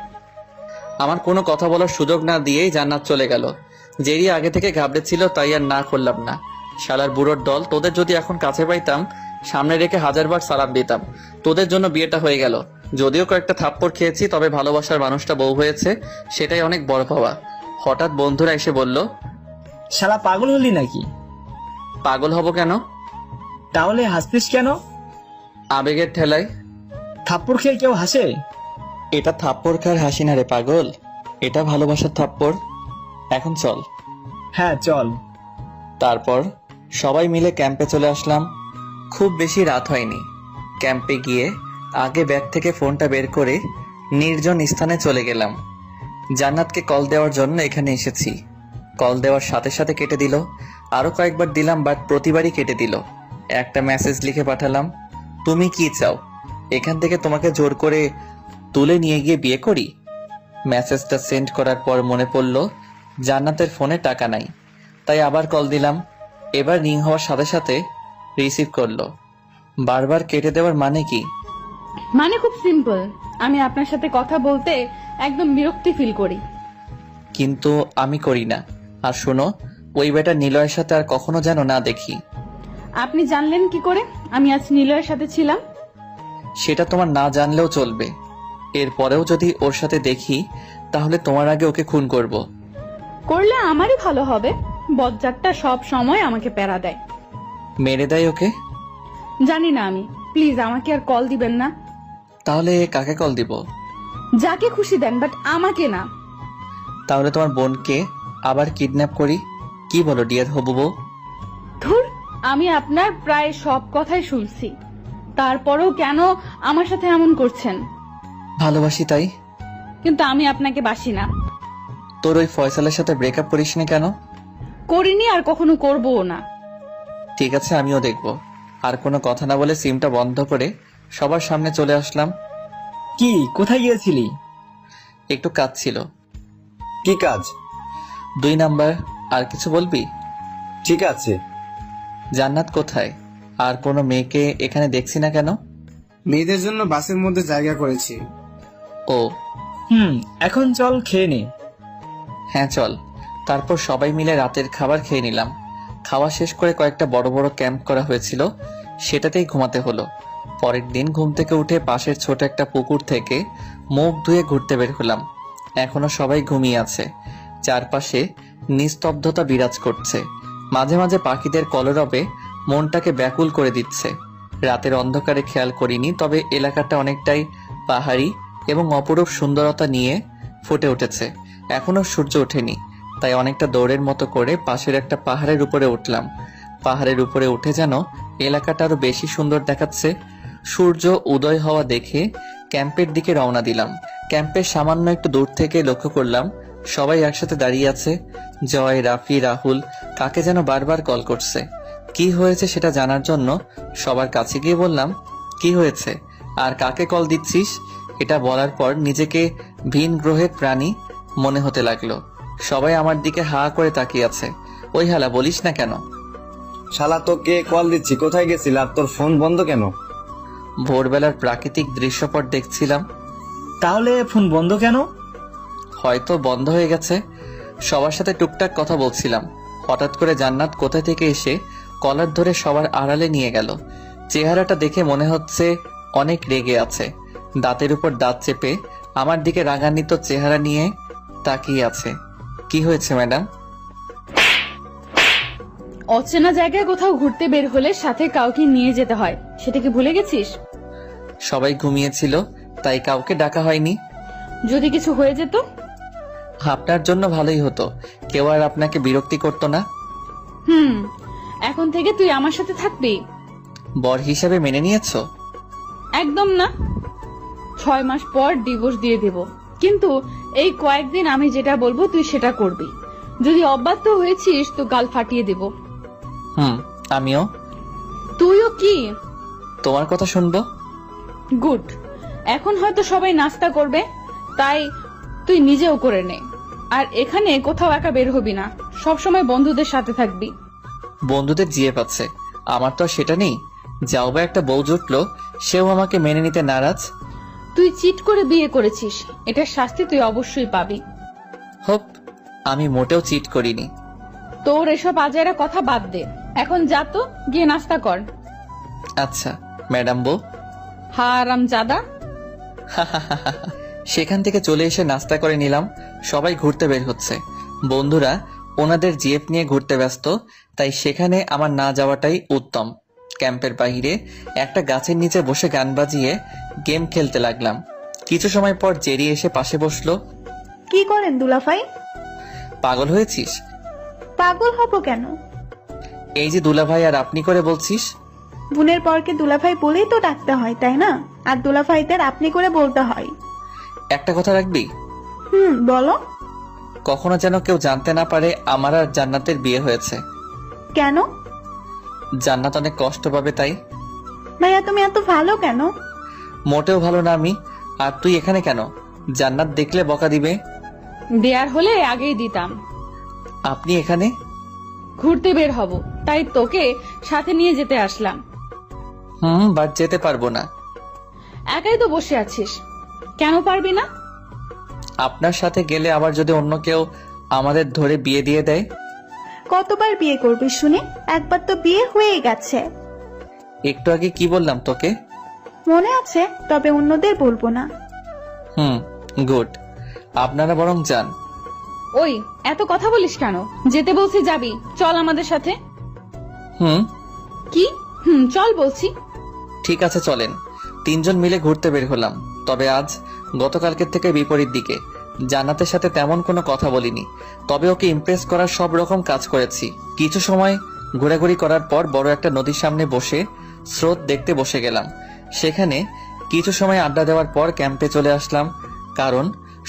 আমার কোনো কথা বলার সুযোগ না দিয়েই জান্নাত চলে গেল। জেরি আগে থেকে ঘাবড়েছিল, তাই আর না করলাম না। শালার বুড়োর দল, তোদের যদি এখন কাছে পাইতাম সামনে রেখে হাজারবার সালাম দিতাম। তোদের জন্য বিয়েটা হয়ে গেল। যদিও কয়েকটা থাপ্পড় খেয়েছি, তবে ভালোবাসার মানুষটা বউ হয়েছে, সেটাই অনেক বড় পাওয়া। হঠাৎ বন্ধুরা এসে বলল, শালা পাগল হলি নাকি? পাগল হব কেন? তাহলে হাসতিস কেন? আবেগের ঠেলায়। থাপ্পড় খেয়ে কেউ হাসে? এটা থাপ্পড় খার হাসি না রে পাগল, এটা ভালোবাসার থাপ্পড়। এখন চল। হ্যাঁ চল। তারপর সবাই মিলে ক্যাম্পে চলে আসলাম। খুব বেশি রাত হয়নি। ক্যাম্পে গিয়ে আগে ব্যাগ থেকে ফোনটা বের করে নির্জন স্থানে চলে গেলাম। জান্নাতকে কল দেওয়ার জন্য এখানে এসেছি। কল দেওয়ার সাথে সাথে কেটে দিল। আরো কয়েকবার দিলাম, বাট প্রতিবারই কেটে দিল। একটা মেসেজ লিখে পাঠালাম, তুমি কি চাও? এখান থেকে তোমাকে জোর করে তুলে নিয়ে গিয়ে বিয়ে করি? মেসেজটা সেন্ড করার পর মনে পড়ল জান্নাতের ফোনে টাকা নাই, তাই আবার কল দিলাম। এবার রিং হওয়ার সাথে সাথে রিসিভ করলো। বারবার কেটে দেওয়ার মানে কি? মানে খুব সিম্পল, আমি আপনার সাথে কথা বলতে একদম বিরক্তি ফিল করি। কিন্তু আমি করি না। আর শোনো, ওই বেটা নিলয়ের সাথে আর কখনো যেন না দেখি। আপনি জানলেন কি করে আমি আজ নিলয়ের সাথে ছিলাম? সেটা তোমার না জানলেও চলবে। এরপরেও যদি ওর সাথে দেখি, তাহলে তোমার আগে ওকে খুন করব। করলে আমারই ভালো হবে। বজ্জাতটা সব সময় আমাকে প্যারা দেয়। মেরে দেয় ওকে? জানি না আমি। প্লিজ আমাকে আর কল দিবেন না। তাহলে কাকে কল দিব? যাকে খুশি দেন, বাট আমাকে না। তাহলে তোমার বোনকে আবার কিডন্যাপ করি? কি বলো ডিয়ার হবু বউ? ধুর, আমি আপনার প্রায় সব কথাই শুনছি, তারপরেও কেন আমার সাথে এমন করছেন? ভালোবাসি তাই। কিন্তু আমি আপনাকে বাসি না। তোর ওই ফয়সালের সাথে ব্রেকআপ করিসনি কেন? করিনি, আর কখনো করবও না। ঠিক আছে, আমিও দেখব। আর কোনো কথা না বলে সিমটা বন্ধ করে সবার সামনে চলে আসলাম। কি, কোথায় গিয়েছিলি? একটু কাজ ছিল। কি কাজ? 2 নাম্বার। আর কিছু বলবি? ঠিক আছে। জান্নাত কোথায়? আর কোনো মেয়েকে এখানে দেখছি না কেন? মেয়েদের জন্য বাসের মধ্যে জায়গা করেছি। ও এখন চল খেয়ে নে। হ্যাঁ চল। তারপর সবাই মিলে রাতের খাবার খেয়ে নিলাম। খাওয়া শেষ করে কয়েকটা বড় বড় ক্যাম্প করা হয়েছিল, সেটাতেই ঘুমাতে হলো। পরের দিন ঘুম থেকে উঠে পাশের ছোট একটা পুকুর থেকে মুখ ধুয়ে ঘুরতে বের হলাম। এখনো সবাই ঘুমিয়ে আছে। চারপাশে নিস্তব্ধতা বিরাজ করছে। মাঝে মাঝে পাখিদের কলরবে মনটাকে ব্যাকুল করে দিচ্ছে। রাতের অন্ধকারে খেয়াল করিনি, তবে এলাকাটা অনেকটাই পাহাড়ি এবং অপরূপ সুন্দরতা নিয়ে ফুটে উঠেছে। এখনো সূর্য ওঠেনি, তাই অনেকটা দৌড়ের মতো করে পাশের একটা পাহাড়ের উপরে উঠলাম। পাহাড়ের উপরে উঠে যেন এলাকাটা আরো বেশি সুন্দর দেখাচ্ছে। সূর্য উদয় হওয়া দেখে ক্যাম্পের দিকে রওনা দিলাম। ক্যাম্পের সামান্য একটু দূর থেকে লক্ষ্য করলাম সবাই একসাথে দাঁড়িয়ে আছে। জয়, রাফি, রাহুল কাকে যেন বারবার কল করছে। কি হয়েছে সেটা জানার জন্য সবার কাছে গিয়ে বললাম, কি হয়েছে আর কাকে কল দিচ্ছিস? এটা বলার পর নিজেকে ভিন গ্রহের প্রাণী মনে হতে লাগলো। সবাই আমার দিকে হা করে তাকিয়ে আছে। ওই হালা, বলিস না কেন? শালা তোকে কল দিচ্ছি, কোথায় গেছিল আর তোর ফোন বন্ধ কেন? ভোরবেলার প্রাকৃতিক দৃশ্যপট দেখছিলাম। তাহলে ফোন বন্ধ কেন? হয়তো বন্ধ হয়ে গেছে। সবার সাথে টুকটাক কথা বলছিলাম। হঠাৎ করে জান্নাত কোথা থেকে এসে কলার ধরে সবার আড়ালে নিয়ে গেল। চেহারাটা দেখে মনে হচ্ছে অনেক রেগে আছে। দাঁতের উপর দাঁত চেপে আমার দিকে রাগান্বিত চেহারা নিয়ে তাকিয়ে আছে। কি হয়েছে ম্যাডাম? অচেনা জায়গায় কোথাও ঘুরতে বের হলে সাথে কাউকে নিয়ে যেতে হয়, সেটা কি ভুলে গেছিস? সবাই ঘুমিয়েছিল, তাই কাউকে ডাকা হয়নি। যদি কিছু হয়ে যেত? আপনার জন্য ভালোই হতো, কেউ আর আপনাকে বিরক্তি করতো না। এখন থেকে তুই আমার সাথে থাকবি? বর হিসাবে মেনে নিয়েছো? একদম না। 6 মাস পর ডিভোর্স দিয়ে দেব, কিন্তু এই কয়েকদিন আমি যেটা বলবো তুই সেটা করবি। যদি অবাধ্য হয়েছিস তো গাল ফাটিয়ে দেব। আমিও। তুইও কি? তোমার কথা শুনবো। গুড। এখন হয়তো সবাই নাস্তা করবে, তাই তুই নিজেও করে নে। আর এখানে কোথাও একা বের হবি না, সবসময় বন্ধুদের সাথে থাকবি। বন্ধুদের জিয়ে পাচ্ছে, আমার তো সেটা নেই। যাও বা একটা বউ জুটলো, সেও আমাকে মেনে নিতে নারাজ। তুই চিট করে বিয়ে করেছিস, এটার শাস্তি তুই অবশ্যই পাবি। হোপ, আমি মোটেও চিট করিনি। তোর এসব আজাইরা কথা বাদ দে, এখন যা তো গিয়ে নাস্তা কর। আচ্ছা ম্যাডাম বউ। হারামজাদা। সেখান থেকে চলে এসে নাস্তা করে নিলাম। সবাই ঘুরতে বের হচ্ছে। বন্ধুরা ওনাদের জিএফ নিয়ে ঘুরতে ব্যস্ত, তাই সেখানে আমার না যাওয়াটাই উত্তম। ক্যাম্পের বাইরে একটা গাছের নিচে বসে গান বাজিয়ে গেম খেলতে লাগলাম। কিছু সময় পর জেরি এসে পাশে বসলো। কি করেন দুলাভাই? পাগল হয়েছিস? পাগল হব কেন? এই যে দুলাভাই আর আপনি করে বলছিস। বোনের পরকে দুলাভাই বলেই তো ডাকতে হয়, তাই না? আর দুলাভাইদের আপনি করে বলতে হয়। একটা কথা রাখবি? বলো। কখনো যেন কেউ জানতে না পারে আমার আর জান্নাতের বিয়ে হয়েছে। কেন? জান্নাত অনেক কষ্ট পাবে তাই। ভাইয়া তুমি এত ভালো কেন? মোটেও ভালো না আমি। আর তুই এখানে কেন? জান্নাত দেখলে বকা দিবে। দেয়ার হলে আগেই দিতাম। আপনি এখানে? ঘুরতে বের হব, তাই তোকে সাথে নিয়ে যেতে আসলাম। বাট যেতে পারবো না। একাই তো বসে আছিস, কেন পারবি না? আপনার সাথে গেলে আবার যদি অন্য কেউ আমাদের ধরে বিয়ে দিয়ে দেয়। কতবার বিয়ে করবি শুনে? একবার তো বিয়ে হয়ে গেছে। একটু আগে কি বললাম তোকে? মনে আছে, তবে অন্যদের বলবো না। গুড। আপনারা বরং যান। ওই এত কথা বলিস কেন? যেতে বলছি যাবি, চল আমাদের সাথে। কি? চল বলছি। ঠিক আছে চলেন। 3 জন মিলে ঘুরতে বের হলাম। তবে আজ গতকালকের থেকে বিপরীত দিকে। জান্নাতের সাথে তেমন কোনো কথা বলিনি, তবে ওকে ইমপ্রেস করার সব রকম কাজ করেছি। কিছু সময় ঘোরাঘুরি করার পর বড় একটা নদীর সামনে বসে স্রোত দেখতে বসে গেলাম। সেখানে কিছু সময় আড্ডা দেওয়ার পর ক্যাম্পে চলে আসলাম, কারণ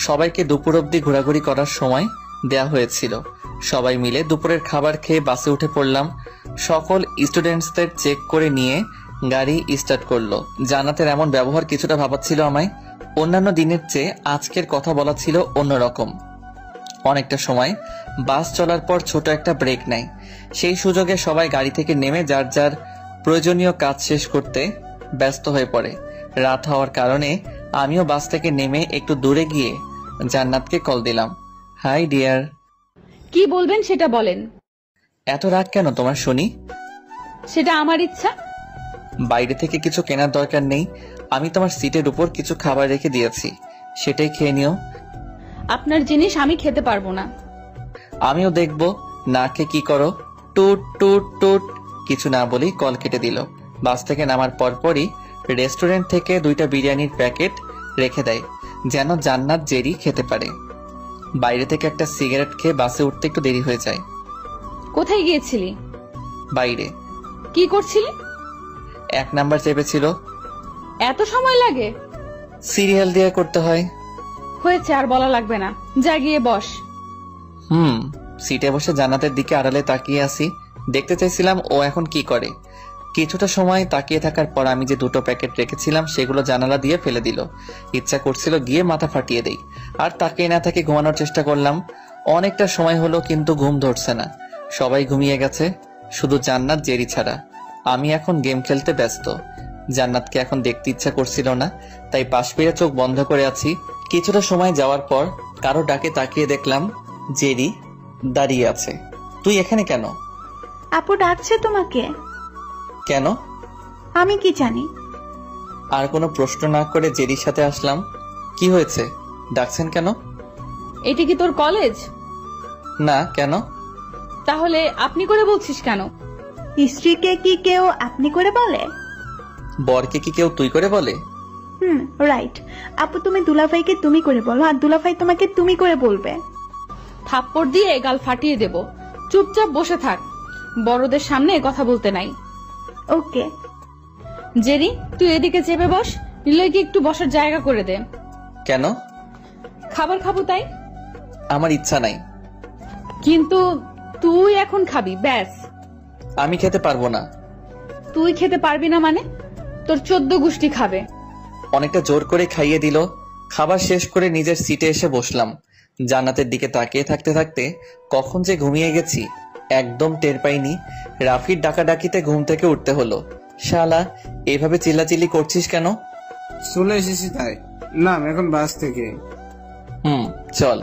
সবাইকে দুপুর অবধি ঘোরাঘুরি করার সময় দেয়া হয়েছিল। সবাই মিলে দুপুরের খাবার খেয়ে বাসে উঠে পড়লাম। সকল স্টুডেন্টসদের চেক করে নিয়ে গাড়ি স্টার্ট করলো। জান্নাতের এমন ব্যবহার কিছুটা ভাবাচ্ছিল আমায়। অন্যান্য দিনের চেয়ে আজকের কথা বলা ছিল অন্যরকম। অনেকটা সময় বাস চলার পর ছোট একটা ব্রেক নেয়। সেই সুযোগে সবাই গাড়ি থেকে নেমে যার যার প্রয়োজনীয় কাজ শেষ করতে ব্যস্ত হয়ে পড়ে। রাত হওয়ার কারণে আমিও বাস থেকে নেমে একটু দূরে গিয়ে জান্নাতকে কল দিলাম। High deer. কি বলবেন সেটা বলেন। এত রাগ কেন তোমার শুনি? সেটা আমার ইচ্ছা। বাইরে থেকে কিছু কেনার দরকার নেই। আমি তোমার সিটের উপর কিছু খাবার রেখে দিয়েছি, সেটাই খেয়ে নিও। আপনার জিনিস আমি খেতে পারবো না। আমিও দেখবো না খেয়ে কি করো। টুট টুট টুট। কিছু না বলেই কল কেটে দিল। বাস থেকে নামার পরপরই রেস্টুরেন্ট থেকে 2টা বিরিয়ানির প্যাকেট রেখে দেয়, যেন জান্নাত জেরি খেতে পারে। বাইরে থেকে একটা সিগারেট খেয়ে বাসে উঠতে একটু দেরি হয়ে যায়। কোথায় গিয়েছিলি? বাইরে। কি করছিলি? 1 নাম্বার চেপেছিল। এত সময় লাগে? সিরিয়াল দিয়ে করতে হয়। হয়েছে, আর বলা লাগবে না, যা গিয়ে বস। সিটে বসে জান্নাতের দিকে আড়ালে তাকিয়ে আসি। দেখতে চাইছিলাম ও এখন কি করে। কিছুটা সময় তাকিয়ে থাকার পর আমি যে 2টো প্যাকেট রেখেছিলাম সেগুলো জানালা দিয়ে ফেলে দিল। ইচ্ছা করছিল গিয়ে মাথা ফাটিয়ে দেই, আর তাকিয়ে না থেকে ঘুমানোর চেষ্টা করলাম। অনেকটা সময় হলো কিন্তু ঘুম ধরছে না। সবাই ঘুমিয়ে গেছে, শুধু জান্নাত জেরি ছাড়া। আমি এখন গেম খেলতে ব্যস্ত। জান্নাতকে এখন দেখতে ইচ্ছা করছিল না, তাই পাশ ফিরে চোখ বন্ধ করে আছি। কিছুটা সময় যাওয়ার পর কারো ডাকে তাকিয়ে দেখলাম জেরি দাঁড়িয়ে আছে। তুই এখানে কেন? আপু ডাকছে তোমাকে। কেন? আমি কি জানি। আর কোনো প্রশ্ন না করে জেরির সাথে আসলাম। কি হয়েছে, ডাকছেন কেন? এটা কি তোর কলেজ? না, কেন? তাহলে আপনি করে বলছিস কেন? স্ত্রীকে কি কেউ আপনি করে বলে? বরকে কি কেউ তুই করে বলে? রাইট। আপু তুমি দুলাভাইকে তুমি করে বলো, আর দুলাভাই তোমাকে তুমি করে বলবে। থাপ্পড় দিয়ে গাল ফাটিয়ে দেব। চুপচাপ বসে থাক, বড়দের সামনে কথা বলতে নাই। ওকে। জেরি, তুই এদিকে চেপে বস, নিলয়কে একটু বসার জায়গা করে দে। কেন? খাবার খাবো তাই। আমার ইচ্ছা নাই। কিন্তু তুই এখন খাবি, ব্যাস। আমি খেতে পারবো না। তুই খেতে পারবি না মানে? তোর 14 গোষ্ঠী খাবে। অনেকটা জোর করে খাইয়ে দিল। খাবার শেষ করে নিজের সিটে এসে বসলাম। জান্নাতের দিকে তাকিয়ে থাকতে থাকতে কখন যে ঘুমিয়ে গেছি একদম টের পাইনি। রাফির ডাকাডাকিতে ঘুম থেকে উঠতে হলো। শালা, এভাবে চিল্লাচিল্লি করছিস কেন? চলে এসেছি তাই। নাম এখন বাস থেকে। চল।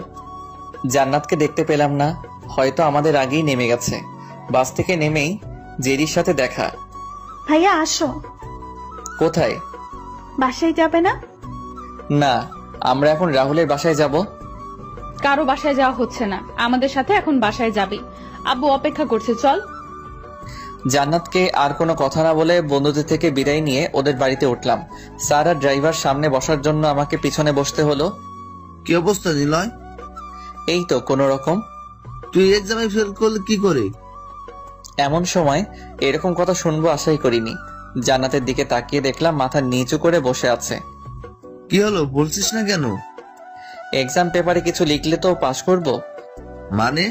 জান্নাতকে দেখতে পেলাম না, হয়তো আমাদের আগেই নেমে গেছে। বাস থেকে নেমেই জেরির সাথে দেখা। ভাইয়া আসো। কোথায়? বাসায় যাবে না? না, আমরা এখন রাহুলের বাসায় যাব। কারো বাসায় যাওয়া হচ্ছে না, আমাদের সাথে এখন বাসায় যাবি। আব্বু অপেক্ষা করছে, চল। জান্নাতকে আর কোনো কথা না বলে বন্ধুদের থেকে বিদায় নিয়ে ওদের বাড়িতে উঠলাম। স্যার আর ড্রাইভার সামনে বসার জন্য আমাকে পিছনে বসতে হলো। কি অবস্থা নিলয়? এই তো কোনো রকম। তুই এক্সামে ফেল করলে কি করে? এমন সময় এরকম কথা শুনবো আশাই করিনি। জান্নাতের দিকে তাকিয়ে দেখলাম মাথা নিচু করে বসে আছে। কি হলো, বলছিস না কেন? এক্সাম পেপারে কিছু লিখলে তো পাস করব। মানে?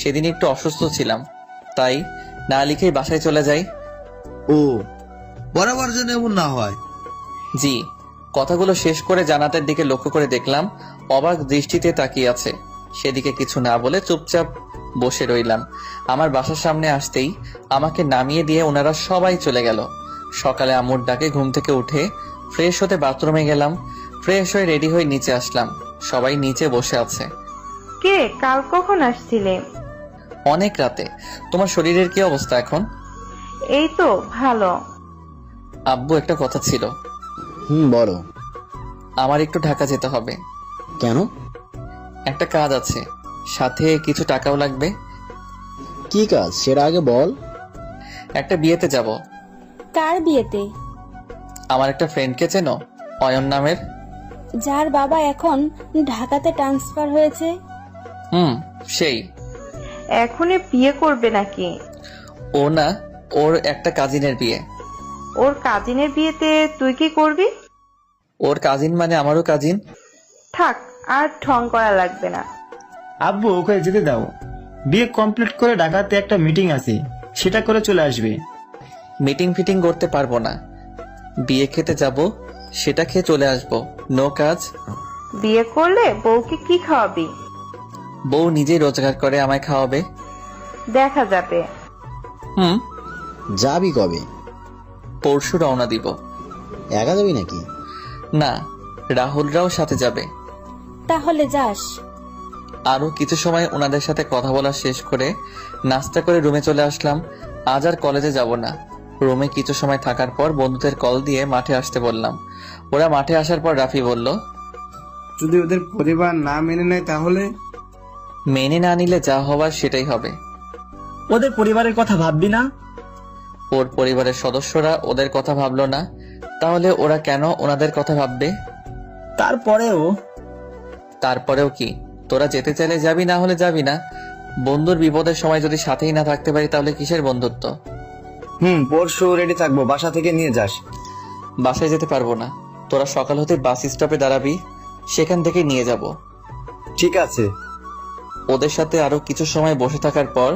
সেদিন একটু অসুস্থ ছিলাম, তাই না লিখেই বাসায় চলে যাই। ও, বরাবর যেন এমন না হয়। জি। কথাগুলো শেষ করে জান্নাতের দিকে লক্ষ্য করে দেখলাম অবাক দৃষ্টিতে তাকিয়ে আছে। সেদিকে কিছু না বলে চুপচাপ বসে রইলাম। আমার বাসার সামনে আসতেই আমাকে নামিয়ে দিয়ে ওনারা সবাই চলে গেল। সকালে আম্মুর ডাকে ঘুম থেকে উঠে ফ্রেশ হতে বাথরুমে গেলাম। ফ্রেশ হয়ে রেডি হয়ে নিচে আসলাম। সবাই নিচে বসে আছে। কে, কাল কখন আসছিলে? অনেক রাতে। তোমার শরীরের কি অবস্থা এখন? এই তো ভালো। আব্বু, একটা কথা ছিল। বলো। আমার একটু ঢাকা যেতে হবে। কেন? একটা কাজ আছে, সাথে কিছু টাকাও লাগবে। কি কাজ সেটা আগে বল। একটা বিয়েতে যাব। কার বিয়েতে? আমার একটা ফ্রেন্ডকে চেনো, অয়ন নামের? যার বাবা এখন ঢাকাতে ট্রান্সফার হয়েছে। সেই। এখনই বিয়ে করবে নাকি? ও না, ওর একটা কাজিনের বিয়ে। ওর কাজিনের বিয়েতে তুই কি করবি? ওর কাজিন মানে আমারও কাজিন। থাক, আর ঠং করা লাগবে না। আব্বু, ওকে যেতে দাও। বিয়ে কমপ্লিট করে ঢাকাতে একটা মিটিং আছে, সেটা করে চলে আসবে। মিটিং ফিটিং করতে পারবো না। বিয়ে খেতে যাব, সেটা খেয়ে চলে আসবো। নো কাজ। বিয়ে করলে বউকে কি খাওয়াবি? বউ নিজেই রোজগার করে আমায় খাওয়াবে। দেখা যাবে। যাবি কবে? পরশু রওনা দিব। একা যাবি নাকি? না, রাহুলরাও সাথে যাবে। তাহলে যাস। আরো কিছু সময় ওনাদের সাথে কথা বলা শেষ করে নাস্তা করে রুমে চলে আসলাম। আজ আর কলেজে যাব না। রুমে কিছু সময় থাকার পর বন্ধুদের কল দিয়ে মাঠে আসতে বললাম। ওরা মাঠে আসার পর রাফি বলল, যদি ওদের পরিবার না মেনে নেয় তাহলে? মেনে না নিলে যা হবার সেটাই হবে। ওদের পরিবারের কথা ভাববি না? ওর পরিবারের সদস্যরা ওদের কথা ভাবলো না, তাহলে ওরা কেন ওনাদের কথা ভাববে? তারপরেও কি? তোরা যেতে চাইলে যাবি, না হলে যাবি না। বন্ধুর বিপদের সময় যদি সাথেই না থাকতে পারি তাহলে কিসের বন্ধুত্ব? পরশু রেডি থাকবো, বাসা থেকে নিয়ে যাস। বাসায় যেতে পারবো না। তোরা সকাল হতে বাস স্টপে দাঁড়াবি, সেখান থেকে নিয়ে যাব। ঠিক আছে। ওদের সাথে আরো কিছু সময় বসে থাকার পর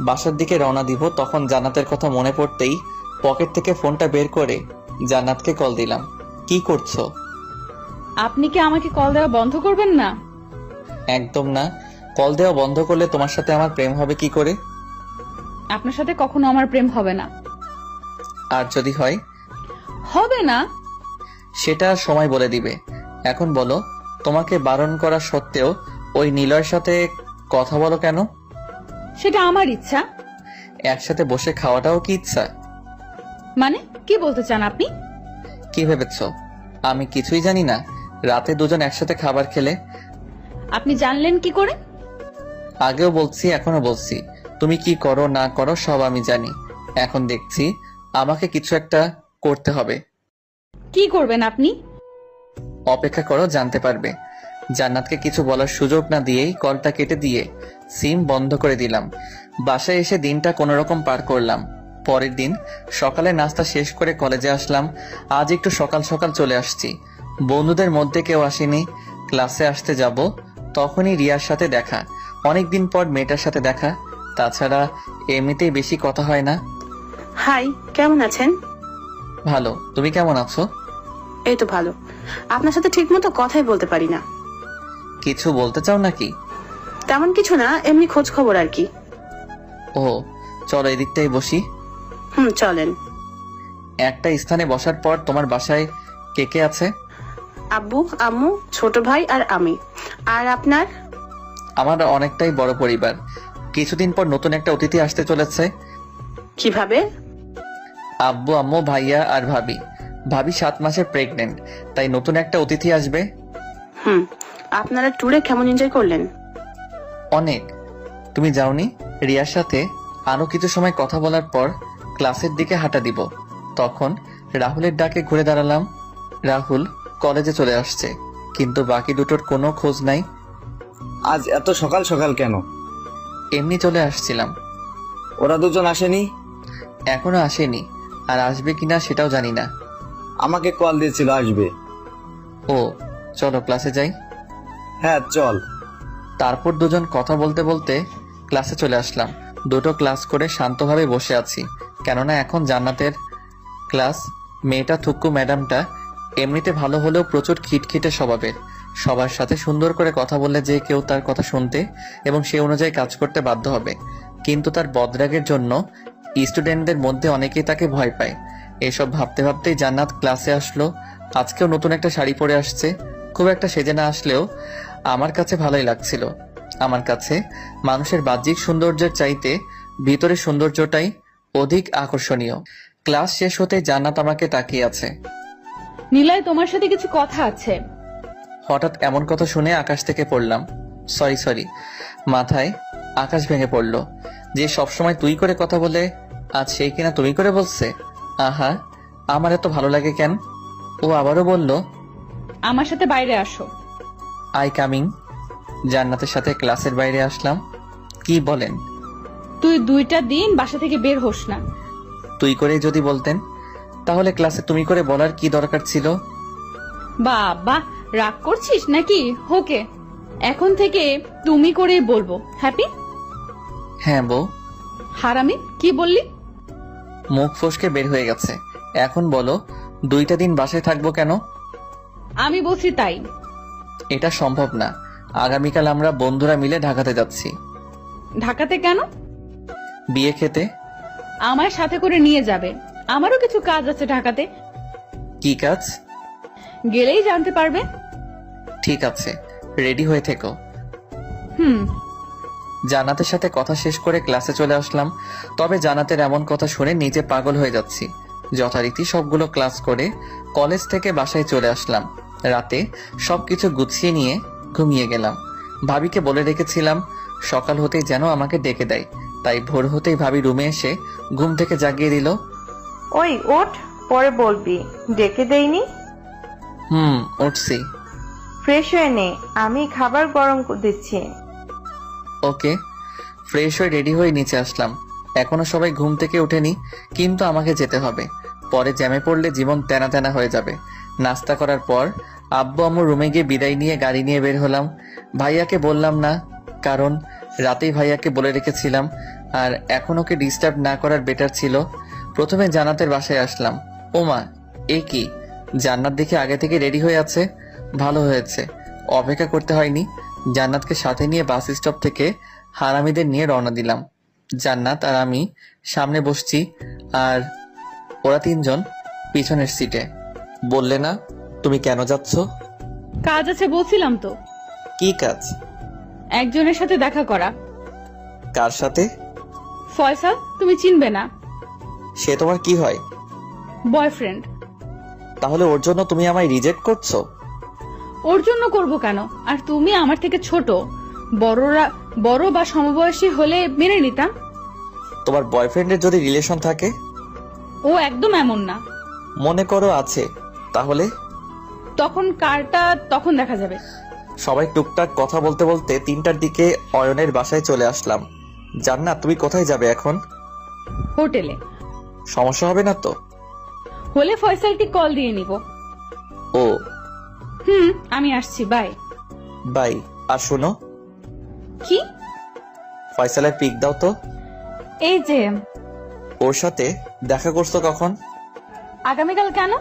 বাসার দিকে রওনা দিব। তখন জান্নাতের কথা মনে পড়তেই পকেট থেকে ফোনটা বের করে জান্নাতকে কল দিলাম। কি করছো? আপনি কি আমাকে কল দেওয়া বন্ধ করবেন না? একদম না। কল দেওয়া বন্ধ করলে তোমার সাথে আমার প্রেম হবে কি করে? আপনার সাথে কখনো আমার প্রেম হবে না। আর যদি হয়? হবে না। সেটা সময় বলে দিবে। এখন বলো, তোমাকে বারণ করা সত্ত্বেও ওই নিলয়ের সাথে কথা বলো কেন? সেটা আমার ইচ্ছা। একসাথে বসে খাওয়াটাও কি ইচ্ছা? মানে কি বলতে চান আপনি? কি ভেবেছো আমি কিছুই জানি না? রাতে দুজন একসাথে খাবার খেলে। আপনি জানলেন কি করে? আগেও বলছি, এখনো বলছি, তুমি কি করো না করো সব আমি জানি। এখন দেখছি আমাকে কিছু একটা করতে হবে। কি করবেন আপনি? অপেক্ষা করো, জানতে পারবে। জান্নাতকে কিছু বলার সুযোগ না দিয়েই কলটা কেটে দিয়ে সিম বন্ধ করে দিলাম। বাসায় এসে দিনটা কোনোরকম পার করলাম। পরের দিন সকালে নাস্তা শেষ করে কলেজে আসলাম। আজ একটু সকাল সকাল চলে আসছি। বন্ধুদের মধ্যে কেউ আসেনি। ক্লাসে আসতে যাব, তখনই রিয়ার সাথে দেখা। অনেকদিন পর মেয়েটার সাথে দেখা। তাছাড়া এমনিতেই বেশি কথা হয় না। হাই, কেমন আছেন? ভালো, তুমি কেমন আছো? এই তো ভালো। আপনার সাথে ঠিকমতো কথাই বলতে পারি না। কিছু বলতে চাও নাকি? তেমন কিছু না, এমনি খোঁজ খবর আর কি। ও, চলো এদিকটাই বসি। চলেন। একটা স্থানে বসার পর তোমার বাসায় কে কে আছে? আব্বু, আম্মু, ছোট ভাই আর আমি। আর আপনার? আমার অনেকটাই বড় পরিবার। কিছুদিন পর নতুন একটা অতিথি আসতে চলেছে। কিভাবে? আব্বু, আম্মু, ভাইয়া আর ভাবি। ভাবি 7 মাসের প্রেগনেন্ট, তাই নতুন একটা অতিথি আসবে। আপনারা ট্যুরে কেমন এনজয় করলেন? অনেক। তুমি যাওনি? রিয়ার সাথে আরো কিছু সময় কথা বলার পর ক্লাসের দিকে হাঁটা দিব, তখন রাহুলের ডাকে ঘুরে দাঁড়ালাম। রাহুল কলেজে চলে আসছে, কিন্তু বাকি দুটোর কোনো খোঁজ নাই। আজ এত সকাল সকাল কেন? এমনি চলে আসছিলাম। ওরা দুজন আসেনি? এখনো আসেনি, আর আসবে কিনা সেটাও জানি না। আমাকে কল দিয়েছিল আসবে। ও, চলো ক্লাসে যাই। হ্যাঁ চল। তারপর দুজন কথা বলতে বলতে ক্লাসে চলে আসলাম। দুটো ক্লাস করে শান্তভাবে বসে আছি, কেননা এখন জান্নাতের ক্লাস। মেয়েটা থুক্কু ম্যাডামটা এমনিতে ভালো হলেও প্রচুর খিটখিটে স্বভাবের। সবার সাথে সুন্দর করে কথা বললে যে কেউ তার কথা শুনতে এবং সে অনুযায়ী কাজ করতে বাধ্য হবে, কিন্তু তার বদরাগের জন্য স্টুডেন্টদের মধ্যে অনেকেই তাকে ভয় পায়। এসব ভাবতে ভাবতেই জান্নাত ক্লাসে আসলো। আজকেও নতুন একটা শাড়ি পরে আসছে। খুব একটা সেজে না আসলেও আমার কাছে ভালোই লাগছিল। আমার কাছে মানুষের বাহ্যিক সৌন্দর্যের চাইতে ভিতরের সৌন্দর্যটাই অধিক আকর্ষণীয়। ক্লাস শেষ হতে জান্নাত আমাকে তাকিয়ে আছে। নিলয়, তোমার সাথে কিছু কথা আছে। হঠাৎ এমন কথা শুনে আকাশ থেকে পড়লাম। সরি, মাথায় আকাশ ভেঙে পড়ল। যে সবসময় তুই করে কথা বলে, আজ সেই কিনা তুমি করে বলছে। আহা, আমার এত ভালো লাগে কেন? ও আবারও বলল, আমার সাথে বাইরে আসো। I coming. জান্নাতের সাথে ক্লাসের বাইরে আসলাম। কি বলেন? তুই 2টা দিন বাসা থেকে বের হোস না। তুই করে যদি বলতেন, তাহলে ক্লাসে তুমি করে বলার কি দরকার ছিল? বাবা, রাগ করছিস নাকি? ওকে, এখন থেকে তুমি করেই বলবো। হ্যাপি? হ্যাঁ বউ। হারামি, কি বললি? মুখ ফসকে বের হয়ে গেছে। এখন বলো, 2টা দিন বাসায় থাকবো কেন? আমি বলছি তাই। এটা সম্ভব না। আগামীকাল আমরা বন্ধুরা মিলে ঢাকাতে যাচ্ছি। ঢাকাতে কেন? বিয়ে খেতে। আমার সাথে করে নিয়ে যাবে। আমারও কিছু কাজ আছে ঢাকাতে। কি কাজ? গেলেই জানতে পারবে। ঠিক আছে, রেডি হয়ে থেকো। জান্নাতের সাথে কথা শেষ করে ক্লাসে চলে আসলাম। তবে জান্নাতের এমন কথা শুনে নিজে পাগল হয়ে যাচ্ছি। যথারীতি সবগুলো ক্লাস করে কলেজ থেকে বাসায় চলে আসলাম। রাতে সবকিছু গুছিয়ে নিয়ে ঘুমিয়ে গেলাম। ভাবিকে বলে রেখেছিলাম সকাল হতেই যেন আমাকে ডেকে দেয়, তাই ভোর হতেই ভাবি রুমে এসে ঘুম থেকে জাগিয়ে দিল। ওই ওঠ, পরে বলবি ডেকে দেইনি। উঠছি। ফ্রেশ হয়ে নে, আমি খাবার গরম দিচ্ছি। ওকে। ফ্রেশ হয়ে রেডি হয়ে নিচে আসলাম। এখনো সবাই ঘুম থেকে ওঠেনি, কিন্তু আমাকে যেতে হবে। পরে জ্যামে পড়লে জীবন তেনা তেনা হয়ে যাবে। নাস্তা করার পর আব্বু আম্মু রুমে গিয়ে বিদায় নিয়ে গাড়ি নিয়ে বের হলাম। ভাইয়াকে বললাম না, কারণ রাতেই ভাইয়াকে বলে রেখেছিলাম, আর এখন ওকে ডিস্টার্ব না করার বেটার ছিল। প্রথমে জান্নাতের বাসায় আসলাম। ওমা, এ কি! জান্নাত দেখে আগে থেকে রেডি হয়ে আছে। ভালো হয়েছে, অপেক্ষা করতে হয়নি। জান্নাতকে সাথে নিয়ে বাস স্টপ থেকে হারামিদের নিয়ে রওনা দিলাম। জান্নাত আর আমি সামনে বসছি, আর ওরা তিনজন পিছনের সিটে। বললে না তুমি কেন যাচ্ছ? কাজ আছে বলছিলাম তো। কি কাজ? একজনের সাথে দেখা করা। কার সাথে? ফয়সাল, তুমি চিনবে না। সে তোমার কি হয়? বয়ফ্রেন্ড। তাহলে ওর জন্য তুমি আমায় রিজেক্ট করছো? ওর জন্য করব কেন? আর তুমি আমার থেকে ছোট। বড় বা সমবয়সী হলে মেনে নিতাম। তোমার বয়ফ্রেন্ডের যদি রিলেশন থাকে? ও একদম এমন না। মনে করো আছে, তাহলে? তখন কারটা তখন দেখা যাবে। সবাই টুকটাক কথা বলতে বলতে 3টার দিকে অয়নের বাসায় চলে আসলাম। জান্নাত, তুমি কোথায় যাবে এখন? হোটেলে। সমস্যা হবে না তো? হলে ফয়সালকে কল দিয়ে নিব। ও আমি আসছি, বাই। বাই। আর শোনো। কি? ফয়সালের পিক দাও তো। এই যে। ওর সাথে দেখা করছো কখন? আগামীকাল। কেন?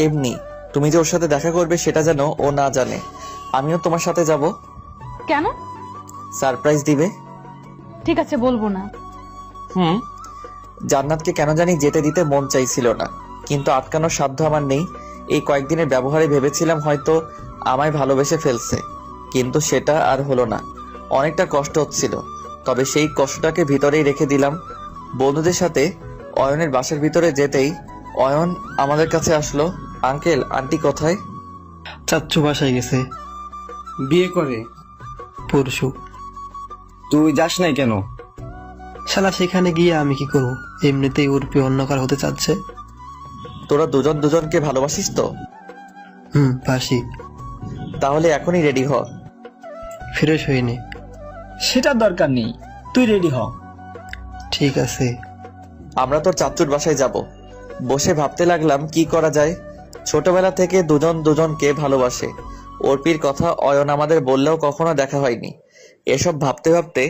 এমনি। তুমি যে ওর সাথে দেখা করবে সেটা যেন ও না জানে। আমিও তোমার সাথে যাব। কেন? সারপ্রাইজ দিবে। ঠিক আছে, বলবো না। জান্নাতকে কেন জানি যেতে দিতে মন চাইছিল না, কিন্তু আটকানোর সাধ্য আমার নেই। এই কয়েকদিনের ব্যবহারে ভেবেছিলাম হয়তো আমায় ভালোবেসে ফেলছে, কিন্তু সেটা আর হলো না। অনেকটা কষ্ট হচ্ছিল, তবে সেই কষ্টটাকে ভিতরেই রেখে দিলাম। বন্ধুদের সাথে অয়নের বাসার ভিতরে যেতেই অয়ন আমাদের কাছে আসলো। আঙ্কেল, আন্টি কোথায়? চাচ্চু বাসায় গেছে। বিয়ে করে পরশু। তুই যাস নাই কেন? শালা সেখানে গিয়ে আমি কি করবো? এমনিতেই উর্পি অন্য কার হতে চাচ্ছে। তোরা দুজন দুজনকে ভালোবাসিস তো? বাসি। তাহলে এখনই রেডি হ। ফ্রেশ হয়নি। সেটার দরকার নেই, তুই রেডি হ। ঠিক আছে। আমরা তোর চাচ্চুর বাসায় যাব। বসে ভাবতে লাগলাম কি করা যায়। ছোটবেলা থেকে দুজন দুজনকে ভালোবাসে। অর্পির কথা অয়ন আমাদের বললেও কখনো দেখা হয়নি। এসব ভাবতে ভাবতে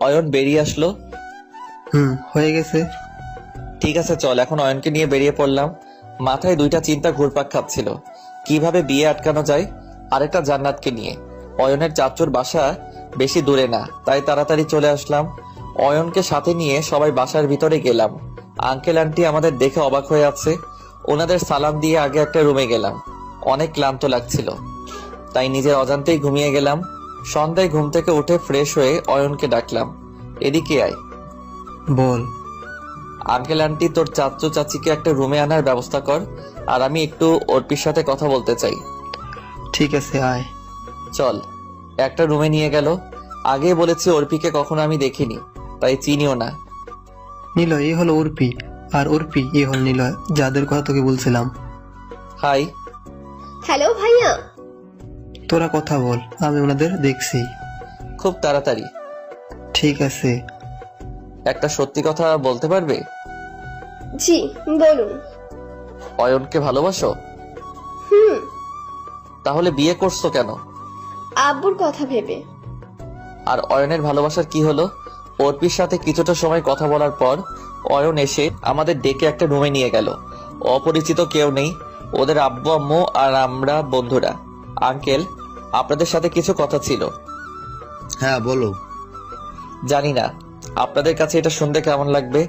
অয়ন বেরিয়ে আসলো। হয়ে গেছে। ঠিক আছে, চল। এখন অয়নকে নিয়ে বেরিয়ে পড়লাম। মাথায় 2টা চিন্তা ঘুরপাক খাচ্ছিল। কিভাবে বিয়ে আটকানো যায়, আরেকটা জান্নাতকে নিয়ে। অয়নের চাচুর বাসা বেশি দূরে না, তাই তাড়াতাড়ি চলে আসলাম। অয়নকে সাথে নিয়ে সবাই বাসার ভিতরে গেলাম। আঙ্কেল আন্টি আমাদের দেখে অবাক হয়ে আছে। ওনাদের সালাম দিয়ে আগে একটা রুমে গেলাম। অনেক ক্লান্ত লাগছিল, তাই নিজের অজান্তেই ঘুমিয়ে গেলাম। সন্ধ্যায় ঘুম থেকে উঠে ফ্রেশ হয়ে অয়নকে ডাকলাম, এদিকে আয়। বল। আঙ্কেল আন্টি, তোর চাচু চাচিকে একটা রুমে আনার ব্যবস্থা কর, আর আমি একটু অর্পির সাথে কথা বলতে চাই। ঠিক আছে, আয়। চল। একটা রুমে নিয়ে গেল। আগে বলেছি অর্পিকে কখনো আমি দেখিনি, তাই চিনিও না। নিলয়, এ হলো অর্পি, আর অর্পি এ হল নিলয়, যাদের কথা তোকে বলছিলাম। হাই। হ্যালো ভাইয়া। তোরা কথা বল, আমি ওনাদের দেখছি। খুব তাড়াতাড়ি। ঠিক আছে। একটা সত্যি কথা বলতে পারবে? জি, বলুন। অয়নকে ভালোবাসো? তাহলে বিয়ে করছো কেন? আব্বুর কথা ভেবে। আর অয়নের ভালোবাসার কি হলো? অর্পির সাথে কিছুটা সময় কথা বলার পর অয়ন এসে আমাদের ডেকে একটা রুমে নিয়ে গেল। অপরিচিত কেউ নেই, ওদের আব্বু আম্মু আর আমরা বন্ধুরা। আঙ্কেল, আপনাদের সাথে কিছু কথা ছিল। হ্যাঁ, বলো। জানি না আপনাদের কাছে এটা শুনতে কেমন লাগবে,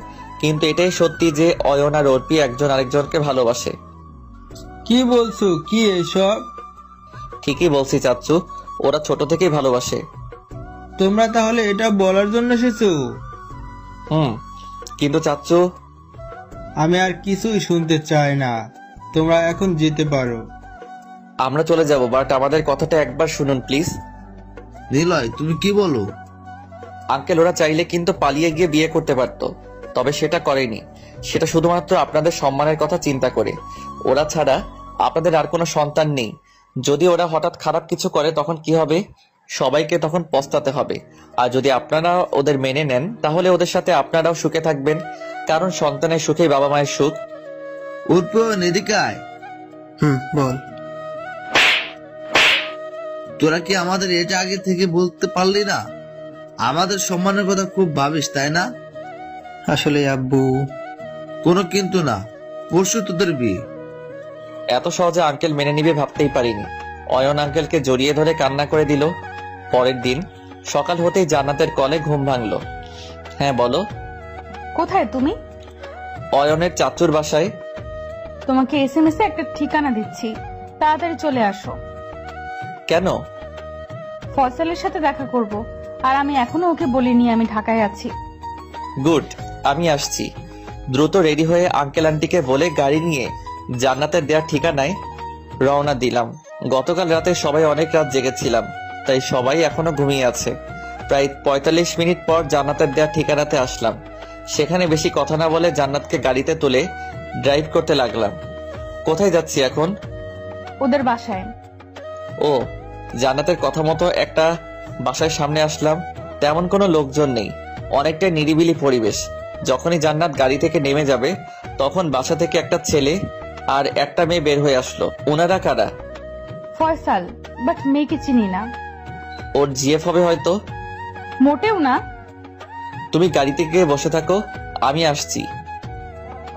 কিন্তু এটাই সত্যি যে অয়ন আর অর্পি একজন আরেকজনকে ভালোবাসে। কি বলছো? কি এসব? ঠিকই বলছি চাচ্চু, ওরা ছোট থেকেই ভালোবাসে। তোমরা তাহলে এটা বলার জন্য এসেছো? কিন্তু চাচ্চু, আমি আর কিছুই শুনতে চাই না। তোমরা এখন যেতে পারো। আমরা চলে যাব, বাট আমাদের কথাটা একবার শুনুন প্লিজ। নিলয়, তুমি কি বলো? আঙ্কেল, ওরা চাইলে কিন্তু পালিয়ে গিয়ে বিয়ে করতে পারতো, তবে সেটা করেনি। সেটা শুধুমাত্র আপনাদের সম্মানের কথা চিন্তা করে। ওরা ছাড়া আপনাদের আর কোনো সন্তান নেই। যদি ওরা হঠাৎ খারাপ কিছু করে তখন কি হবে? সবাইকে তখন পস্তাতে হবে। আর যদি আপনারা ওদের মেনে নেন, তাহলে ওদের সাথে আপনারাও সুখে থাকবেন, কারণ সন্তানের সুখেই বাবা মায়ের সুখ। উৎপন, এদিকে আয়। বল। তোরা কি আমাদের এটা আগে থেকে বলতে পারলি না? আমাদের সম্মানের কথা খুব ভাবিস, তাই না? আসলে আব্বু। কোনো কিন্তু না, পরশু তোদের বিয়ে। এত সহজে আঙ্কেল মেনে নিবে ভাবতেই পারিনি। অয়ন আঙ্কেলকে জড়িয়ে ধরে কান্না করে দিল। পরের দিন সকাল হতেই জান্নাতের কলে ঘুম ভাঙলো। হ্যাঁ বলো। কোথায় তুমি? অয়নের চাচুর বাসায়। তোমাকে এসএমএস এ একটা ঠিকানা দিচ্ছি, তাড়াতাড়ি চলে আসো। কেন? ফয়সালের সাথে দেখা করব, আর আমি এখনো ওকে বলিনি আমি ঢাকায় আছি। গুড, আমি আসছি। দ্রুত রেডি হয়ে আঙ্কেল আন্টিকে বলে গাড়ি নিয়ে জান্নাতের দেওয়া ঠিকানায় রওনা দিলাম। গতকাল রাতে সবাই অনেক রাত জেগেছিলাম, তাই সবাই এখনো ঘুমিয়ে আছে। প্রায় 45 মিনিট পর জান্নাতের দেওয়া ঠিকানাতে আসলাম। সেখানে বেশি কথা না বলে জান্নাতকে গাড়িতে তুলে ড্রাইভ করতে লাগলাম। কোথায় যাচ্ছি এখন? ওদের বাসায়। ও, জান্নাতের কথা মতো একটা বাসার সামনে আসলাম। তেমন কোনো লোকজন নেই, অনেকটা নিরিবিলি পরিবেশ। যখনই জান্নাত গাড়ি থেকে নেমে যাবে তখন বাসা থেকে একটা ছেলে আর একটা মেয়ে বের হয়ে আসলো। ওনারা কারা? ফয়সাল, বাট মেয়েকে চিনি না। ওর জিএফ হবে হয়তো। মোটেও না। তুমি গাড়িতে গিয়ে বসে থাকো, আমি আসছি।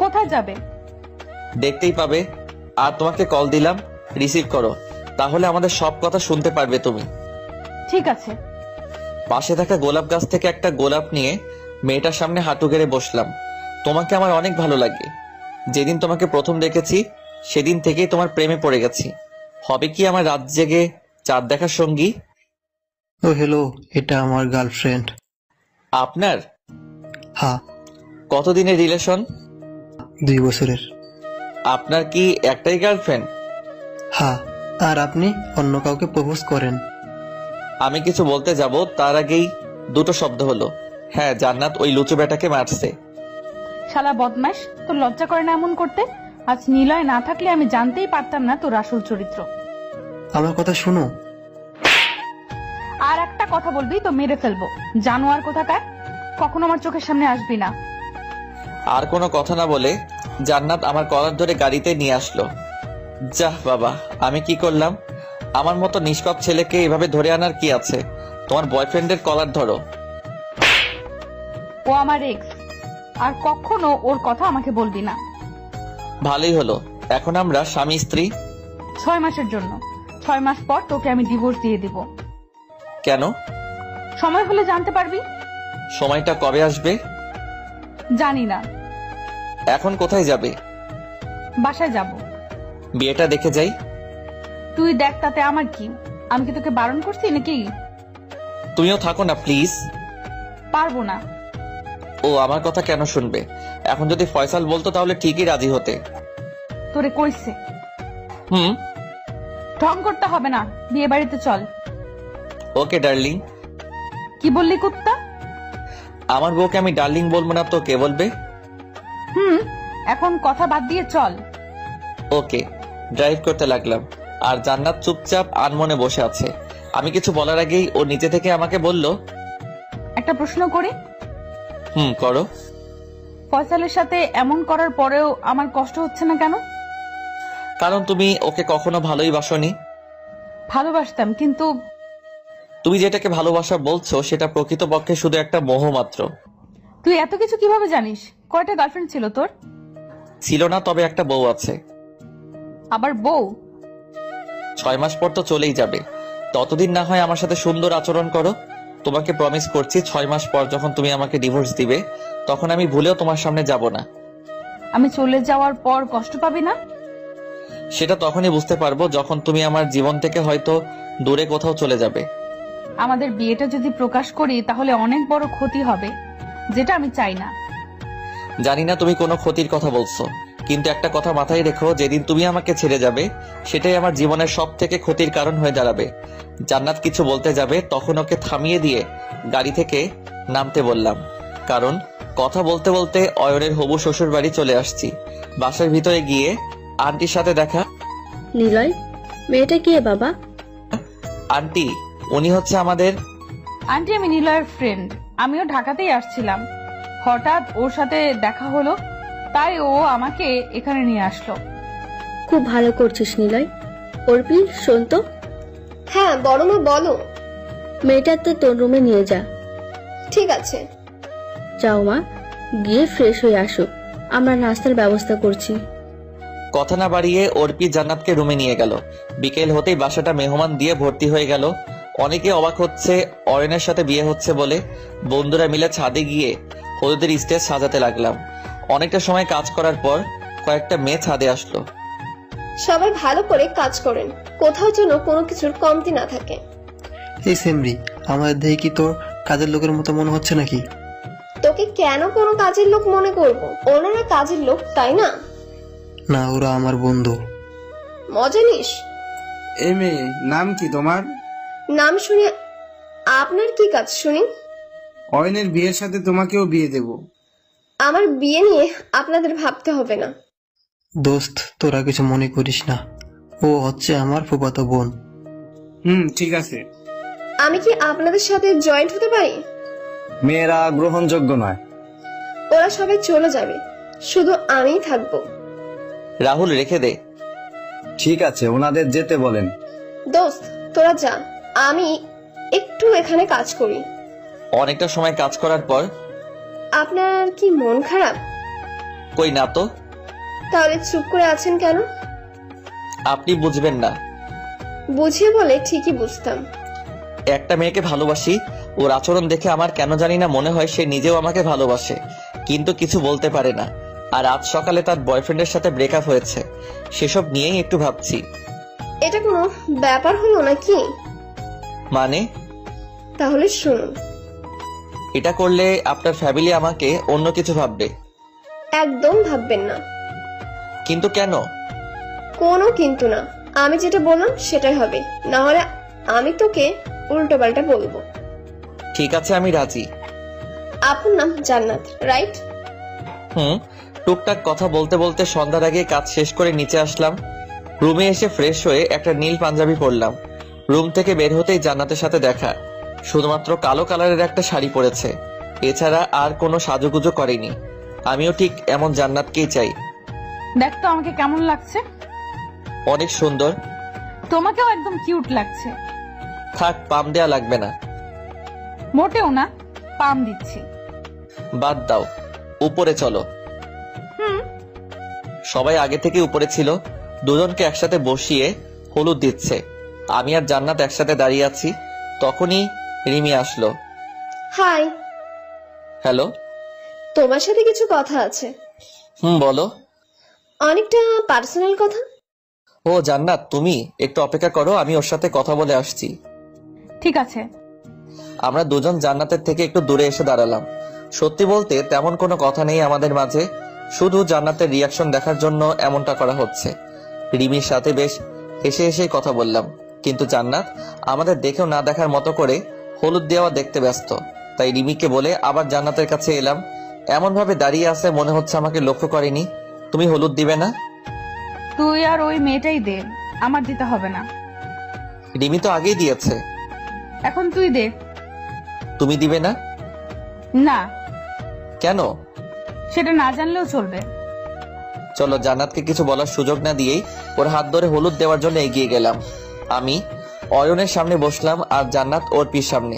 কোথায় যাবে? দেখতেই পাবে। আর তোমাকে কল দিলাম, রিসিভ করো, তাহলে আমাদের সব কথা শুনতে পারবে তুমি। ঠিক আছে। পাশে থাকা গোলাপ গাছ থেকে একটা গোলাপ নিয়ে মেয়েটার সামনে হাঁটু গেড়ে বসলাম। তোমাকে আমার অনেক ভালো লাগে। যেদিন তোমাকে প্রথম দেখেছি সেদিন থেকেই তোমার প্রেমে পড়ে গেছি। হবে কি আমার রাত জেগে চাঁদ দেখার সঙ্গী? ও হ্যালো, এটা আমার গার্লফ্রেন্ড। আপনার? হ্যাঁ। কতদিনের রিলেশন? 2 বছরের। আপনার কি একটাই গার্লফ্রেন্ড? হ্যাঁ। আর আপনি অন্য কাউকে প্রপোজ করেন? আমি কিছু বলতে যাব তার আগেই দুটো শব্দ হলো। হ্যাঁ, জান্নাত ওই লুচু বেটাকে মারছে। শালা বদমাশ, তোর লজ্জা করে না এমন করতে? আজ নিলয় না থাকলে আমি জানতেই পারতাম না তোর আসল চরিত্র। আমার কথা শুনো। আর একটা কথা বলবি তো মেরে ফেলবো, জানোয়ার কোথাকার। কখনো আমার চোখের সামনে আসবি না। আর কোনো কথা না বলে জান্নাত আমার কলার ধরে গাড়িতে নিয়ে আসলো। যাহ বাবা, আমি কি করলাম? আমার মতো নিষ্পাপ ছেলেকে এভাবে ধরে আনার কি আছে? তোমার বয়ফ্রেন্ডের কলার ধরো। ও আমার এক্স, আর কখনো ওর কথা আমাকে বলবি না। ভালোই হলো, এখন আমরা স্বামী স্ত্রী। 6 মাসের জন্য। 6 মাস পর তোকে আমি ডিভোর্স দিয়ে দিব। কেন? সময় হলে জানতে পারবি। সময়টা কবে আসবে? জানি না। এখন কোথায় যাবে? বাসায় যাব। বিয়েটা দেখে যাই। তুই দেখ, তাতে আমার কি? আমি কি তোকে বারণ করছি নাকি? তুমিও থাকো না প্লিজ। পারবো না। ও আমার কথা কেন শুনবে? এখন যদি ফয়সাল বলতো তাহলে ঠিকই রাজি হতে। তোরে কইছে। হুম। ঢং করতে হবে না, বিয়ে বাড়িতে চল। ওকে ডার্লিং। কি বললি কুত্তা? আমার বউকে আমি ডার্লিং বলবো না তো কে বলবে? এখন কথা বাদ দিয়ে চল। ওকে। ড্রাইভ করতে লাগলাম আর জান্নাত চুপচাপ আনমনে বসে আছে। আমি কিছু বলার আগেই ও নিচে থেকে আমাকে বলল, একটা প্রশ্ন করি। করো। ফয়সালের সাথে এমন করার পরেও আমার কষ্ট হচ্ছে না কেন? কারণ তুমি ওকে কখনো ভালোই বাসনি। ভালোবাসতাম, কিন্তু তুমি যেটাকে ভালোবাসা বলছো সেটা প্রকৃতপক্ষে শুধু একটা মোহ মাত্র। তুই এত কিছু কিভাবে জানিস? কয়টা গার্লফ্রেন্ড ছিল তোর? ছিল না, তবে একটা বউ আছে। আবার বউ? 6 মাস পর তো চলেই যাবে, ততদিন না হয় আমার সাথে সুন্দর আচরণ করো। তোমাকে প্রমিস করছি 6 মাস পর যখন তুমি আমাকে ডিভোর্স দিবে তখন আমি ভুলেও তোমার সামনে যাব না। আমি চলে যাওয়ার পর কষ্ট পাবি না? সেটা তখনই বুঝতে পারবো যখন তুমি আমার জীবন থেকে হয়তো দূরে কোথাও চলে যাবে। আমাদের বিয়েটা যদি প্রকাশ করি তাহলে অনেক বড় ক্ষতি হবে, যেটা আমি চাই না। জানি না তুমি কোনো ক্ষতির কথা বলছো, কিন্তু একটা কথা মাথায় রেখো, যেদিন তুমি আমাকে ছেড়ে যাবে সেটাই আমার জীবনের সব থেকে ক্ষতির কারণ হয়ে দাঁড়াবে। জান্নাত কিছু বলতে যাবে তখন ওকে থামিয়ে দিয়ে গাড়ি থেকে নামতে বললাম, কারণ কথা বলতে বলতে অয়নের হবু শ্বশুর বাড়ি চলে আসছি। বাসার ভিতরে গিয়ে আন্টির সাথে দেখা। নিলয়, মেয়েটা কে বাবা? আন্টি, উনি হচ্ছে আমাদের। আন্টি, আমি নিলয়ের ফ্রেন্ড। আমিও ঢাকাতেই আসছিলাম, হঠাৎ ওর সাথে দেখা হলো, তাই ও আমাকে এখানে নিয়ে আসলো। খুব ভালো করছিস নিলয়। অর্পি, শোন তো। হ্যাঁ বড় মা, বলো। মেয়েটা তো তোর রুমে নিয়ে যা। ঠিক আছে। যাও মা, গিয়ে ফ্রেশ হয়ে আসো। আমরা নাস্তার ব্যবস্থা করছি। কথা না বাড়িয়ে অর্পি জান্নাতকে রুমে নিয়ে গেল। বিকেল হতেই বাসাটা মেহমান দিয়ে ভর্তি হয়ে গেল। অনেকে অবাক হচ্ছে অয়নের সাথে বিয়ে হচ্ছে বলে। বন্ধুরা মিলে ছাদে গিয়ে হলুদের স্টেজ সাজাতে লাগলাম। অনেকটা সময় কাজ করার পর কয়েকটা মেয়ে ছাদে আসলো। সবাই ভালো করে কাজ করেন, কোথাও যেন কোনো কিছুর কমতি না থাকে। এই সেমরি, আমাদের দেখে কি তোর কাজের লোকের মতো মনে হচ্ছে নাকি? তোকে কেন কোনো কাজের লোক মনে করব? ওনারা কাজের লোক, তাই না? না, ওরা আমার বন্ধু। মজা নিস। এই মেয়ে, নাম কি তোমার? নাম শুনে আপনার কি কাজ শুনি? অয়নের বিয়ের সাথে তোমাকেও বিয়ে দেব। আমার বিয়ে নিয়ে আপনাদের ভাবতে হবে না। দোস্ত, তোরা কিছু মনে করিস না, ও হচ্ছে আমার ফুফাতো বোন। ঠিক আছে। আমি কি আপনাদের সাথে জয়েন্ট হতে পারি? মেয়েরা গ্রহণযোগ্য নয়। ওরা সবাই চলে যাবে, শুধু আমিই থাকবো। রাহুল, রেখে দে। ঠিক আছে, ওনাদের যেতে বলেন। দোস্ত, তোরা যা, আমি একটু এখানে কাজ করি। অনেকটা সময় কাজ করার পর, আপনার কি মন খারাপ? কই না তো। তাহলে চুপ করে আছেন কেন? আপনি বুঝবেন না। বুঝিয়ে বলে ঠিকই বুঝতাম। একটা মেয়েকে ভালোবাসি, ওর আচরণ দেখে আমার কেন জানি না মনে হয় সে নিজেও আমাকে ভালোবাসে, কিন্তু কিছু বলতে পারে না। আর আজ সকালে তার বয়ফ্রেন্ডের সাথে ব্রেকআপ হয়েছে, সেসব নিয়েই একটু ভাবছি। এটা কোনো ব্যাপার হলো নাকি? মানে? তাহলে শুনুন। এটা করলে আপনার ফ্যামিলি আমাকে অন্য কিছু ভাববে। একদম ভাববেন না। কিন্তু কেন? কোনো কিন্তু না, আমি যেটা বললাম সেটাই হবে, না হলে আমি তোকে উল্টো পাল্টা বলবো। ঠিক আছে, আমি রাজি। আপনার নাম জান্নাত, রাইট? টুকটাক কথা বলতে বলতে সন্ধ্যার আগে কাজ শেষ করে নিচে আসলাম। রুমে এসে ফ্রেশ হয়ে একটা নীল পাঞ্জাবি পরলাম। রুম থেকে বের হতেই জান্নাতের সাথে দেখা। শুধুমাত্র কালো কালারের একটা শাড়ি পরেছে, এছাড়া আর কোনো সাজুগুজু করেনি। আমিও ঠিক এমন জান্নাতকেই চাই। দেখ তো আমাকে কেমন লাগছে। অনেক সুন্দর। তোমাকেও একদম কিউট লাগছে। থাক, পাম দেয়া লাগবে না। মোটেও না, পাম দিচ্ছি। বাদ দাও, উপরে চলো। সবাই আগে থেকে উপরে ছিল। দুজনকে একসাথে বসিয়ে হলুদ দিচ্ছে। আমি আর জান্নাত একসাথে দাঁড়িয়ে আছি। তখনই রিমি আসলো। হাই। হ্যালো। তোমার সাথে কিছু কথা আছে। বলো। অনেকটা পার্সোনাল কথা। ও জান্নাত, তুমি একটু অপেক্ষা করো, আমি ওর সাথে কথা বলে আসছি। ঠিক আছে। আমরা দুজন জান্নাতের থেকে একটু দূরে এসে দাঁড়ালাম। সত্যি বলতে তেমন কোনো কথা নেই আমাদের মাঝে, শুধু জান্নাতের রিয়াকশন দেখার জন্য এমনটা করা হচ্ছে। রিমির সাথে বেশ হেসে হেসেই কথা বললাম, কিন্তু জান্নাত আমাদের দেখেও না দেখার মতো করে হলুদ দেওয়া দেখতে ব্যস্ত। তাই রিমিকে বলে আবার জান্নাতের কাছে এলাম। এমন ভাবে দাঁড়িয়ে আছে মনে হচ্ছে আমাকে লক্ষ্য করেনি। তুমি হলুদ দিবে না? তুই আর ওই মেয়েটাই দে, আমার দিতে হবে না। রিমি তো আগেই দিয়েছে। এখন তুই দে। তুমি দিবে না? না। কেন? সেটা না জানলেও চলবে। চলো, জান্নাতকে কিছু বলার সুযোগ না দিয়েই ওর হাত ধরে হলুদ দেওয়ার জন্য এগিয়ে গেলাম। আমি অয়নের সামনে বসলাম আর জান্নাত অর্পির সামনে।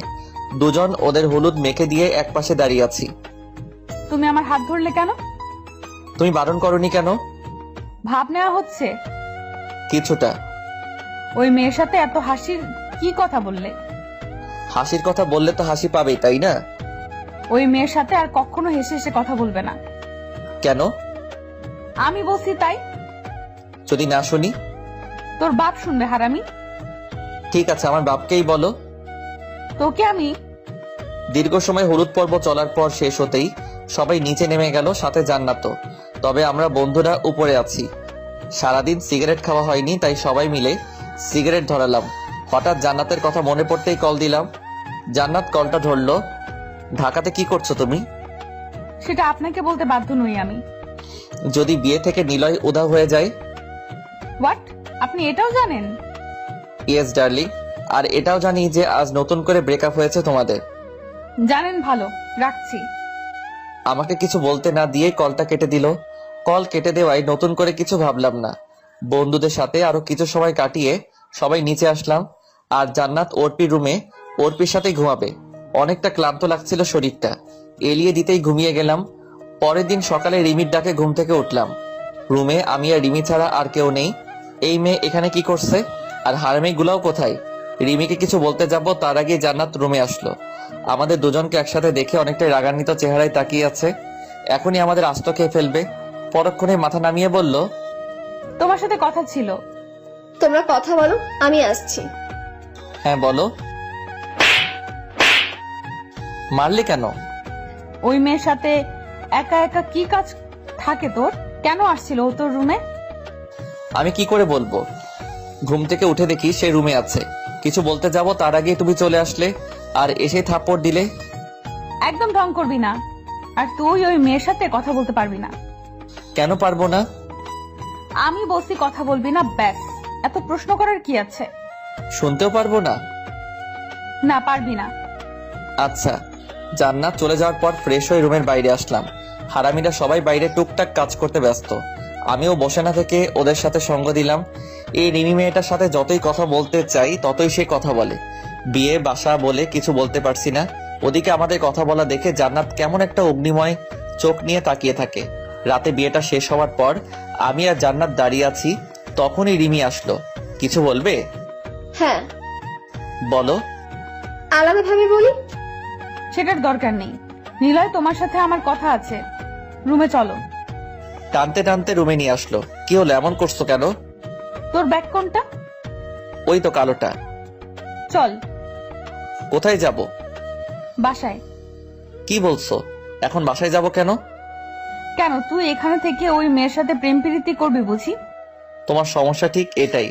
দুজন ওদের হলুদ মেখে দিয়ে এক পাশে দাঁড়িয়ে আছি। তুমি আমার হাত ধরলে কেন? তুমি বারণ করনি কেন? ভাব নেওয়া হচ্ছে কিছুটা। ওই মেয়ের সাথে এত হাসির কি কথা বললে? হাসির কথা বললে তো হাসি পাবেই, তাই না? ওই মেয়ের সাথে আর কখনো হেসে হেসে কথা বলবে না। কেন? আমি বলছি তাই। যদি না শুনি? তোর বাপ শুনবে, হারামি। ঠিক আছে, আমার বাপকেই বলো। তোকে আমি। দীর্ঘ সময় হলুদ পর্ব চলার পর শেষ হতেই সবাই নিচে নেমে গেল, সাথে জান্নাত। তবে আমরা বন্ধুরা উপরে আছি। সারাদিন সিগারেট খাওয়া হয়নি, তাই সবাই মিলে সিগারেট ধরালাম। হঠাৎ জান্নাতের কথা মনে পড়তেই কল দিলাম। জান্নাত কলটা ধরলো। ঢাকাতে কি করছো তুমি? সেটা আপনাকে বলতে বাধ্য নই আমি। যদি বিয়ে থেকে নিলয় উধাও হয়ে যায়? হোয়াট? আপনি এটাও জানেন? ইয়েস ডার্লিং, আর এটাও জানি যে আজ নতুন করে ব্রেকআপ হয়েছে তোমাদের। জানেন ভালো, রাখছি। আমাকে কিছু বলতে না দিয়ে কলটা কেটে দিল। কল কেটে দেওয়ায় নতুন করে কিছু ভাবলাম না। বন্ধুদের সাথে আরো কিছু সময় কাটিয়ে সবাই নিচে আসলাম। আর জান্নাত অর্পির রুমে অর্পির সাথেই ঘুমাবে। অনেকটা ক্লান্ত লাগছিল শরীরটা, এলিয়ে দিতেই ঘুমিয়ে গেলাম। পরের দিন সকালে রিমির ডাকে ঘুম থেকে উঠলাম। রুমে আমি আর রিমি ছাড়া আর কেউ নেই। এই মেয়ে এখানে কি করছে, আর হারামি গুলাও কোথায়? রিমিকে কিছু বলতে যাব তার আগে জান্নাত রুমে আসলো। আমাদের দুজনকে একসাথে দেখে অনেকটাই রাগান্বিত চেহারায় তাকিয়ে আছে। এখনই আমাদের আস্ত খেয়ে ফেলবে। পরক্ষণে মাথা নামিয়ে বলল, তোমার সাথে কথা ছিল। তোমরা কথা বলো, আমি আসছি। হ্যাঁ বলো। মারলি কেন? ওই মেয়ের সাথে একা একা কি কাজ থাকে তোর? কেন আসছিল ও তোর রুমে? আমি কি করে বলবো? ঘুম থেকে উঠে দেখি সে রুমে আছে। কিছু বলতে যাব তার আগে তুমি চলে আসলে আর এসে থাপ্পড় দিলে। একদম ঢং করবি না, আর তুই ওই মেয়ের সাথে কথা বলতে পারবি না। কেন পারবো না? আমি বলছি কথা বলবি না, ব্যাস। এত প্রশ্ন করার কি আছে? শুনতেও পারবো না? না, পারবি না। আচ্ছা। জান্নাত চলে যাওয়ার পর ফ্রেশ হয়ে রুমের বাইরে আসলাম। হারামিরা সবাই বাইরে টুকটাক কাজ করতে ব্যস্ত। আমিও বসে না থেকে ওদের সাথে সঙ্গ দিলাম। এই রিমি মেয়েটার সাথে যতই কথা বলতে চাই ততই সে কথা বলে। বিয়ে বাসা বলে কিছু বলতে পারছি না। ওদিকে আমাদের কথা বলা দেখে জান্নাত কেমন একটা অগ্নিময় চোখ নিয়ে তাকিয়ে থাকে। রাতে বিয়েটা শেষ হওয়ার পর আমি আর জান্নাত দাঁড়িয়ে আছি, তখনই রিমি আসলো। কিছু বলবে? হ্যাঁ বলো। আলাদাভাবে বলি। সেটার দরকার নেই। নিলয়, তোমার সাথে আমার কথা আছে, রুমে চলো। টানতে টানতে রুমে নিয়ে আসলো। কি হলো, এমন করছো কেন? তোর ব্যাগ কোনটা? ওই তো কালোটা। চল। কোথায় যাব? বাসায়। কি বলছো? এখন বাসায় যাব কেন? কেন, তুই এখানে থেকে ওই মেয়ের সাথে প্রেম প্রীতি করবি বুঝি? তোমার সমস্যা ঠিক এটাই,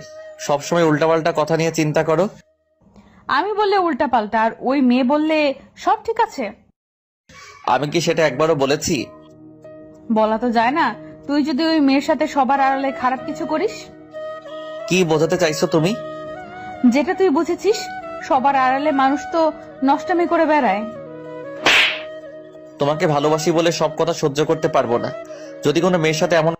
সবসময় উল্টাপাল্টা কথা নিয়ে চিন্তা করো। আমি বললে উল্টা পাল্টা, আর ওই মেয়ে বললে সব ঠিক আছে? আমি কি সেটা একবারও বলেছি? বলা তো যায় না। তুই যদি ওই মেয়ের সাথে সবার আড়ালে খারাপ কিছু করিস। কি বোঝাতে চাইছো তুমি? যেটা তুই বুঝেছিস, সবার আড়ালে মানুষ তো নষ্টামি করে বেড়ায়। তোমাকে ভালোবাসি বলে সব কথা সহ্য করতে পারবো না। যদি কোনো মেয়ের সাথে এমন